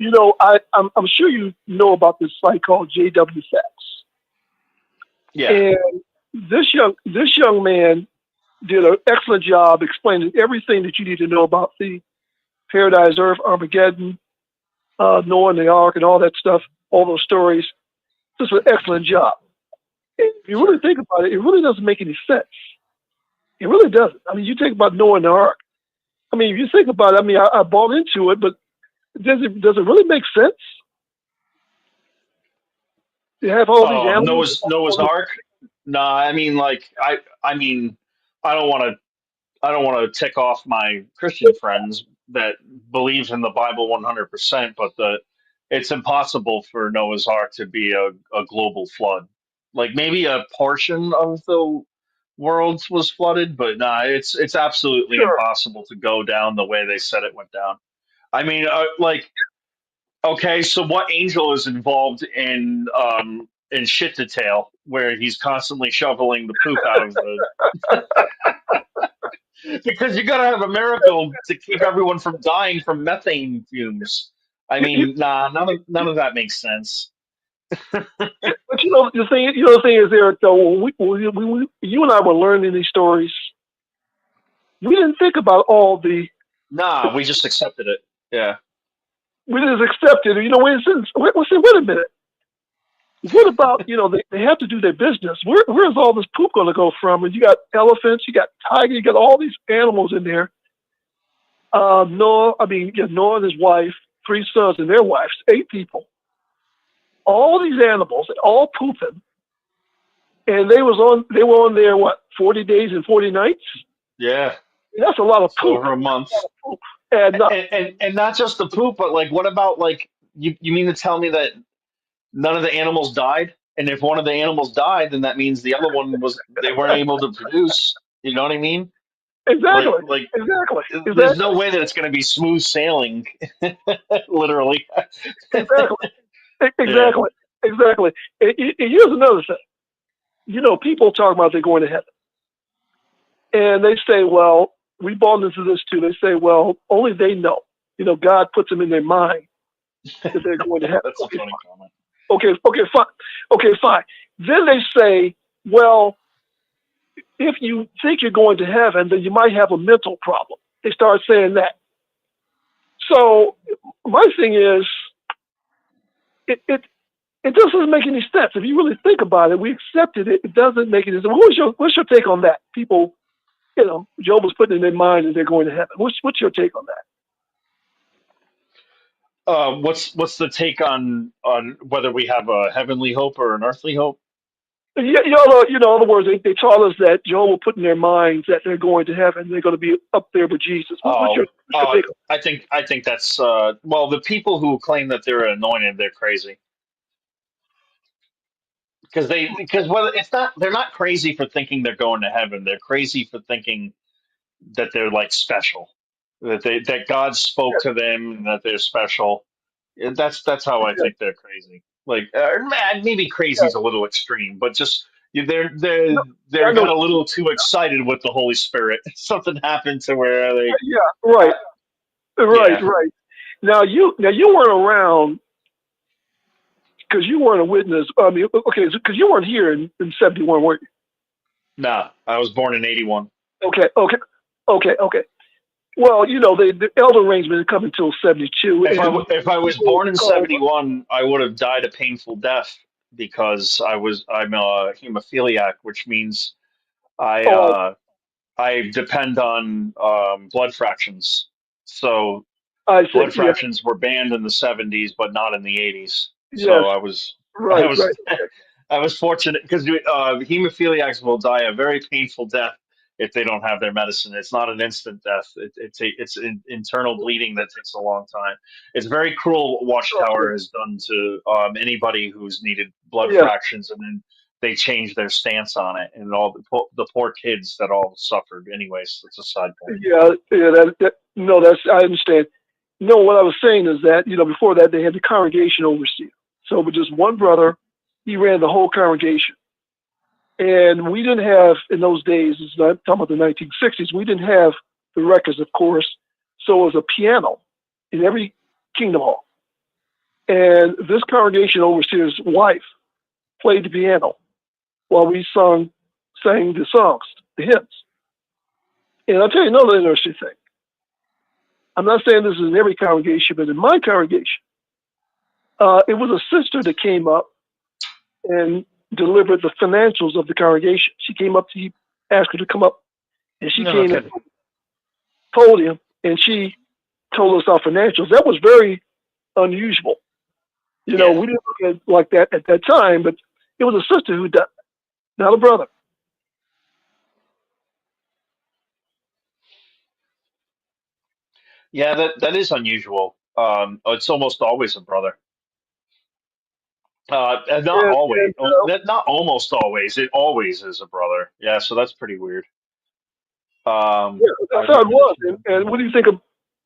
I'm sure you know about this site called JW Facts, Yeah, and this young man did an excellent job explaining everything that you need to know about the Paradise Earth, Armageddon, Noah and the Ark, and all that stuff, all those stories. Just an excellent job. And if you really sure. think about it, it really doesn't make any sense. It really doesn't. I mean, you think about Noah and the Ark. I mean, if you think about it, I mean, I bought into it, but does it really make sense? You have all these Oh, animals. Noah's Ark. Nah, I mean, like I mean, I don't want to. I don't want to tick off my Christian friends that believe in the Bible 100%, but it's impossible for Noah's Ark to be a global flood. Like maybe a portion of the world was flooded, but nah, it's absolutely Sure. impossible to go down the way they said it went down. I mean, like, okay, so what angel is involved in shit detail where he's constantly shoveling the poop out of the because you got to have a miracle to keep everyone from dying from methane fumes. I You, you, mean, nah, none of that makes sense. but the thing is, Eric. Though, you and I were learning these stories. We didn't think about all the. Nah, we just accepted it. Yeah. We just accepted it. Wait a minute. What about, they have to do their business. Where's all this poop going to go from? And you got elephants, you got tigers, you got all these animals in there. Noah and his wife, 3 sons and their wives, 8 people. All these animals, all pooping, and they were on there 40 days and 40 nights. Yeah. That's a lot of It's poop. over a month. And And not just the poop, but like, what about like you mean to tell me that none of the animals died? And if one of the animals died, then that means the other one was they weren't able to produce. You know what I mean? exactly, Like exactly, there's exactly, no way that it's going to be smooth sailing, literally. exactly, Yeah. exactly, exactly. And here's another thing. People talk about they're going to heaven. And they say, well, we bought into this too. They say, well, only they know. God puts them in their mind that they're going to heaven. That's a Okay, funny fine. comment. Okay, fine. Okay, fine. Then they say, well, if you think you're going to heaven, then you might have a mental problem. They start saying that. So my thing is, it doesn't make any sense. If you really think about it, we accepted it. It doesn't make any sense. What's your take on that? People, Job was putting in their mind that they're going to heaven. What's your take on that? What's the take on whether we have a heavenly hope or an earthly hope? Yeah, in other words, they taught us that Job will put in their minds that they're going to heaven. They're going to be up there with Jesus. What's your take? I think that's well, the people who claim that they're anointed, they're crazy because whether it's not they're not crazy for thinking they're going to heaven. They're crazy for thinking that they're like special, that God spoke to them and that they're special. That's how I Yeah, think they're crazy. Like, man, maybe crazy yeah, is a little extreme, but just no, yeah, they're I know. got a little too excited with the Holy Spirit. Something happened to where they, Yeah, right, right, yeah, right. Now you weren't around because you weren't a witness. I mean, okay, because you weren't here in '71, were you? nah. I was born in '81. Okay. Well, the elder arrangement didn't come until '72, and If I was people born in call. '71, I would have died a painful death because I'm a hemophiliac, which means I Oh, uh, I depend on blood fractions. So I see. blood Yeah, fractions were banned in the '70s, but not in the '80s. yes, So I right, was, right. I was fortunate because hemophiliacs will die a very painful death if they don't have their medicine. It's not an instant death. It's internal bleeding that takes a long time. It's very cruel what Okay. Watchtower has done to anybody who's needed blood Yeah, fractions, and then they changed their stance on it, and all the poor kids that all suffered. Anyways, it's a side point. yeah. No, I understand. No, what I was saying is that, before that they had the congregation overseer. So with just one brother, he ran the whole congregation. And we didn't have, in those days, I'm talking about the 1960s, we didn't have the records, of course. So it was a piano in every Kingdom Hall. And this congregation overseer's wife played the piano while we sang the songs, the hymns. And I'll tell you another interesting thing. I'm not saying this is in every congregation, but in my congregation, it was a sister that came up and delivered the financials of the congregation. She came up to ask her to come up, and she No, came no and kidding. told him, and she told us our financials. That was very unusual. Yeah. We didn't look at it like that at that time, but it was a sister who did, not a brother. Yeah, that is unusual. It's almost always a brother. Not always. And Not almost always. It always is a brother. Yeah, so that's pretty weird. yeah, I that's how it remember this. was. And what do you think of?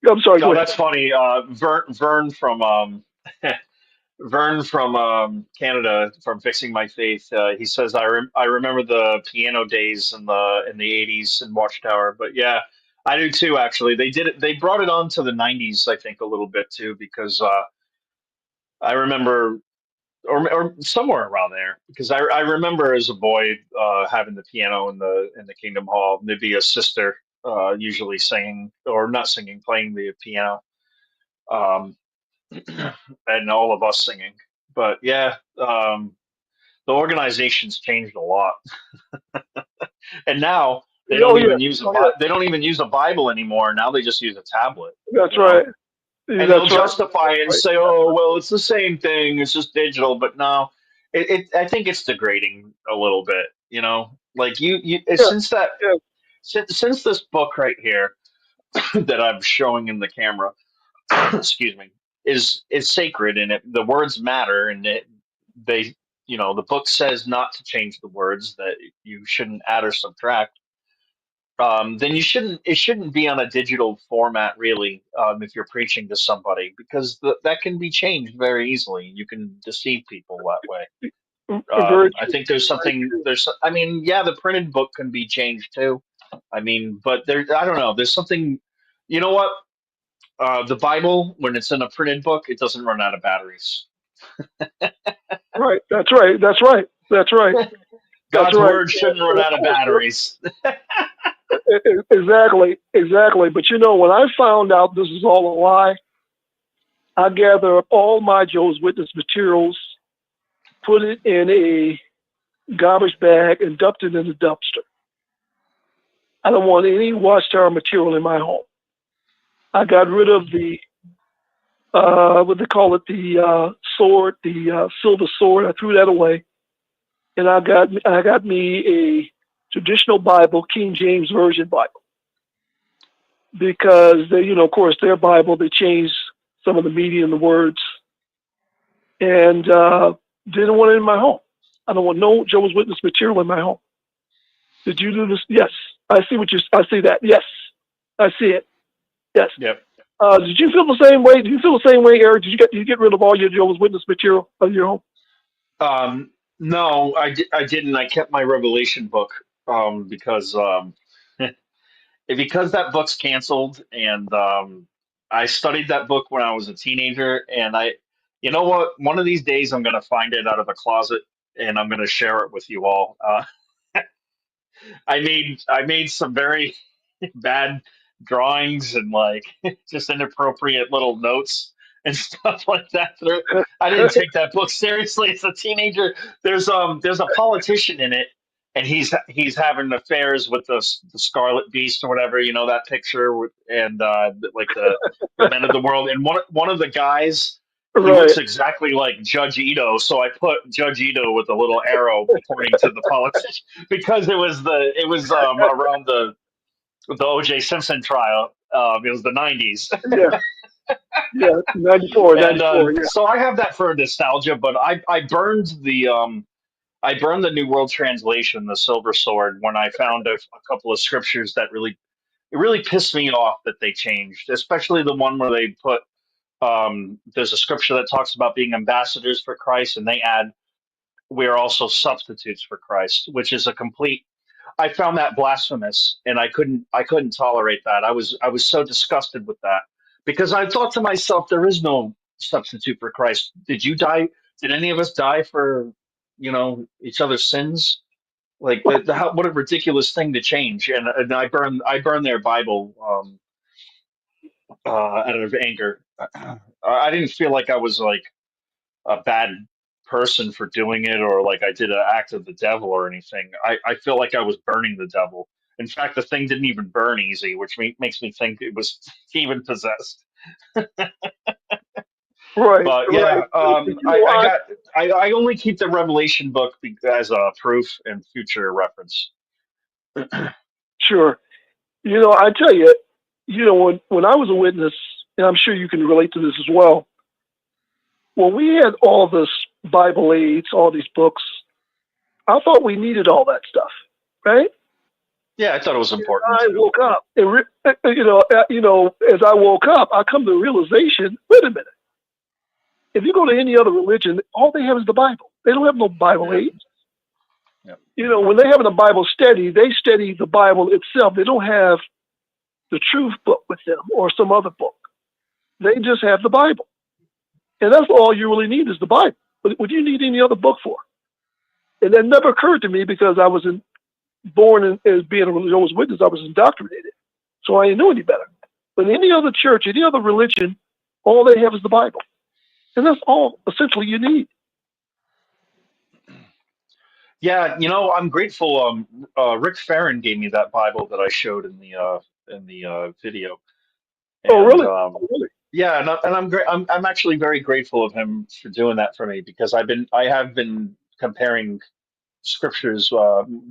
I'm sorry. Go Oh, ahead. that's funny. Vern from Vern from Canada from Fixing My Faith. He says I remember the piano days in the '80s in Watchtower. But yeah, I do too. Actually, they did it. They brought it on to the '90s, I think, a little bit too, because I remember, or somewhere around there, because I remember as a boy having the piano in the Kingdom Hall. There'd be a sister usually singing or not singing, playing the piano. Um, and all of us singing. But yeah, the organization's changed a lot, and now they Oh don't yeah, even use oh yeah. they don't even use a Bible anymore. Now they just use a tablet, That's you know. right. And they'll That's right. justify it and Right. say, "Oh, well, it's the same thing. It's just digital." But no, I think it's degrading a little bit, you know. Like Yeah. since that Yeah. since this book right here that I'm showing in the camera, excuse me, is sacred and the words matter and they the book says not to change the words, that you shouldn't add or subtract. Then it shouldn't be on a digital format really, if you're preaching to somebody, because that can be changed very easily. You can deceive people that way. Very I true. think I mean, yeah, the printed book can be changed too. I mean, but I don't know, there's something, you know what, the Bible, when it's in a printed book, it doesn't run out of batteries. Right. That's right. That's right. That's right. That's God's right. word shouldn't run And of out of course, batteries. exactly, exactly. But when I found out this is all a lie, I gathered up all my Jehovah's Witness materials, put it in a garbage bag, and dumped it in the dumpster. I don't want any Watchtower material in my home. I got rid of the what they call it, the sword, the silver sword. I threw that away, and I got me a traditional Bible, King James Version Bible, because they, of course, their Bible, they changed some of the meaning and the words, and didn't want it in my home. I don't want no Jehovah's Witness material in my home. Did you do this? Yes. I see that. Yes. I see it. Yes. Yep. Did you feel the same way? Do you feel the same way, Eric? Did you get rid of all your Jehovah's Witness material of your home? No, I didn't. I kept my Revelation book, because because that book's canceled, and I studied that book when I was a teenager, and you know what? One of these days, I'm gonna find it out of a closet, and I'm gonna share it with you all. I made some very bad drawings and like just inappropriate little notes and stuff like that. I didn't take that book seriously as a teenager. There's a politician in it, and he's having affairs with the Scarlet Beast or whatever. You know that picture with, and like the men of the world. And one of the guys, he Right. looks exactly like Judge Ito, so I put Judge Ito with a little arrow pointing to the politician because it was around the O.J. Simpson trial. It was the '90s, Yeah. Yeah. 94. and 94. Yeah. so I have that for nostalgia. But I burned the New World Translation, the Silver Sword, when I found a couple of scriptures that really, it really pissed me off that they changed, especially the one where they put there's a scripture that talks about being ambassadors for Christ, and they add we are also substitutes for Christ, which is a complete. I found that blasphemous, and I couldn't tolerate that. I was so disgusted with that because I thought to myself, there is no substitute for Christ. Did you die? Did any of us die for each other's sins? Like what a ridiculous thing to change. And I burned their Bible out of anger. I didn't feel like I was like a bad person for doing it or like I did an act of the devil or anything. I feel like I was burning the devil. In fact, the thing didn't even burn easy, which makes me think it was even possessed. Right, But right. yeah, You I, know, I got I only keep the Revelation book as a proof and future reference. sure. I tell you, when I was a witness, and I'm sure you can relate to this as well. When we had all this Bible aids, all these books, I thought we needed all that stuff, right? Yeah, I thought it was important I too. woke up, and as I woke up, I come to the realization: wait a minute. If you go to any other religion, all they have is the Bible. They don't have no Bible Yeah, aids. yeah, When they have a Bible study, they study the Bible itself. They don't have the truth book with them or some other book. They just have the Bible. And that's all you really need is the Bible. What do you need any other book for? And that never occurred to me because I was as being a religious witness. I was indoctrinated. So I didn't know any better. But any other church, any other religion, all they have is the Bible. And that's all essentially you need. yeah. I'm grateful. Rick Farron gave me that Bible that I showed in the video, Oh, and really? Oh, really? yeah, and I'm great. I'm actually very grateful of him for doing that for me because I have been comparing scriptures.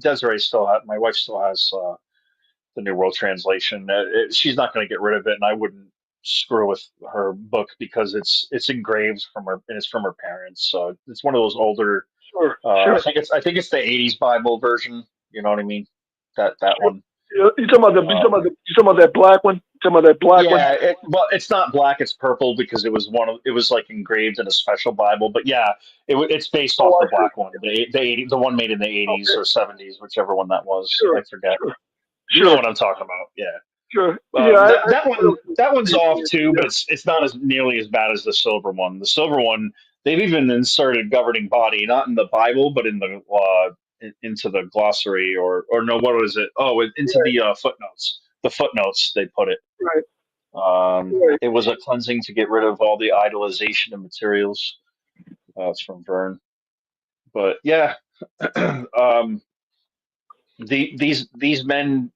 Desiree my wife still has the New World Translation. She's not going to get rid of it, and I wouldn't screw with her book because it's engraved from her and it's from her parents. So it's one of those older. Sure, I sure, think it's the '80s Bible version. You know what I mean? That sure. one. You talking about Um, that black one? You talking about that black one? Yeah, well, it's not black; it's purple because it was like engraved in a special Bible. But yeah, it's based off Oh, the I see. black one, the one made in the '80s Okay, or '70s, whichever one that was. sure, I forget. sure, You know sure, what I'm talking about? Yeah. sure. Yeah, That I know one what you're that one's off saying. too, but Yeah, it's not as nearly as bad as the silver one. The silver one, they've even inserted governing body, not in the Bible, but in the into the glossary or no, what was it? Oh, into the footnotes. The footnotes they put it. right, right. It was a cleansing to get rid of all the idolization of materials. It's from Vern, but yeah, um, these men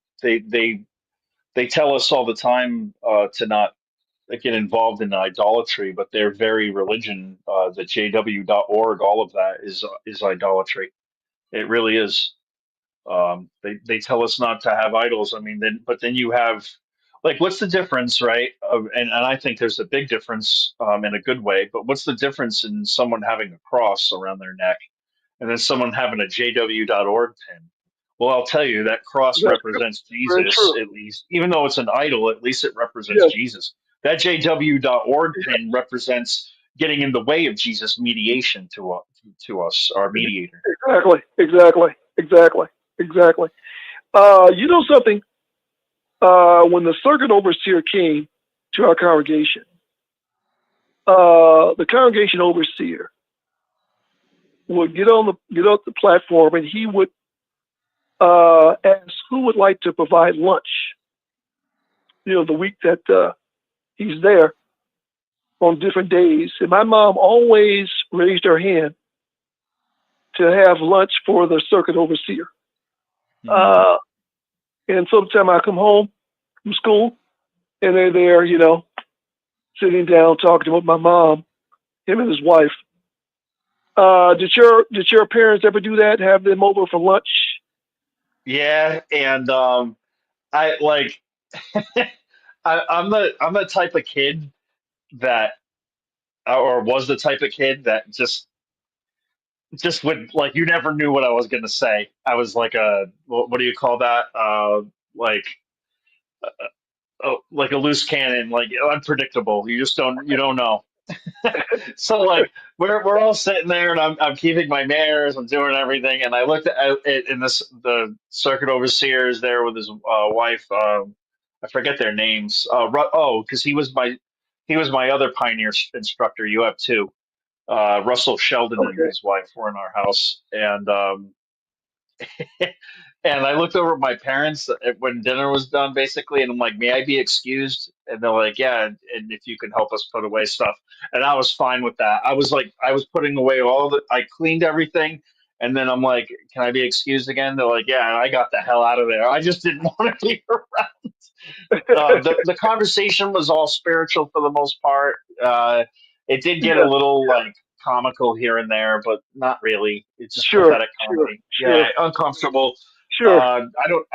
they tell us all the time to not get involved in idolatry, but their very religion, the JW.org, all of that is idolatry. It really is. They tell us not to have idols. I mean, then you have like what's the difference, right? And I think there's a big difference in a good way. But what's the difference in someone having a cross around their neck and then someone having a JW.org pin? Well, I'll tell you that cross That's true. represents Very Jesus true. at least, even though it's an idol. At least it represents Yes, Jesus. That JW.org pin represents getting in the way of Jesus' mediation to us, our mediator. exactly, exactly, exactly, exactly. You know something? When the circuit overseer came to our congregation, the congregation overseer would get off the platform and he would ask who would like to provide lunch. The week that he's there on different days. And my mom always raised her hand to have lunch for the circuit overseer. Mhm. Uh, and sometime I come home from school and they're there, sitting down talking with my mom, him and his wife. Did your parents ever do that? Have them over for lunch? Yeah, and I like I'm the type of kid that or was the type of kid that just would like you never knew what I was gonna say. I was like a what do you call that? Like like a loose cannon, like unpredictable. You don't know. So like we're all sitting there, and I'm keeping my manners. I'm doing everything, and I looked at it in the circuit overseer is there with his wife. I forget their names. Because he was my other pioneer instructor. You have two. Russell Sheldon and Okay. his wife were in our house, and and I looked over at my parents when dinner was done, basically, and I'm like, "May I be excused?" And they're like, "Yeah, and if you can help us put away stuff," and I was fine with that. I was putting away I cleaned everything, and then I'm like, "Can I be excused again?" They're like, "Yeah," and I got the hell out of there. I just didn't want to be around. The conversation was all spiritual for the most part. It did get a Yeah. little like comical here and there, but not really. It's just Sure. pathetic Sure. comedy. Sure. Yeah, uncomfortable. Sure. I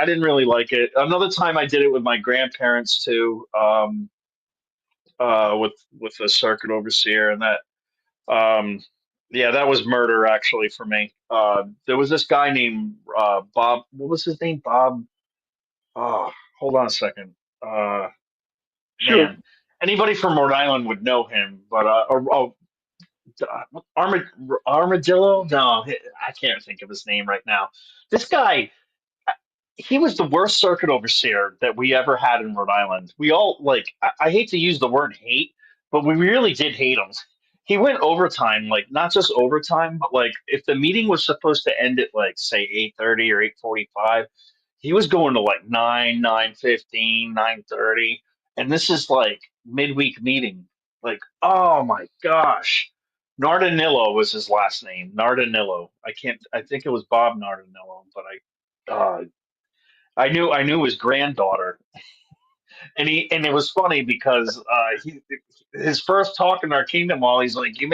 didn't really like it. Another time I did it with my grandparents too, with the circuit overseer, and um, yeah, that was murder actually for me. There was this guy named Bob. What was his name? Bob. Oh, hold on a second. Sure. Man, anybody from Rhode Island would know him, but Armadillo? No, I can't think of his name right now. This guy, he was the worst circuit overseer that we ever had in Rhode Island. We all like I hate to use the word hate, but we really did hate him. He went overtime, like not just overtime, but like if the meeting was supposed to end at like say 8:30 or 8:45, he was going to like 9, 9:15, 9:30, and this is like midweek meeting. Like, oh my gosh. Nardinillo was his last name. Nardinillo. I think it was Bob Nardinillo, but I knew his granddaughter, and it was funny because his first talk in our kingdom hall, he's like, you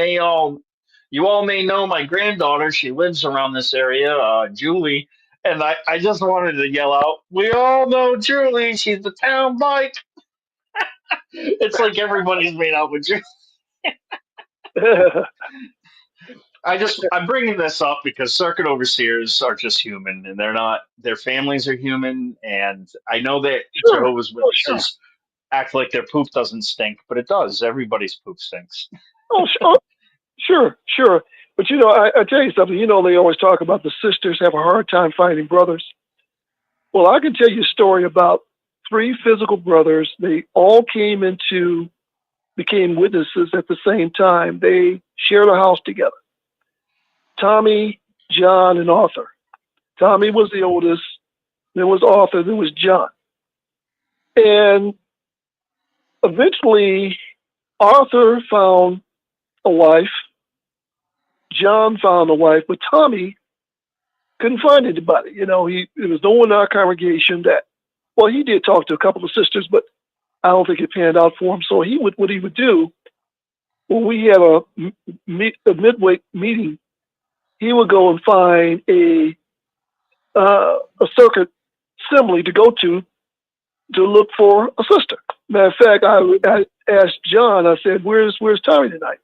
all may know my granddaughter. She lives around this area, Julie." And I just wanted to yell out, "We all know Julie. She's the town bike." It's like everybody's made out with Julie. I'm bringing this up because circuit overseers are just human, and they're not. Their families are human, and I know that Sure. Jehovah's Oh, sure. Witnesses act like their poop doesn't stink, but it does. Everybody's poop stinks. Oh, sure. Sure. Sure. But I tell you something. They always talk about the sisters have a hard time finding brothers. Well, I can tell you a story about three physical brothers. They all became witnesses at the same time. They shared a house together. Tommy, John, and Arthur. Tommy was the oldest. There was Arthur. There was John. And eventually, Arthur found a wife. John found a wife, but Tommy couldn't find anybody. There was no one in our congregation well, he did talk to a couple of sisters, but I don't think it panned out for him. So what he would do when we had a midweek meeting, he would go and find a circuit assembly to go to look for a sister. Matter of fact, I asked John. I said, "Where's Tommy tonight?"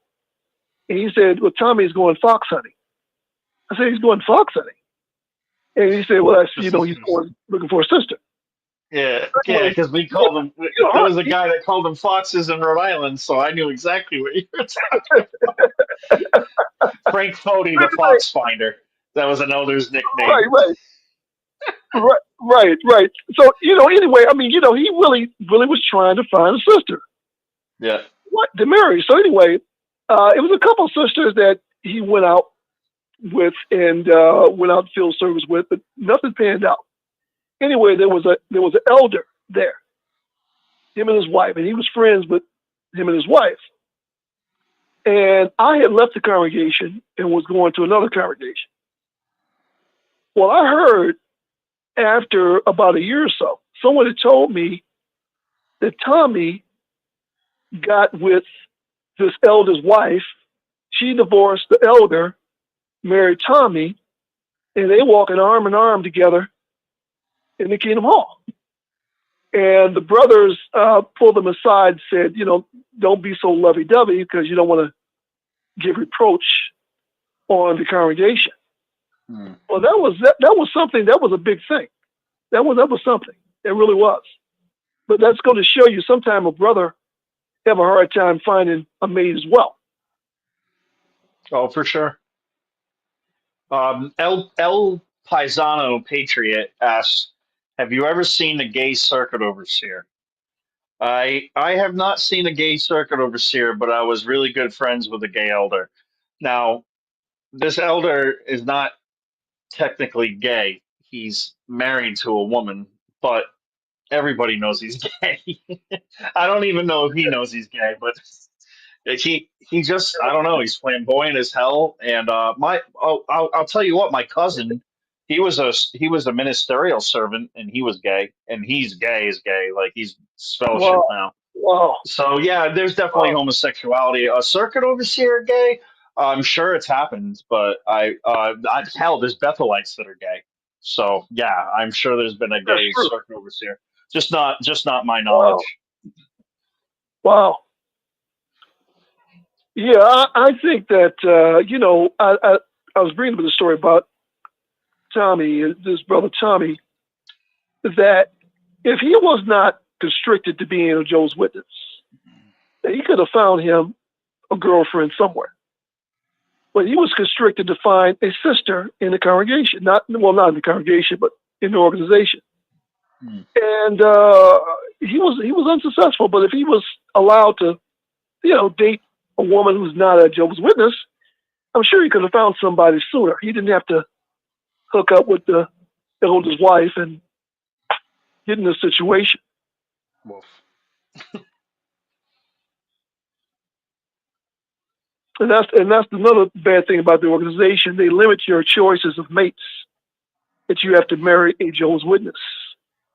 And he said, "Well, Tommy's going fox hunting." I said, "He's going fox hunting," and he said, "Well, he's going looking for a sister." Yeah, yeah, Anyway, because we called them. There was a guy that called them foxes in Rhode Island, so I knew exactly what you were talking about. Frank Fody, the fox finder. That was an elder's nickname. right, right, right, right, right. So anyway, I mean, he really, really was trying to find a sister. Yeah. What to marry? So anyway, it was a couple of sisters that he went out with and went out field service with, but nothing panned out. Anyway, there was an elder there, him and his wife, and he was friends with him and his wife. And I had left the congregation and was going to another congregation. Well, I heard after about a year or so, someone had told me that Tommy got with this elder's wife. She divorced the elder, married Tommy, and they walking arm in arm together in the Kingdom Hall. And the brothers pulled them aside, said, "Don't be so lovey-dovey because you don't want to give reproach on the congregation." Well, that was something. That was a big thing. That was something. It really was. But that's going to show you sometime a brother have a hard time finding a mate as well. Oh, for sure. El Paisano Patriot asks, "Have you ever seen a gay circuit overseer?" I have not seen a gay circuit overseer, but I was really good friends with a gay elder. Now, this elder is not technically gay. He's married to a woman, but everybody knows he's gay. I don't even know if he knows he's gay, but he just I don't know. He's flamboyant as hell. And I'll tell you what, my cousin, he was a ministerial servant, and he was gay, and he's gay as gay, like he's fellowship Wow, now. wow, So yeah, there's definitely wow. homosexuality. A circuit overseer gay, I'm sure it's happened, but hell, there's Bethelites that are gay. So yeah, I'm sure there's been a That's gay true. circuit overseer. Just not my Wow, knowledge. wow. Yeah, I think that I was reading the story about Tommy, this brother Tommy, that if he was not constricted to being a Jehovah's Witness, that he could have found him a girlfriend somewhere. But he was constricted to find a sister in the congregation, not in the congregation, but in the organization. Hmm. And he was unsuccessful. But if he was allowed to, date a woman who's not a Jehovah's Witness, I'm sure he could have found somebody sooner. He didn't have to hook up with the elder's wife and get in a situation. Woof. And that's another bad thing about the organization. They limit your choices of mates. That you have to marry a Jehovah's Witness.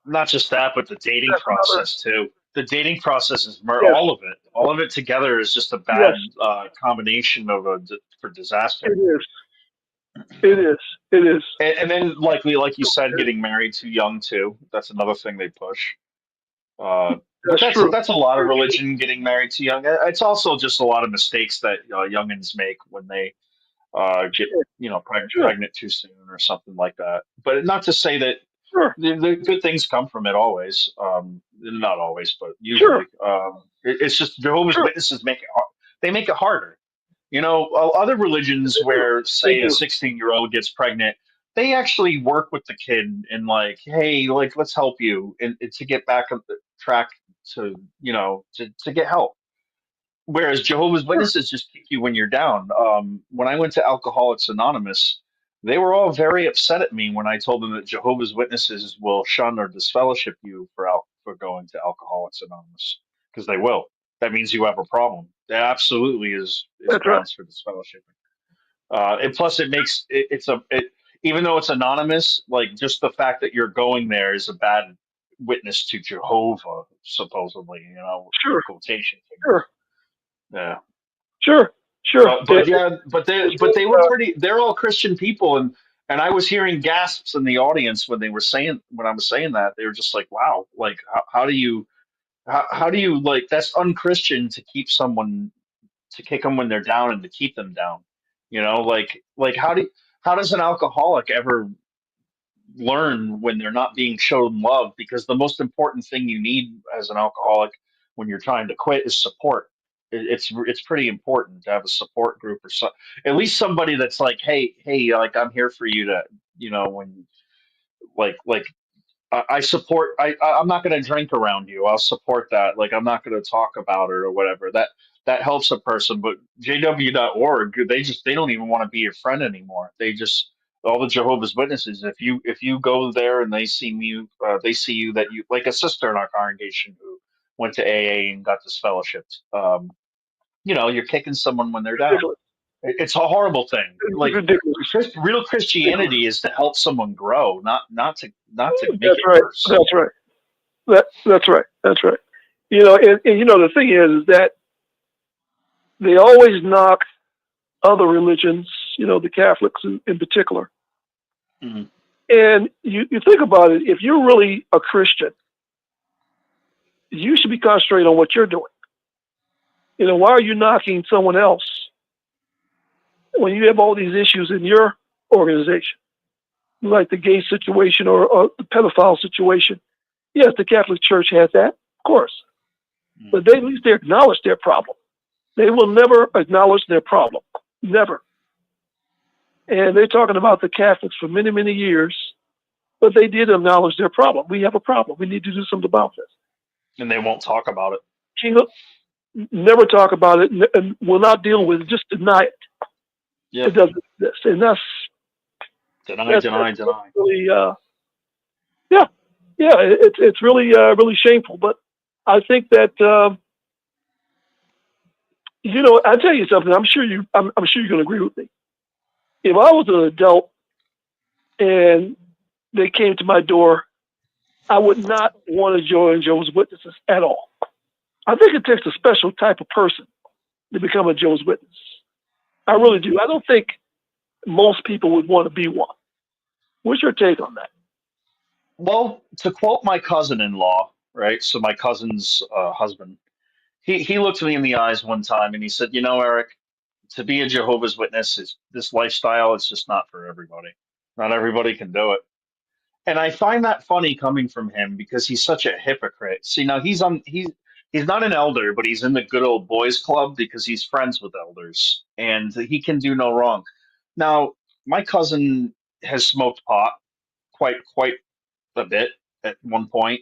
Not just that, but the dating That's another. process too. The dating process is Yes, all of it. All of it together is just a yes, bad combination of for it disaster. is. It is. It is. And then, like you said, getting married too young too. That's another thing they push. But That's true. that's a lot of Very true. religion, getting married too young. It's also just a lot of mistakes that youngins make when they get Sure. Sure. pregnant too soon or something like that. But not to say that Sure. the good things come from it always. Not always, but Sure. usually. It's just Jehovah's Sure. Witnesses make it hard. They make it harder. Other religions They do. where, They say, a do. 16-year-old gets pregnant, they actually work with the kid and like, hey, like let's help you and to get back on the track to to get help. Whereas Jehovah's Sure. Witnesses just kick you when you're down. When I went to Alcoholics Anonymous, they were all very upset at me when I told them that Jehovah's Witnesses will shun or disfellowship you for going to Alcoholics Anonymous, because they will. That means you have a problem. That absolutely is That's right. grounds for disfellowshipping. And plus, even though it's anonymous, like just the fact that you're going there is a bad witness to Jehovah, supposedly. In Sure. quotation Sure. fingers. Yeah. Sure. Sure. But yeah, but they were Uh, pretty. They're all Christian people, and I was hearing gasps in the audience when I was saying that. They were just like, "Wow, like how do you like that's unchristian to keep someone to kick them when they're down and to keep them down, like how does an alcoholic ever learn when they're not being shown love? Because the most important thing you need as an alcoholic when you're trying to quit is support. It's pretty important to have a support group or so, at least somebody that's like, hey, like I'm here for you to, when like I support. I'm not going to drink around you. I'll support that. Like I'm not going to talk about it or whatever. That helps a person. But JW.org, they don't even want to be your friend anymore. They just all the Jehovah's Witnesses. If you go there and they see you that you like a sister in our congregation who went to AA and got disfellowshipped. You're kicking someone when they're down. ridiculous. It's a horrible thing. It's Like ridiculous. real Ridiculous. Christianity is to help someone grow, not to make That's it right. worse. That's right. That's right. That's right. And the thing is that they always knock other religions, the Catholics in particular. Mhm. And you think about it, if you're really a Christian, you should be concentrating on what you're doing. Why are you knocking someone else when you have all these issues in your organization, like the gay situation or the pedophile situation? Yes, the Catholic Church has that, of course, but they at least they acknowledge their problem. They will never acknowledge their problem, never. And they're talking about the Catholics for many, many years, but they did acknowledge their problem. We have a problem. We need to do something about this. And they won't talk about it. King never talk about it and will not deal with it. Just deny it. Yeah. It doesn't exist, and that's Deny. really, yeah. It's really really shameful. But I think that I tell you something. I'm sure you're going to agree with me. If I was an adult and they came to my door, I would not want to join Jehovah's Witnesses at all. I think it takes a special type of person to become a Jehovah's Witness. I really do. I don't think most people would want to be one. What's your take on that? Well, to quote my cousin-in-law, right? So my cousin's husband, he looked me in the eyes one time and he said, "You know, Eric, to be a Jehovah's Witness, this lifestyle is just not for everybody. Not everybody can do it." And I find that funny coming from him because he's such a hypocrite. See, now he's not an elder, but he's in the good old boys club because he's friends with elders and he can do no wrong. Now, my cousin has smoked pot quite a bit at one point.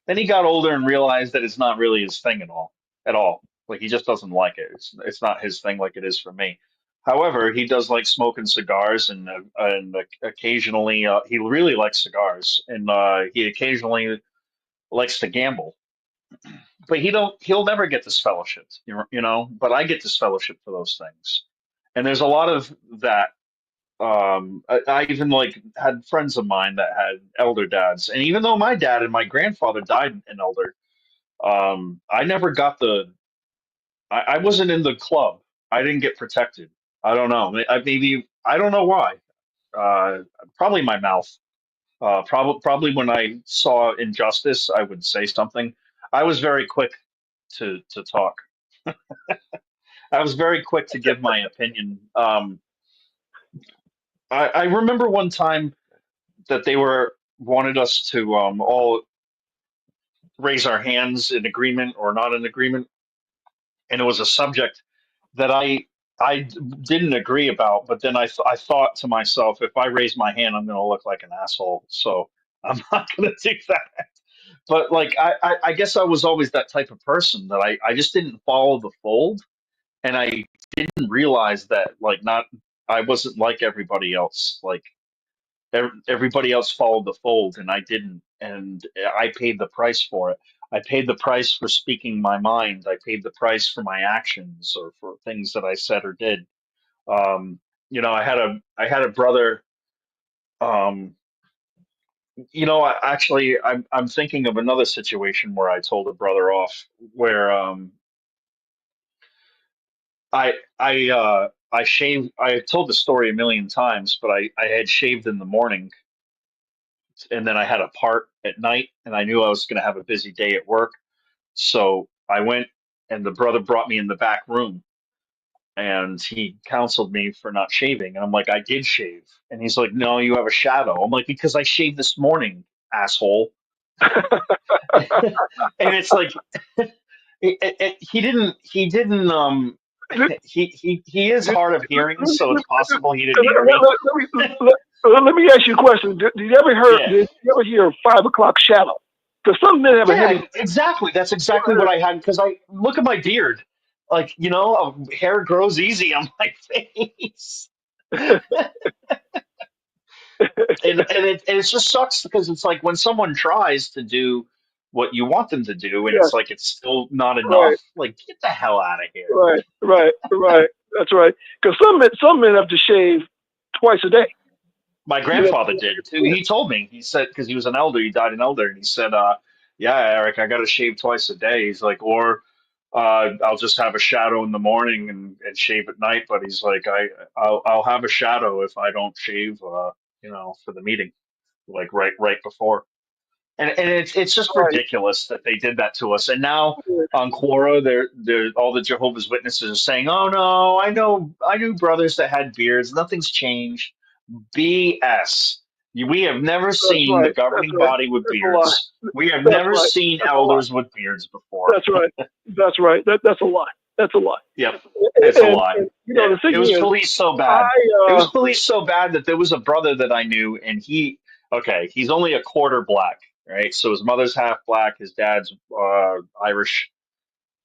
Then he got older and realized that it's not really his thing at all. At all. Like he just doesn't like it. It's not his thing like it is for me. However, he does like smoking cigars and occasionally he really likes cigars and he occasionally likes to gamble. But he'll never get this fellowship, but I get this fellowship for those things. And there's a lot of that I even like had friends of mine that had elder dads, and even though my dad and my grandfather died an elder, I never got I wasn't in the club. I didn't get protected. I don't know. Maybe I don't know why. Uh, Probably my mouth. Probably when I saw injustice, I would say something. I was very quick to talk. I was very quick to give my opinion. I remember one time that they wanted us to all raise our hands in agreement or not in agreement, and it was a subject that I didn't agree about. But then I thought to myself, if I raise my hand, I'm going to look like an asshole, so I'm not going to do that. But like I guess I was always that type of person that I just didn't follow the fold, and I didn't realize that like not I wasn't like everybody else. Like everybody else followed the fold and I didn't, and I paid the price for it. I paid the price for speaking my mind. I paid the price for my actions or for things that I said or did. I had a brother. um Actually, I'm thinking of another situation where I told a brother off where I shaved. I told the story a million times, but I had shaved in the morning and then I had a part at night, and I knew I was going to have a busy day at work. So I went, and the brother brought me in the back room, and he counseled me for not shaving. And I'm like, I did shave. And he's like, No, you have a shadow. I'm like, Because I shaved this morning, asshole. And it's like, he didn't, he is hard of hearing, so it's possible he didn't hear me. Let me ask you a question. Did you ever Yeah. hear 5 o'clock shadow? Because some men have a Yeah, heavy. exactly. That's exactly what I had because I look at my beard. Like, hair grows easy on my face. And it just sucks because it's like when someone tries to do what you want them to do and Yes, it's like it's still not enough, right, like get the hell out of here. right. That's right. Because some men have to shave twice a day. My You know, grandfather did too. He told me, he said, because he was an elder, he died an elder, and he said, yeah, Eric, I got to shave twice a day. He's like, or I'll just have a shadow in the morning and shave at night. But he's like, I'll have a shadow if I don't shave, for the meeting, like right before. And it's just right. ridiculous that they did that to us. And now on Quora, they're all the Jehovah's Witnesses are saying, "Oh no, I knew brothers that had beards. Nothing's changed." BS. We have never That's seen the right. That's governing right. body with That's a lie. beards. We have That's never right. seen That's a lie. elders with beards before. That's right. That's right. That's a lie. That's a lie. Yep, it's a lie. And you know, the It thing was is, policed so bad. I It was policed so bad that there was a brother that I knew, and he's only a quarter black, right? So his mother's half black, his dad's Irish,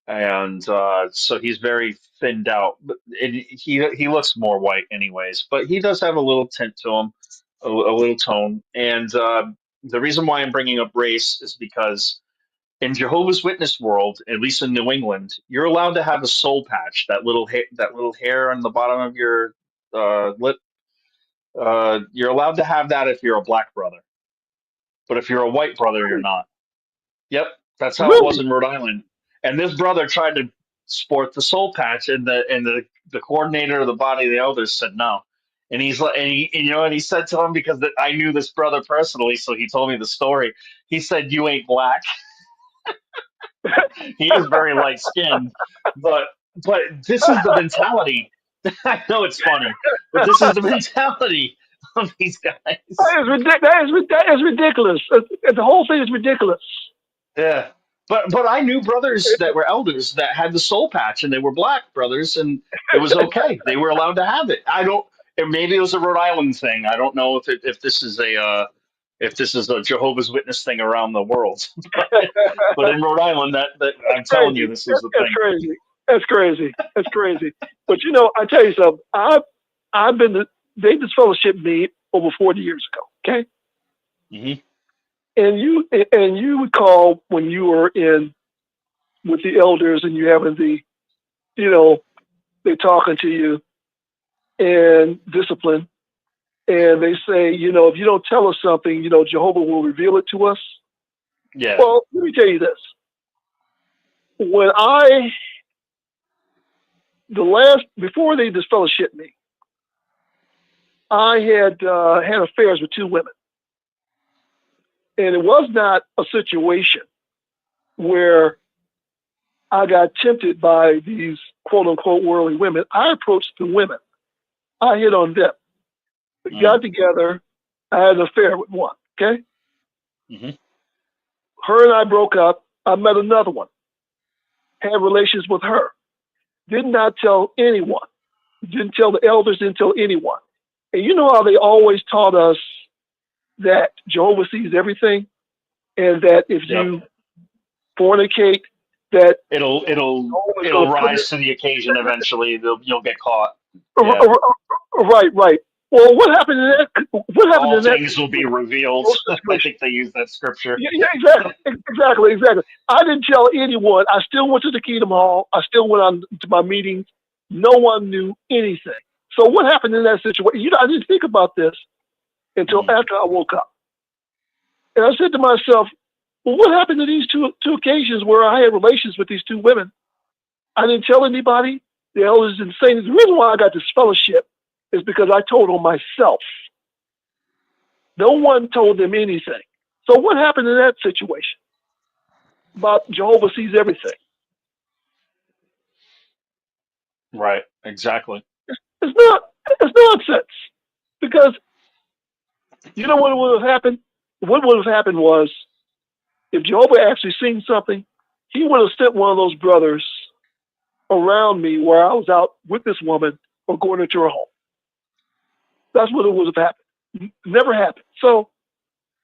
and so he's very thinned out. But he looks more white, anyways. But he does have a little tint to him, a little tone. And the reason why I'm bringing up race is because in Jehovah's Witness world, at least in New England, you're allowed to have a soul patch, that little hair on the bottom of your lip. You're allowed to have that if you're a black brother, but if you're a white brother, you're not. Yep, that's how it was really, in Rhode Island. And this brother tried to sport the soul patch, and the coordinator of the body of the elders said no. And he's like, and he said to him, because I knew this brother personally, so he told me the story. He said, "You ain't black." He is very light skinned, but this is the mentality. I know it's funny, but this is the mentality of these guys. that is ridiculous. The whole thing is ridiculous. Yeah, but I knew brothers that were elders that had the soul patch, and they were black brothers, and it was okay. They were allowed to have it. I don't. Maybe it was a Rhode Island thing. I don't know if this is if this is a Jehovah's Witness thing around the world, but in Rhode Island, that That's I'm telling you, crazy. this is the That's thing. crazy. That's crazy. That's crazy. But you know, I tell you something. I've been to, they disfellowshipped me over 40 years ago. Okay, Hmm. and you recall when you were in with the elders and you having the, you know, they talking to you and discipline, and they say, you know, if you don't tell us something, you know, Jehovah will reveal it to us. Yeah. Well, let me tell you this. When I before they disfellowshipped me, I had affairs with two women, and it was not a situation where I got tempted by these quote unquote worldly women. I approached the women. I hit on them. We got together. I had an affair with one. Okay, Hmm. her and I broke up. I met another one. Had relations with her. Did not tell anyone. Didn't tell the elders. Didn't tell anyone. And you know how they always taught us that Jehovah sees everything, and that if Yep. you fornicate, that Jehovah is going It'll to put rise to the occasion eventually. You'll get caught. Yeah. it. Right, right. Well, what happened in that? What happened All in that things will be revealed. I situation? think they use that scripture. Yeah, exactly. I didn't tell anyone. I still went to the Kingdom Hall. I still went on to my meetings. No one knew anything. So what happened in that situation? You know, I didn't think about this until after I woke up, and I said to myself, "Well, what happened to these two occasions where I had relations with these two women? I didn't tell anybody. The elders didn't say anything. The reason why I got this fellowship is because I told on myself. No one told them anything. So what happened in that situation? About Jehovah sees everything. Right. Exactly. It's not. It's nonsense. Because you know what would have happened? What would have happened was if Jehovah actually seen something, he would have sent one of those brothers around me where I was out with this woman or going into her home. That's what it would have happened. Never happened. So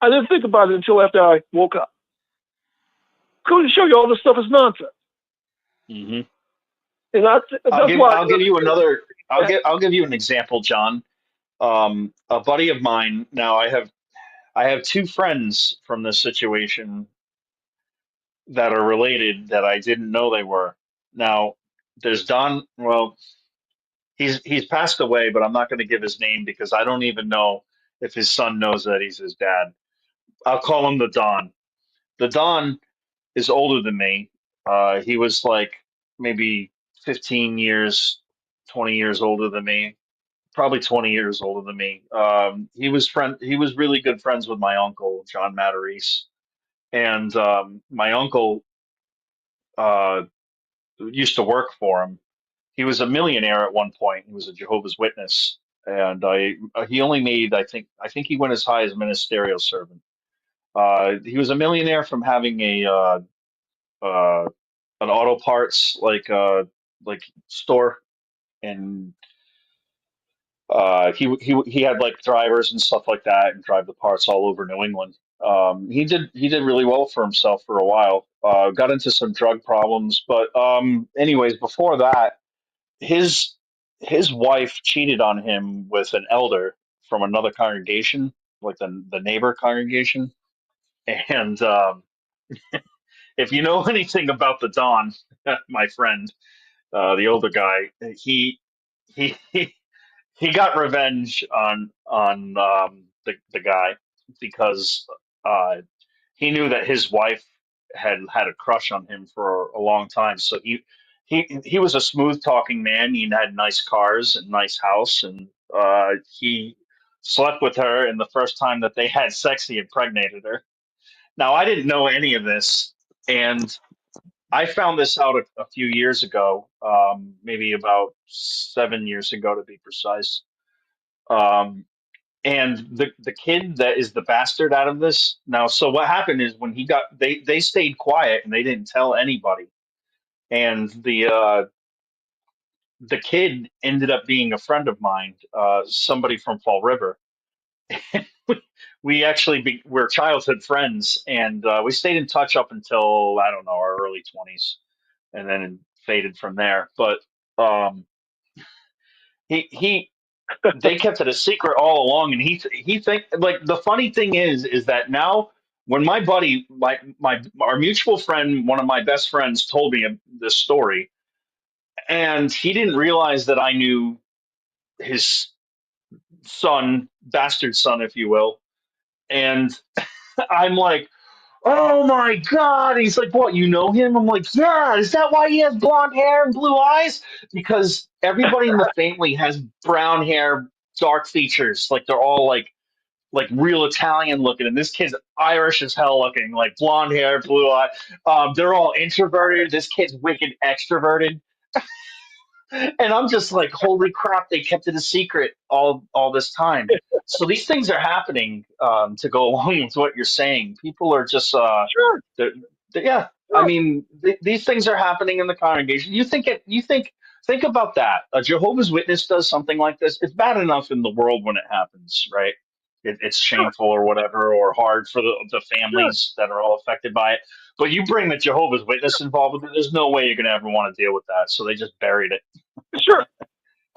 I didn't think about it until after I woke up. Couldn't show you all this stuff is nonsense. Hmm. And that's why. I'll give you another. I'll give you an example, John. A buddy of mine. Now I have two friends from this situation that are related that I didn't know they were. Now there's Don. Well, he's passed away, but I'm not going to give his name because I don't even know if his son knows that he's his dad. I'll call him the Don. The Don is older than me. He was like maybe 15 years, 20 years older than me, probably 20 years older than me. He was really good friends with my uncle, John Matarese. And my uncle uh, used to work for him. He was a millionaire at one point. He was a Jehovah's Witness. and he only made I think he went as high as ministerial servant. He was a millionaire from having a uh, an auto parts like store, and he had like drivers and stuff like that, and drive the parts all over New England. He did really well for himself for a while. Got into some drug problems, but anyways, before that, his his wife cheated on him with an elder from another congregation, like the neighbor congregation. And if you know anything about the Don, my friend, the older guy, he he got revenge on the guy because uh, he knew that his wife had a crush on him for a long time. So he was a smooth talking man. He had nice cars and nice house, and he slept with her. And the first time that they had sex, he impregnated her. Now I didn't know any of this, and I found this out a few years ago, maybe about 7 years ago to be precise. Um, and the kid that is the bastard out of this now. So what happened is when he got they stayed quiet and they didn't tell anybody, and the kid ended up being a friend of mine, somebody from Fall River. We actually we're childhood friends, and we stayed in touch up until I don't know our early 20s, and then it faded from there. But um, he they kept it a secret all along, and he think like the funny thing is that now when my buddy my our mutual friend, one of my best friends, told me this story, and he didn't realize that I knew his son, bastard son, if you will. And I'm like, oh my god. He's like, what, you know him? I'm like, yeah. Is that why he has blonde hair and blue eyes? Because everybody in the family has brown hair, dark features, like they're all like real Italian looking, and this kid's Irish as hell looking, like blonde hair, blue eye. They're all introverted. This kid's wicked extroverted, and I'm just like, holy crap! They kept it a secret all this time. So these things are happening. To go along with what you're saying, people are just Sure, they're, yeah. I sure. mean, these things are happening in the congregation. Think about that. A Jehovah's Witness does something like this. It's bad enough in the world when it happens, right? It's Sure, shameful or whatever, or hard for the sure, families that are all affected by it. But you bring the Jehovah's Witness involved with it, there's no way you're going to ever want to deal with that. So they just buried it. sure.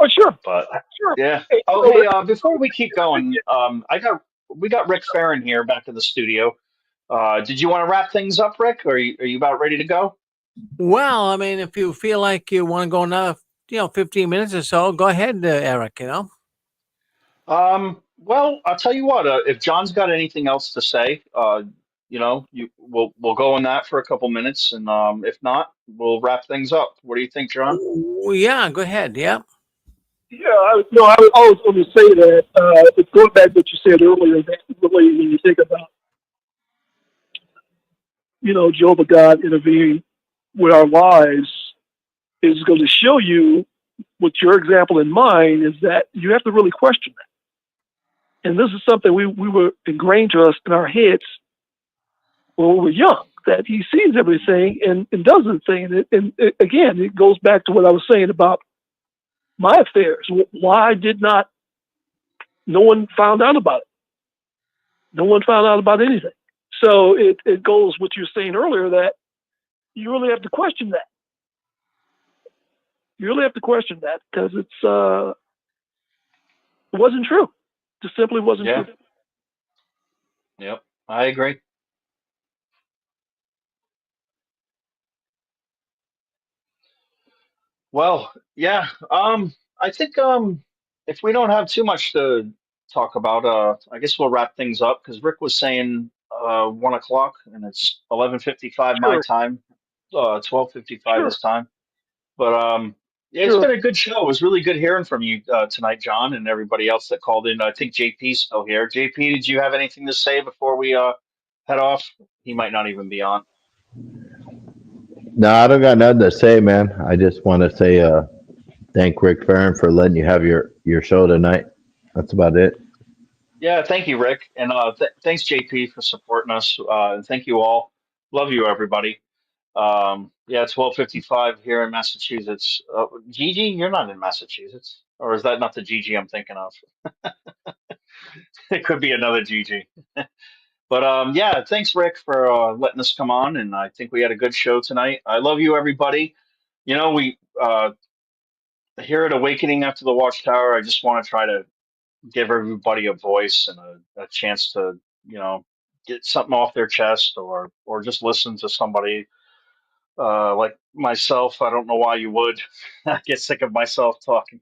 Oh, sure, But sure. yeah. Hey, Oh, so hey. Before we keep going, we got Rick Farron here back in the studio. Did you want to wrap things up, Rick? Or are you about ready to go? Well, I mean, if you feel like you want to go another, 15 minutes or so, go ahead, Eric. Well, I'll tell you what. If John's got anything else to say, we'll go on that for a couple minutes, and if not, we'll wrap things up. What do you think, John? Well, yeah, go ahead. Yeah. yeah, I was always going to say that. It's going back to what you said earlier. That really, when you think about, Jehovah God intervening with our lives, is going to show you, with your example in mind, is that you have to really question that. And this is something we were ingrained to us in our heads when we were young, that he sees everything and does the thing. And again, it goes back to what I was saying about my affairs. Why did not no one found out about it? No one found out about anything. So it goes what you were saying earlier, that you really have to question that. You really have to question that, because it wasn't true. It just simply wasn't Yeah. true. Yep. I agree. Well, yeah. I think if we don't have too much to talk about, I guess we'll wrap things up because Rick was saying 1 o'clock and it's 11:55 my Sure, time, 12:55 sure, his time. But yeah, it's sure. been a good show. It was really good hearing from you tonight, John, and everybody else that called in. I think JP's still here. JP, did you have anything to say before we head off? He might not even be on. No, I don't got nothing to say, man. I just want to say thank Rick Farron for letting you have your show tonight. That's about it. Yeah, thank you, Rick, and thanks, JP, for supporting us. And thank you all. Love you, everybody. Yeah, 12:55 here in Massachusetts. Gigi, you're not in Massachusetts, or is that not the Gigi I'm thinking of? It could be another Gigi. But yeah, thanks, Rick, for letting us come on, and I think we had a good show tonight. I love you, everybody. You know, we here at Awakening after the Watchtower. I just want to try to give everybody a voice and a chance to, you know, get something off their chest, or just listen to somebody like myself. I don't know why you would. I get sick of myself talking.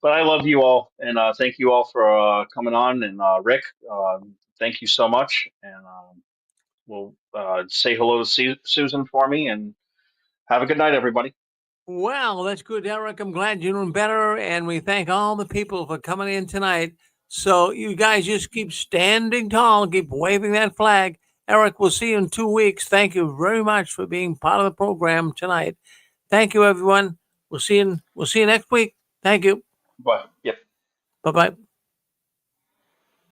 But I love you all, and thank you all for coming on. And Rick, thank you so much. And we'll say hello to Susan for me, and have a good night, everybody. Well, that's good, Eric. I'm glad you're doing better, and we thank all the people for coming in tonight. So you guys just keep standing tall, keep waving that flag. Eric, we'll see you in 2 weeks. Thank you very much for being part of the program tonight. Thank you, everyone. We'll see you next week. Thank you. Bye. Yep. Bye bye.